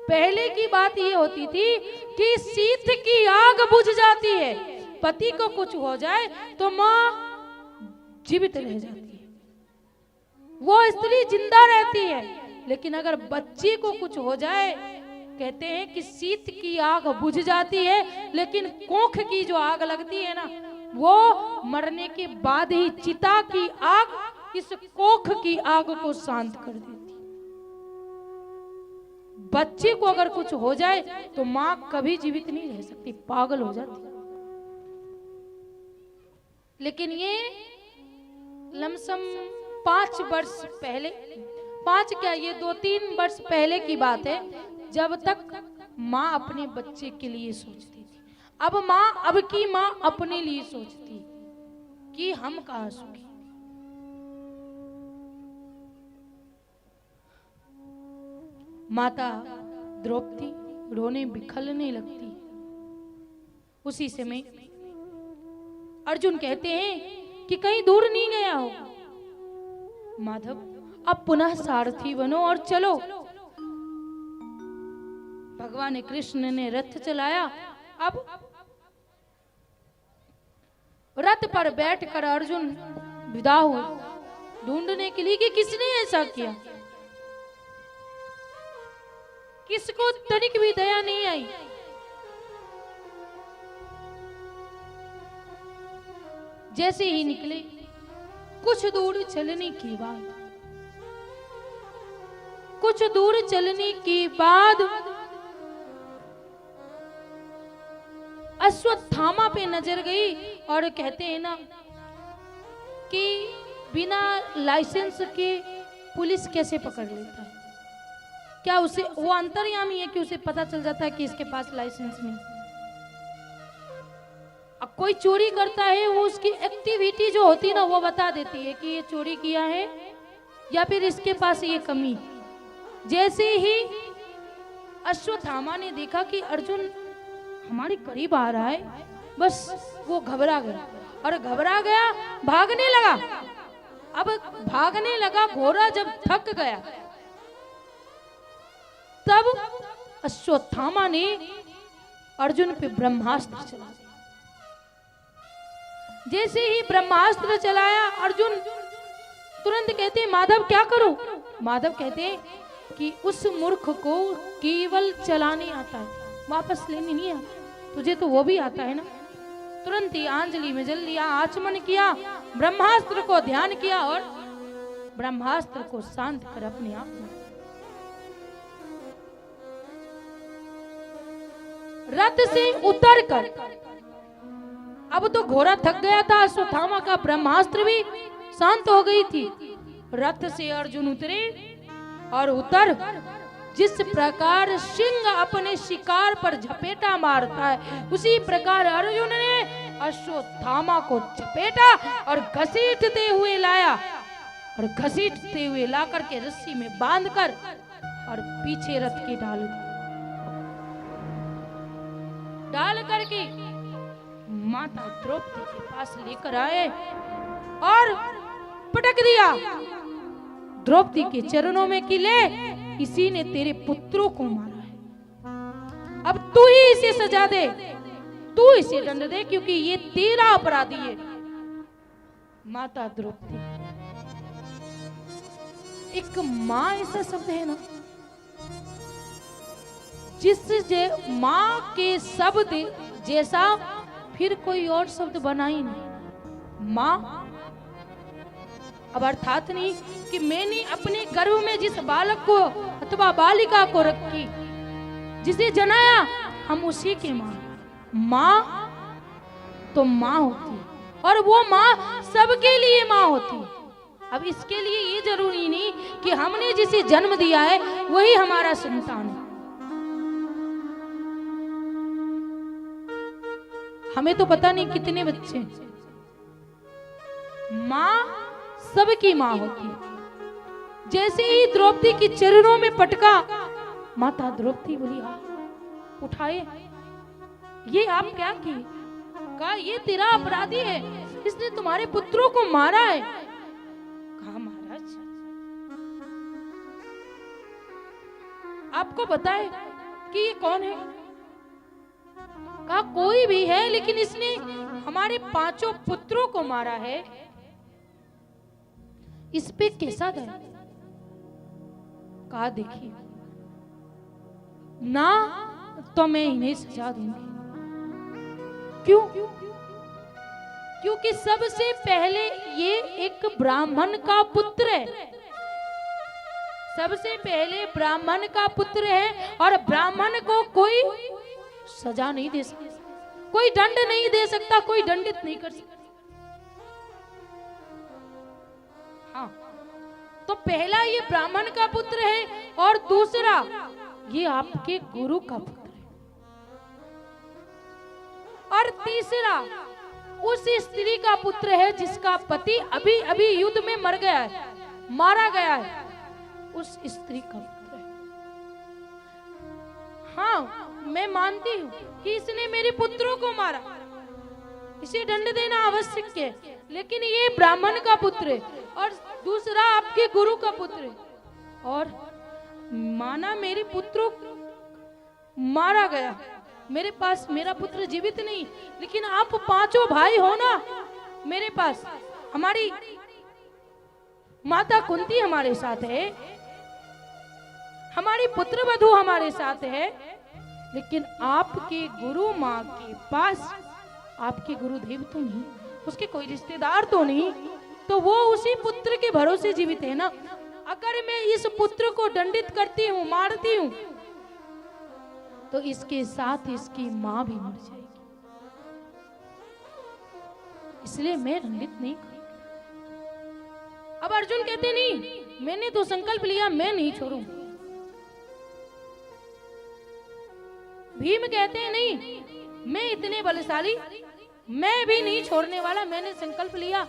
पहले की बात ये होती थी कि शीत की आग बुझ जाती है, पति को कुछ हो जाए तो माँ जीवित रह जाती है, वो स्त्री जिंदा रहती है। लेकिन अगर बच्चे को कुछ हो जाए, कहते हैं कि शीत की आग बुझ जाती है, लेकिन कोख की जो आग लगती है ना, वो मरने के बाद ही चिता की आग इस कोख की आग को शांत कर देती। बच्चे को अगर कुछ हो जाए तो मां कभी जीवित नहीं रह सकती, पागल हो जाती। लेकिन ये लमसम 5 वर्ष पहले, 5 क्या, ये 2-3 वर्ष पहले की बात है, जब तक माँ अपने बच्चे के लिए सोचती थी। अब की माँ अपने लिए सोचती। कि हम कहाँ सुखी। माता द्रौपदी रोने बिखरने लगती। उसी समय अर्जुन कहते हैं कि कहीं दूर नहीं गया हो माधव, अब पुनः सारथी बनो और चलो। भगवान कृष्ण ने रथ चलाया। अब रथ पर बैठकर अर्जुन विदा हुए ढूंढने के लिए कि किसने ऐसा किया। किसको तनिक भी दया नहीं आई। जैसे ही निकले कुछ दूर चलने के बाद अश्वत्थामा पे नजर गई और कहते हैं ना कि बिना लाइसेंस के पुलिस कैसे पकड़ लेता है। क्या उसे वो अंतर्यामी है कि उसे पता चल जाता है कि इसके पास लाइसेंस नहीं। अब कोई चोरी करता है, वो उसकी एक्टिविटी जो होती है ना वो बता देती है कि ये चोरी किया है या फिर इसके पास ये कमी। जैसे ही अश्वत्थामा ने देखा कि अर्जुन हमारे करीब आ रहा है, बस वो घबरा गया और घबरा गया, भागने लगा। अब भागने लगा, घोड़ा जब थक गया तब अश्वत्थामा ने अर्जुन पे ब्रह्मास्त्र चला दिया। जैसे ही ब्रह्मास्त्र चलाया, अर्जुन तुरंत कहते हैं माधव क्या करूं। माधव कहते हैं कि उस मूर्ख को केवल चलाने आता है, वापस लेने नहीं आता। तुझे तो वो भी आता है ना। तुरंत ही आंजलि में जल लिया, आचमन किया, ब्रह्मास्त्र को ध्यान किया और ब्रह्मास्त्र को शांत कर अपने आप में रथ से उतर कर, अब तो घोड़ा थक गया था, अश्वत्थामा का ब्रह्मास्त्र भी शांत हो गई थी। रथ से अर्जुन उतरे और उतर जिस प्रकार सिंह अपने शिकार पर झपेटा मारता है, उसी प्रकार अर्जुन ने अश्वत्थामा को झपेटा और घसीटते हुए लाया और घसीटते हुए ला करके रस्सी में बांधकर और पीछे रथ की डाल करके माता द्रौपदी के पास लेकर आए और पटक दिया द्रौपदी के चरणों में कि ले, इसी ने तेरे पुत्रों को मारा है, अब तू ही इसे सजा दे, तू इसे दंड दे, क्योंकि ये तेरा अपराधी है। माता द्रौपदी, एक माँ ऐसा शब्द है ना जिस माँ के शब्द जैसा फिर कोई और शब्द बना ही नहीं। माँ अब अर्थात नहीं कि मैंने अपने गर्भ में जिस बालक को अथवा बालिका को रखी, जिसे जनाया, हम उसी के माँ। माँ तो माँ होती है और वो माँ सबके लिए माँ होती है। अब इसके लिए ये जरूरी नहीं कि हमने जिसे जन्म दिया है वही हमारा संतान है। हमें तो पता नहीं कितने बच्चे। माँ सबकी माँ होती है। जैसे ही द्रौपदी की चरणों में पटका, माता द्रौपदी बोली आप उठाए, ये आप क्या किए? कहा ये तेरा अपराधी है, इसने तुम्हारे पुत्रों को मारा है। कहा महाराज आपको पता है कि ये कौन है? कहा कोई भी है, लेकिन इसने हमारे 5 पुत्रों को मारा है, इस पे कैसा दया? कहा देखिए ना तो मैं इन्हें सजा दूंगी। क्यों? क्योंकि सबसे पहले ये एक ब्राह्मण का पुत्र है, सबसे पहले ब्राह्मण का पुत्र है और ब्राह्मण को कोई सजा नहीं दे सकता, कोई दंड नहीं दे सकता, कोई दंडित नहीं कर सकता। हाँ, तो पहला ये ब्राह्मण का पुत्र है और दूसरा ये आपके गुरु का पुत्र है और तीसरा उस स्त्री का पुत्र है जिसका पति अभी अभी युद्ध में मर गया है, मारा गया है, उस स्त्री का पुत्र है। हाँ, मैं मानती हूँ कि इसने मेरे पुत्रों को मारा, इसे दंड देना आवश्यक है, लेकिन ये ब्राह्मण का पुत्र है और दूसरा आपके गुरु का पुत्र है, और माना मेरे पुत्रों मारा गया, मेरे पास मेरा पुत्र जीवित नहीं, लेकिन आप पांचों भाई हो ना मेरे पास, हमारी माता कुंती हमारे साथ है, हमारी पुत्र वधू हमारे साथ है, लेकिन आपके गुरु माँ के पास आपके गुरुदेव तो नहीं, उसके कोई रिश्तेदार तो नहीं, तो वो उसी पुत्र के भरोसे जीवित है ना। अगर मैं इस पुत्र को दंडित करती हूँ, मारती हूँ, तो इसके साथ इसकी माँ भी मर जाएगी, इसलिए मैं दंडित नहीं करूंगी। अब अर्जुन कहते नहीं, मैंने तो संकल्प लिया, मैं नहीं छोड़ूंगा। भीम कहते हैं नहीं, मैं इतने बलशाली, मैं भी नहीं छोड़ने वाला, मैंने संकल्प लिया,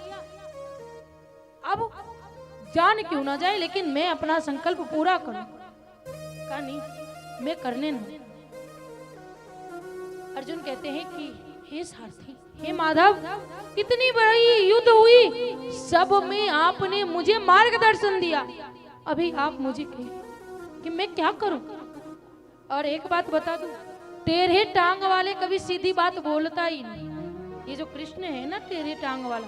अब जान क्यों ना जाए, लेकिन मैं अपना संकल्प पूरा करूं। कहा नहीं, मैं करने नहीं। अर्जुन कहते हैं कि हे सारथी, हे माधव, इतनी बड़ी युद्ध हुई, सब में आपने मुझे मार्गदर्शन दिया, अभी आप मुझे कहें कि मैं क्या करूं। और एक बात बता दूं, टेढ़े टांग वाले कभी सीधी बात बोलता ही नहीं। ये जो कृष्ण है ना टेढ़े टांग वाला,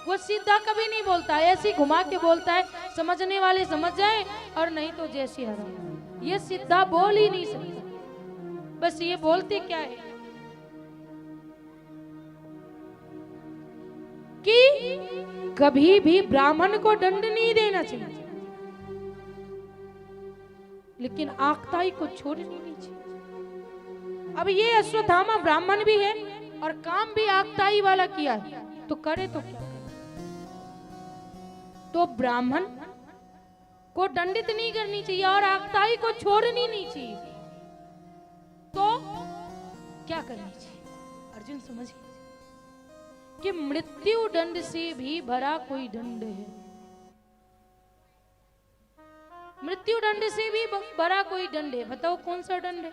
वो सीधा कभी नहीं बोलता है, ऐसे घुमा के बोलता है, समझने वाले समझ जाए और नहीं तो जैसे हरा। ये सीधा बोल ही नहीं सकता। बस ये बोलते क्या है कि कभी भी ब्राह्मण को दंड नहीं देना चाहिए, लेकिन आक्ताई को छोड़नी नहीं चाहिए। अब ये अश्वत्थामा ब्राह्मण भी है और काम भी आक्ताई वाला किया है, तो करे तो क्या करे? तो ब्राह्मण को दंडित नहीं करनी चाहिए और आक्ताई को छोड़नी नहीं चाहिए, तो क्या करनी चाहिए? अर्जुन समझिए कि मृत्यु दंड से भी भरा कोई दंड है, मृत्यु दंड से भी बड़ा कोई दंड है। बताओ कौन सा दंड है?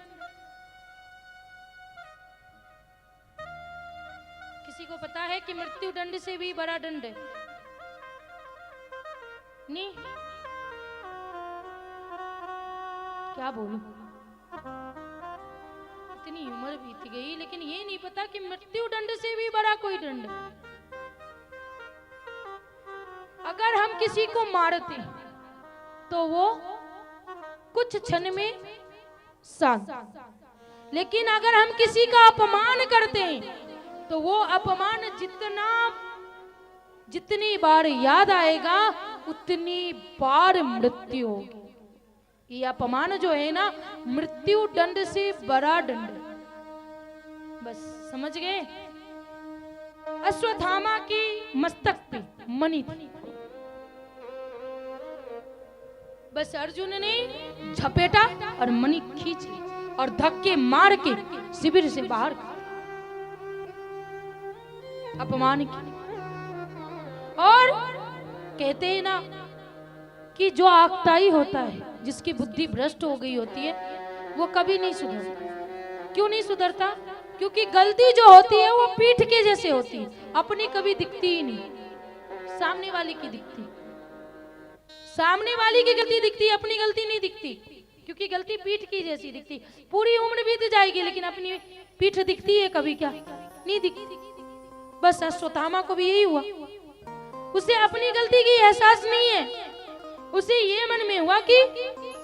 किसी को पता है कि मृत्यु दंड से भी बड़ा दंड है? नहीं, क्या बोलूं, इतनी उम्र बीत गई लेकिन ये नहीं पता कि मृत्यु दंड से भी बड़ा कोई दंड है। अगर हम किसी को मारते तो वो कुछ क्षण में शांत, लेकिन अगर हम किसी का अपमान करते हैं तो वो अपमान जितनी बार याद आएगा उतनी बार मृत्यु होगी। ये अपमान जो है ना, मृत्यु दंड से बड़ा दंड। बस समझ गए? अश्वत्थामा की मस्तक पे मणि थी, बस अर्जुन ने झपेटा और मणि खींच ली और धक्के मार के शिविर से बाहर कर अपमान की। और कहते हैं ना कि जो आक्ताई होता है, जिसकी बुद्धि भ्रष्ट हो गई होती है, वो कभी नहीं सुधरता। क्यों नहीं सुधरता? क्योंकि गलती जो होती है वो पीठ के जैसे होती है, अपनी कभी दिखती ही नहीं, सामने वाले की दिखती। सामने वाली की गलती दिखती, अपनी गलती नहीं दिखती, क्योंकि गलती पीठ की जैसी दिखती। पूरी उम्र बीत जाएगी लेकिन अपनी पीठ दिखती है कभी? क्या नहीं दिखती। बस अश्वत्थामा को भी यही हुआ, उसे अपनी गलती की एहसास नहीं है। उसे ये मन में हुआ कि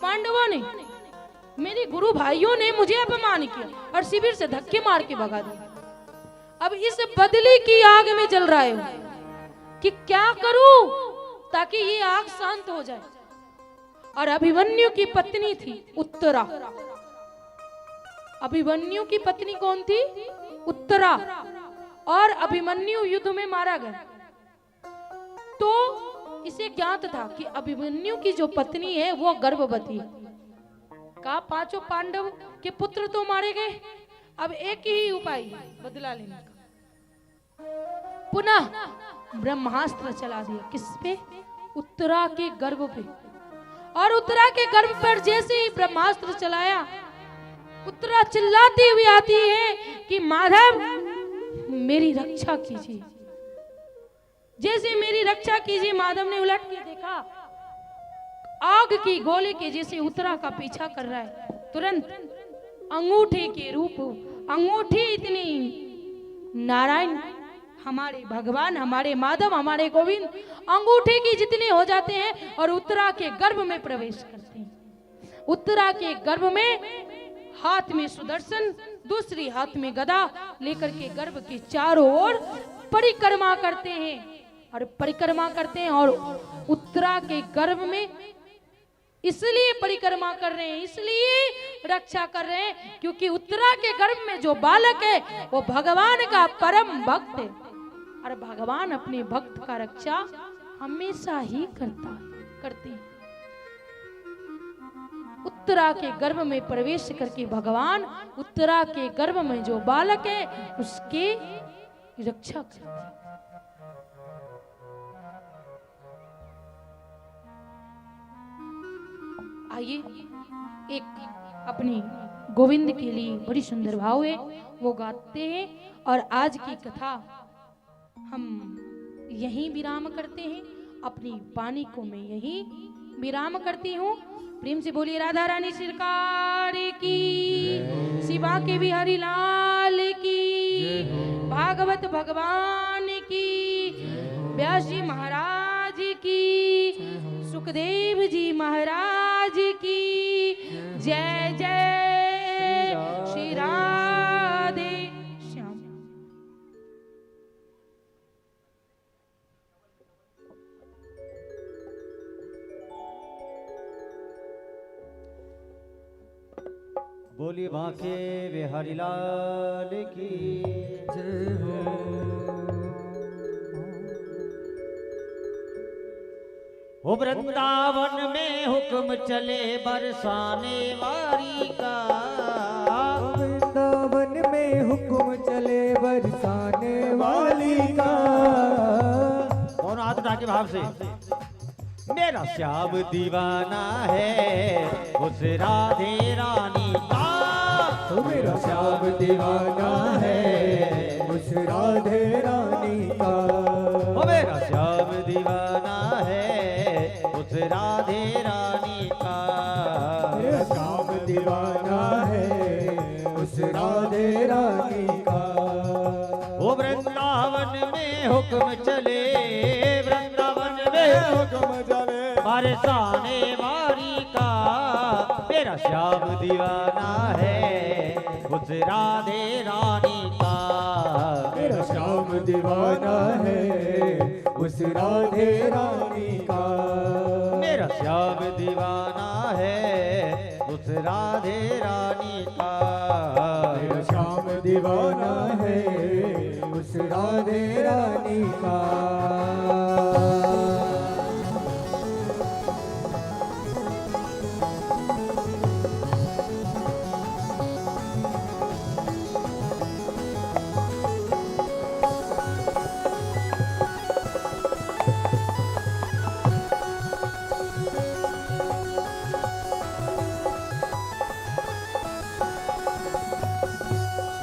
पांडवों ने, मेरे गुरु भाइयों ने मुझे अपमान किया और शिविर से धक्के मार के भगा दिया। अब इस बदले की आग में जल रहा है कि क्या करूं ताकि ये आग शांत हो जाए। और अभिमन्यु की पत्नी थी उत्तरा। अभिमन्यु की पत्नी कौन थी? उत्तरा। और अभिमन्यु युद्ध में मारा गया। तो इसे ज्ञात था कि अभिमन्यु की जो पत्नी है वो गर्भवती। कहा पांचों पांडव के पुत्र तो मारे गए, अब एक ही उपाय है बदला लेने का। पुनः ब्रह्मास्त्र चला दिया। किस पे? उत्तरा के गर्भ पे। और उत्तरा के गर्भ पर जैसे ही ब्रह्मास्त्र चलाया, उत्तरा चिल्लाती हुई आती है कि माधव मेरी रक्षा कीजिए, जैसे मेरी रक्षा कीजिए। माधव ने उलट के देखा, आग की गोले के जैसे उत्तरा का पीछा कर रहा है। तुरंत अंगूठे के रूप, अंगूठी इतनी, नारायण हमारे भगवान, हमारे माधव, हमारे गोविंद अंगूठे की जितने हो जाते हैं और उत्तरा के गर्भ में प्रवेश करते हैं। उत्तरा के गर्भ में हाथ में सुदर्शन, दूसरी हाथ में गदा लेकर के गर्भ के चारों ओर परिक्रमा करते हैं और परिक्रमा करते हैं। और उत्तरा के गर्भ में इसलिए परिक्रमा कर रहे हैं, इसलिए रक्षा कर रहे हैं क्योंकि उत्तरा के गर्भ में जो बालक है वो भगवान का परम भक्त है और भगवान अपने भक्त का रक्षा हमेशा ही करते हैं। उत्तरा के गर्भ में प्रवेश करके भगवान उत्तरा के गर्भ में जो बालक है उसके रक्षा करते हैं। आइए एक अपनी गोविंद के लिए बड़ी सुंदर भाव है वो गाते हैं और आज की कथा हम यहीं विराम करते हैं। अपनी वाणी को मैं यहीं विराम करती हूँ। प्रेम से बोलिए राधा रानी सरकार की, शिवा के बिहारी लाल की, भागवत भगवान की, व्यास जी महाराज की, सुखदेव जी महाराज की जय जय श्री राधे श्याम। बोलिए बांके बिहारी लाल की जय हो। वो वृंदावन में हुक्म चले बरसाने वारी का, वृंदावन में हुक्म चले बरसाने वाली का। कौन हाथ उठा के भाव से, मेरा श्याम दीवाना है उस राधे रानी का। तो मेरा श्याम दीवाना है उस राधे रानी का। वो मेरा श्याम दीवाना है उस राधे रानी का। मेरा श्याम दीवाना है उस राधे रानी का। वो वृंदावन में हुक्म चले, वृंदावन में हुक्म चले बरसाने वारी का। मेरा श्याम दीवाना है उस राधे रानी का। मेरा श्याम दीवाना है उस राधे रानी का। मेरा श्याम दीवाना है उस राधे रानी का। मेरा श्याम दीवाना है उस राधे रानी का।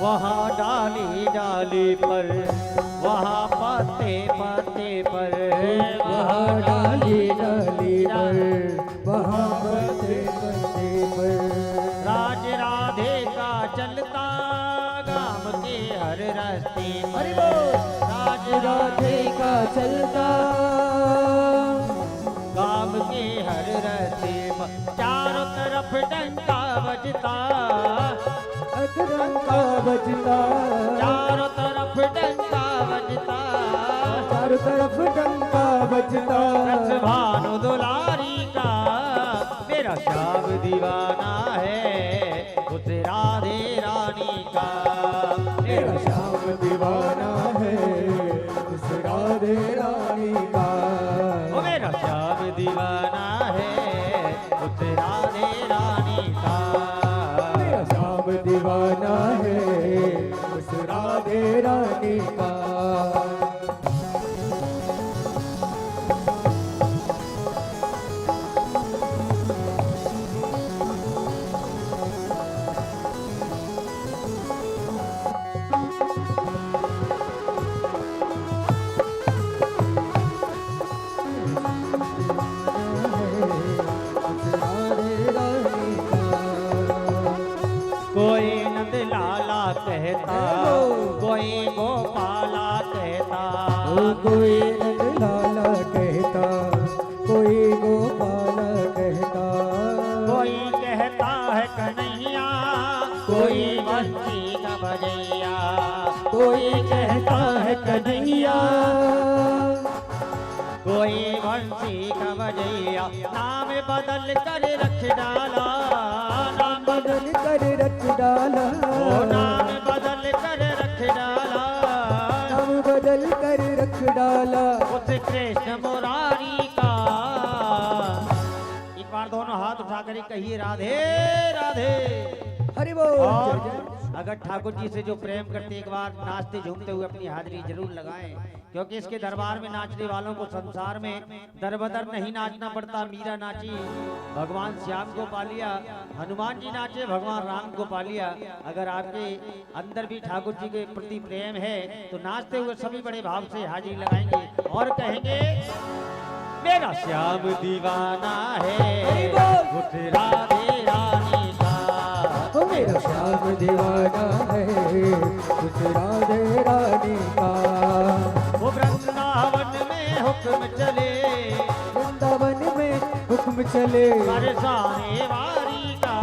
वहाँ डाली डाली पर, वहाँ पत्ते पत्ते पर, वहाँ डाली डाली पर, वहाँ पत्ते पत्ते पर। राज राधे का चलता गाम के हर रास्ते पर। राज राधे का चलता गाम के हर रास्ते पर। चारों तरफ डंका बजता, डंका बजता। चारों तरफ डंका बजता, चारों तरफ डंका बजता। रस भानु दुलारी का। मेरा श्याम दीवाना है उस राधे रानी का। मेरा श्याम दीवाना है उस राधे रानी का। ओ मेरा श्याम दीवाना है उस राधे रानी का। मेरा श्याम दीवाना है उस राधे रानी का। कोई नंदलाला कहता, कोई गोपाल कहता, कोई कहता है कन्हैया, कोई बंसी का बजैया, कोई कहता है कन्हैया, कोई बंसी का बजैया। नाम बदल कर रख डाला, नाम बदल कर रख डाला, ओ नाम बदल कर रख डाला, नाम बदल कर रख डाला। उस कृष्ण मुरारी का। एक बार दोनों हाथ उठाकर कहिए राधे राधे। हरि बोल। और जय जय। अगर ठाकुर जी से जो प्रेम करते एक बार नाचते झूमते हुए अपनी हाजिरी जरूर लगाएं, क्योंकि इसके दरबार में नाचने वालों को संसार में दर बदर नहीं नाचना पड़ता। मीरा नाची, भगवान श्याम को पा लिया, हनुमान जी नाचे, भगवान राम को पा लिया। अगर आपके अंदर भी ठाकुर जी के प्रति प्रेम है तो नाचते हुए सभी बड़े भाव से हाजिरी लगाएंगे और कहेंगे मेरा श्याम दीवाना है उठ राधे रानी का। ओ मेरा श्याम दीवाना है उस राधे रानी का। वो वृंदावन में हुक्म चले, वृंदावन में हुक्म चले, बरसाने वारी का।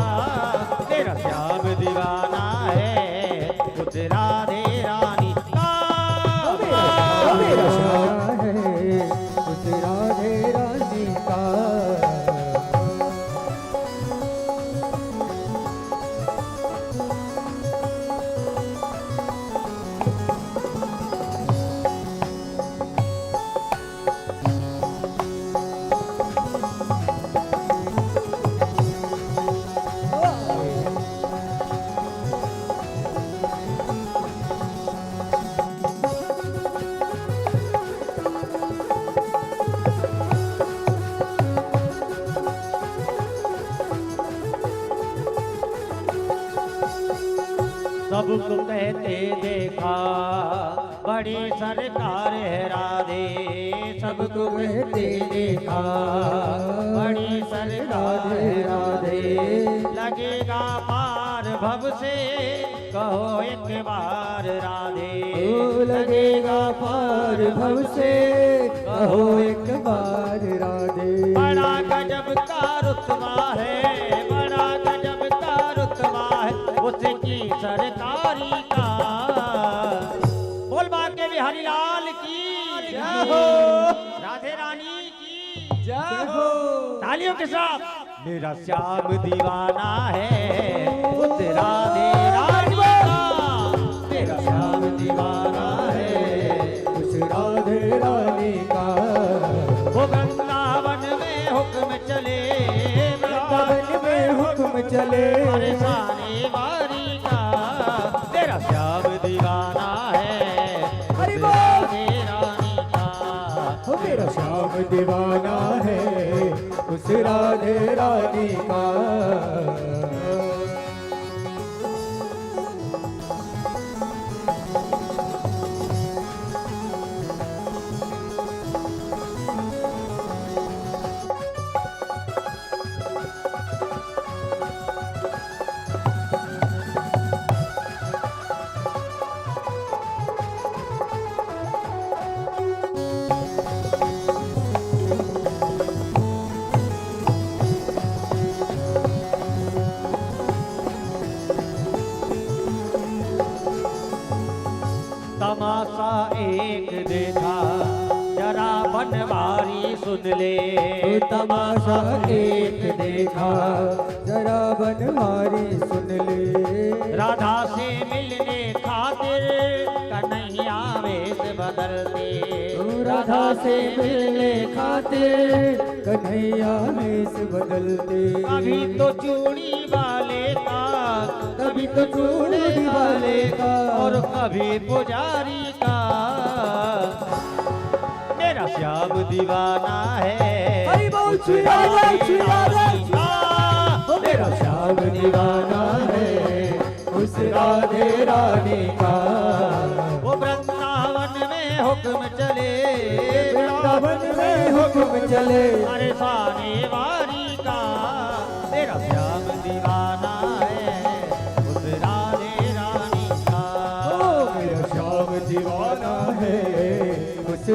मेरा श्याम दीवाना है उस राधे रानी का। ओ मेरा श्याम है उस राधे रानी का। सबको कहते देखा बड़ी सरकार है राधे, सबको कहते देखा बड़ी सरकार है राधे। लगेगा पार भव से कहो एक बार राधे, ओ लगेगा पार भव से कहो एक बार राधे। बड़ा गजब का रुतबा है, बड़ा गजब का रुतबा है उसकी सरकारी का। बोल बाके बिहारी लाल की जय हो, राधे रानी की जय हो। तालियों के साथ। मेरा श्याम दीवाना है उस राधे रानी का। मेरा श्याम दीवाना है उस राधे रानी का। वो वृंदावन में हुक्म चले, वृंदावन में हुक्म चले, बरसाने वारी का। तेरा श्याम दीवाना है हरि बोल। राधे रानी का। ओ मेरा श्याम दीवाना है उस राधे रानी का। तमाशा एक देखा जरा बनवारी सुन ले। ओ तमाशा एक देखा जरा बनवारी सुन ले। राधा से मिलने खातिर कन्हैया वेश बदलते। ओ राधा से मिलने खातिर कन्हैया वेश बदलते। कभी तो चूड़ी वाले का, कभी तो चूड़ी वाले का, और कभी पुजारी का। मेरा श्याम दीवाना है हरि बोल श्री राधे श्री राधे। का। मेरा श्याम दीवाना है उस राधे रानी का। वो वृंदावन में हुक्म चले, वृंदावन में हुक्म चले, बरसाने वारी का। तेरा श्याम दीवाना है उस राधे रानी का। ओ मेरा श्याम दीवाना है उस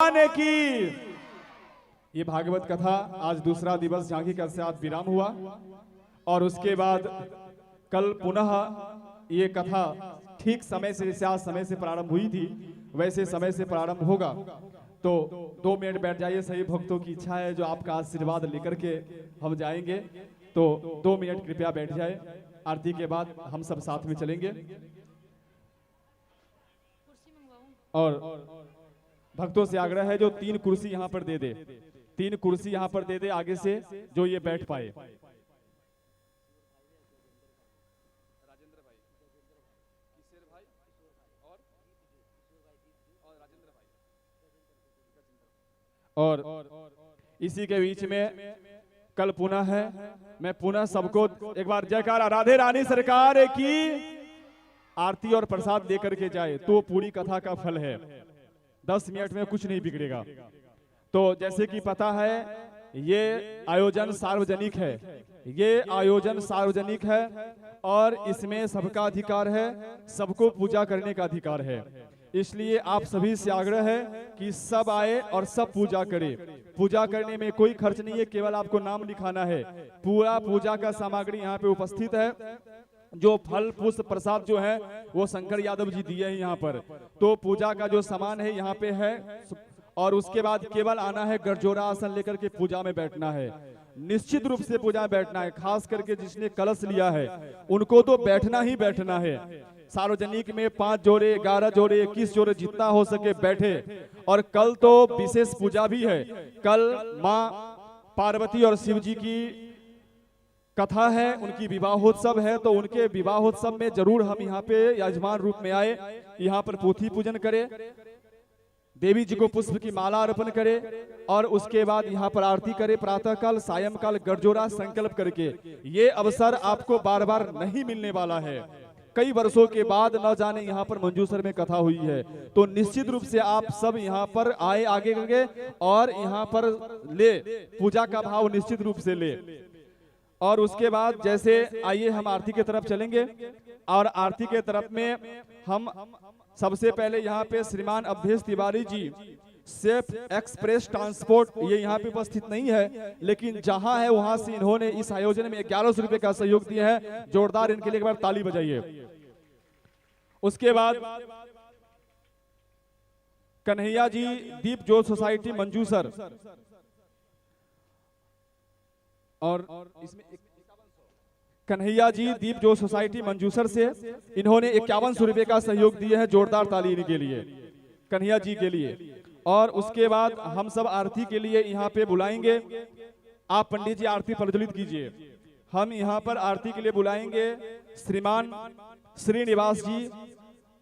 की ये भागवत कथा आज दूसरा दिवस झांकी का साथ विराम हुआ और उसके बाद कल पुनः ये कथा ठीक समय से प्रारंभ हुई थी, वैसे समय से प्रारंभ होगा। तो 2 मिनट बैठ जाइए, सही भक्तों की इच्छा है जो आपका आशीर्वाद लेकर के हम जाएंगे। तो 2 मिनट कृपया बैठ जाए, आरती के बाद हम सब साथ में चलेंगे। और भक्तों से आग्रह है जो 3 कुर्सी यहाँ पर दे दे, 3 कुर्सी यहाँ पर दे दे आगे से, जो ये बैठ पाए। और इसी के बीच में कल पुनः है, मैं पुनः सबको एक बार जयकारा राधे रानी सरकार की आरती और प्रसाद देकर के जाए तो पूरी कथा का फल है। 10 मिनट में कुछ नहीं बिगड़ेगा। तो जैसे कि पता है ये आयोजन सार्वजनिक है, ये आयोजन सार्वजनिक है और इसमें सबका अधिकार है, सबको पूजा करने का अधिकार है। इसलिए आप सभी से आग्रह है कि सब आए और सब पूजा करें। पूजा करने में कोई खर्च नहीं है, केवल आपको नाम लिखाना है। पूरा पूजा का सामग्री यहाँ पे उपस्थित है। जो फल पुष्प प्रसाद जो है वो शंकर यादव जी दिए हैं यहाँ पर। तो पूजा का जो सामान है यहाँ पे है और उसके बाद केवल आना है, गरजोरा आसन लेकर के पूजा में बैठना है। निश्चित रूप से पूजा में बैठना है। खास करके जिसने कलश लिया है उनको तो बैठना ही बैठना है। सार्वजनिक में 5 जोड़े 11 जोड़े 21 जोड़े जितना हो सके बैठे। और कल तो विशेष पूजा भी है। कल माँ पार्वती और शिव जी की कथा है, उनकी विवाहोत्सव है। तो उनके विवाहोत्सव में जरूर हम यहाँ पे यजमान रूप में आए, यहाँ पर पोथी पूजन करें, देवी जी को पुष्प की माला अर्पण करें और उसके बाद यहाँ पर आरती करें प्रातःकाल सायंकाल गरजोरा संकल्प करके। ये अवसर आपको बार बार नहीं मिलने वाला है। कई वर्षों के बाद न जाने यहाँ पर मंजूसर में कथा हुई है। तो निश्चित रूप से आप सब यहाँ पर आए आगे करके और यहाँ पर ले पूजा का भाव निश्चित रूप से ले। और उसके बाद जैसे आइए हम आरती की तरफ चलेंगे और आरती के तरफ में हम सबसे पहले यहाँ पे श्रीमान Awadhesh Tiwari ji safe express transport, ये यहाँ पे उपस्थित नहीं है लेकिन जहां है वहां से इन्होंने इस आयोजन में 1100 रुपए का सहयोग दिया है। जोरदार इनके लिए एक बार ताली बजाइए। उसके बाद कन्हैया जी दीप ज्योत सोसाइटी मंजूसर और इसमें कन्हैया जी दीप ज्योत सोसाइटी मंजूसर से इन्होंने 5100 रुपए का सहयोग दिया है। जोरदार ताली इनके लिए, कन्हैया जी के लिए। और उसके बाद हम सब आरती के लिए यहाँ पे बुलाएंगे। आप पंडित जी आरती प्रज्वलित कीजिए। हम यहाँ पर आरती के लिए बुलाएंगे श्रीमान श्रीनिवास जी।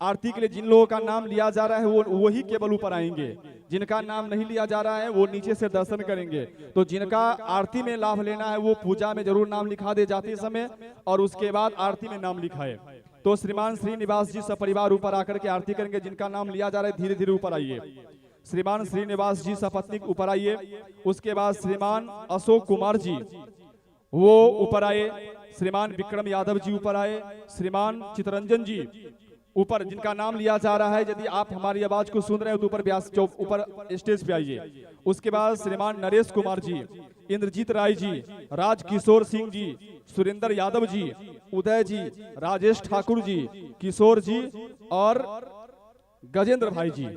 आरती के लिए जिन लोगों का नाम लिया जा रहा है वो वही केवल ऊपर आएंगे, जिनका नाम नहीं लिया जा रहा है वो नीचे से दर्शन करेंगे। तो जिनका आरती में लाभ लेना है वो पूजा में जरूर नाम लिखा दे जाते समय और उसके बाद आरती में नाम लिखाए। तो श्रीमान श्रीनिवास जी सपरिवार ऊपर आकर के आरती करेंगे। जिनका नाम लिया जा रहा है धीरे धीरे ऊपर आइए। श्रीमान श्रीनिवास जी सपत्नी ऊपर आइए। उसके बाद श्रीमान अशोक कुमार जी वो ऊपर आए। श्रीमान विक्रम यादव जी ऊपर आए। श्रीमान चितरंजन जी ऊपर, जिनका नाम लिया जा रहा है। यदि आप हमारी आवाज को सुन रहे हो तो ऊपर व्यास चौक ऊपर स्टेज पे आइए। उसके बाद श्रीमान नरेश कुमार जी, इंद्रजीत राय जी, राज किशोर सिंह जी, सुरेंद्र यादव जी, उदय जी, राजेश ठाकुर जी, किशोर जी और गजेंद्र भाई जी।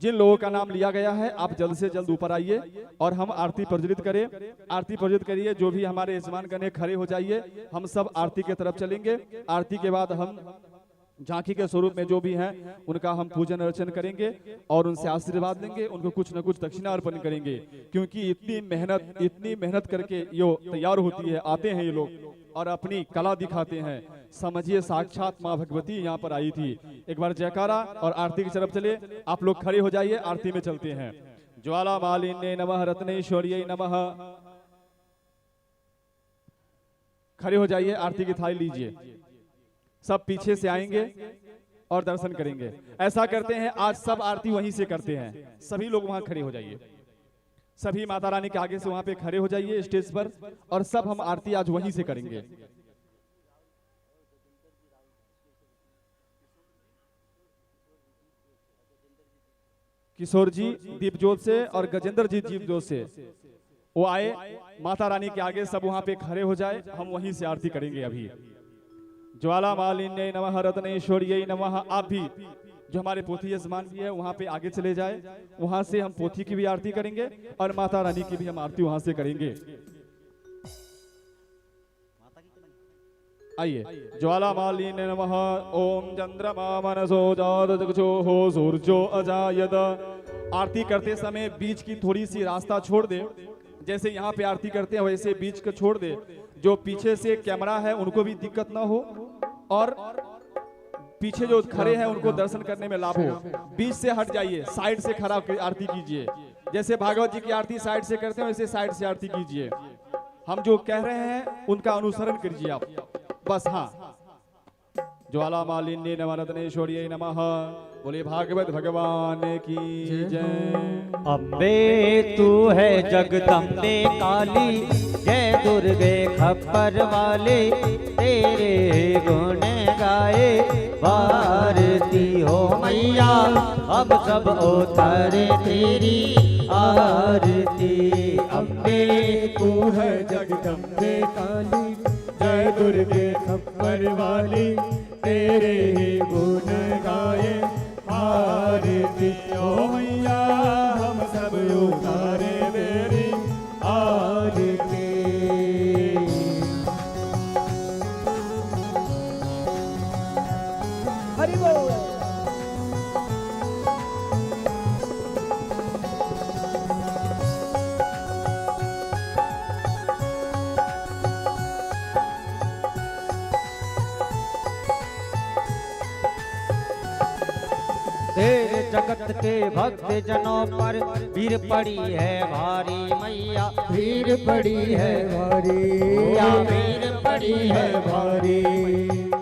जिन लोगों का नाम लिया गया है आप जल्द से जल्द ऊपर आइए और हम आरती प्रज्वलित करें। आरती प्रज्वलित करिए। जो भी हमारे यजमान गण खड़े हो जाइए। हम सब आरती के तरफ चलेंगे। आरती के बाद हम झांकी के स्वरूप में जो भी हैं उनका हम पूजन अर्चन करेंगे और उनसे आशीर्वाद लेंगे। उनको कुछ न कुछ दक्षिणा अर्पण करेंगे, क्योंकि इतनी मेहनत करके ये तैयार होती है, आते हैं ये लोग और अपनी कला दिखाते हैं। समझिए साक्षात माँ भगवती यहाँ पर आई थी। एक बार जयकारा और आरती की तरफ चले। आप लोग खड़े हो जाइए, आरती में चलते हैं। ज्वाला मालिन्ये नमः, रत्नेश्वर्यै नमः। खड़े हो जाइए, आरती की थाली लीजिए। सब पीछे से आएंगे और दर्शन करेंगे। ऐसा करते हैं आज सब आरती वहीं से करते हैं। सभी लोग वहां खड़े हो जाइए। सभी माता रानी के आगे से वहां पे खड़े हो जाइए स्टेज पर और सब हम आरती आज वहीं से करेंगे। किशोर जी दीप ज्योत से और गजेंद्र जी दीप ज्योत से वो आए, माता रानी के आगे सब वहां पे खड़े हो जाए, हम वहीं से आरती करेंगे। अभी ज्वाला मालिन्य नमः रत्नेश्वर्यै नमः। आप भी जो हमारे पोथी यजमान भी है वहां पे आगे चले जाए, वहां से हम पोथी की भी आरती करेंगे और माता रानी की भी हम आरती वहां से करेंगे। आइए, ज्वाला मालिन्य नमः। ओम चंद्रमा मनसो जात जगजोहो सूर्यो अजायत। आरती करते समय बीच की थोड़ी सी रास्ता छोड़ दे, जैसे यहाँ पे आरती करते हैं वैसे बीच को छोड़ दे, जो पीछे से कैमरा है उनको भी दिक्कत ना हो और पीछे जो खड़े हैं उनको दर्शन करने में लाभ हो। बीच से हट जाइए, साइड से खड़ा होकर आरती कीजिए। जैसे भागवत जी की आरती साइड से करते हैं वैसे साइड से आरती कीजिए। हम जो कह रहे हैं उनका अनुसरण कीजिए आप, बस। हाँ, ज्वाला मालिन्य नमः रत्नेश्वर्यै नमः। बोले भागवत भगवान की जय। अम्बे तू है जगदम्बे काली, जय दुर्गे खप्पर वाले, तेरे गुण गाए भारती हो मैया, अब सब उतारे तेरी आरती। अम्बे तू है जगदम्बे काली, जय दुर्गे खप्पर वाली, तेरे ही गुण गाए आरती ओ मैया, हम सब उतारे तेरी आरती। हरि बोल। तेरे जगत के भक्त जनों पर भीड़ पड़ी है भारी मैया, भीड़ पड़ी है भारी, या भीड़ पड़ी है भारी।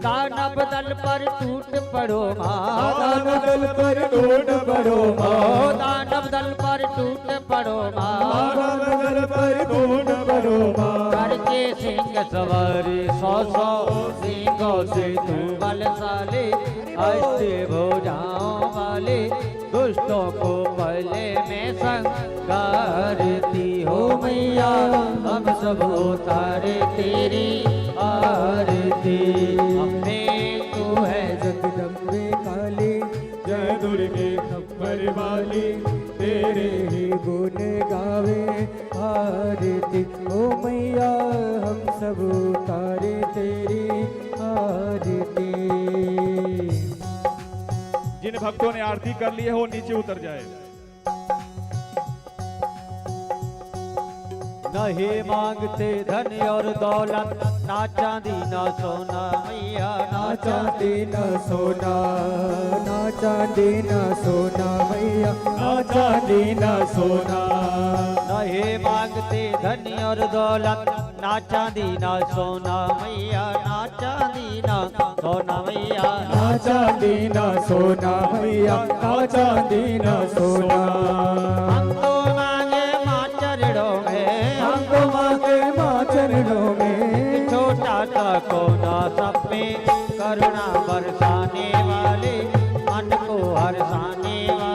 दानव दल पर टूट पड़ो माँ, दानव दल पर टूट पड़ो माँ, दानव दल पर टूट पड़ो माँ, दानव दल पर टूट पड़ो माँ। करके सिंह सवारी 100 सिंहों से तू बलशाली, ऐसे भुजाओं वाले दुष्टों को पहले में संगारती हो मैया, हम सब उतारे तेरी आरती। अम्बे तू है जगदम्बे काली, जय दुर्गे खप्पर वाली, तेरे ही गुण गावे आरती ओ मैया, हम सब उतारे तेरी आरती। जिन भक्तों ने आरती कर ली है वो नीचे उतर जाए। नहीं मांगते धन और दौलत, ना चांदी ना सोना मैया, ना चांदी ना सोना, ना चांदी ना सोना मैया, ना चांदी ना सोना। नहीं मांगते धन और दौलत, ना चांदी ना सोना मैया, ना चांदी ना सोना मैया, ना चांदी ना सोना मैया, ना चांदी ना सोना। हम तो मांगे माँ चरणों में, हमको मांगे माँ चरणों में, छोटा सा कोना सब पे करुणा बरसाने वाले, मन को हरसाने वाले,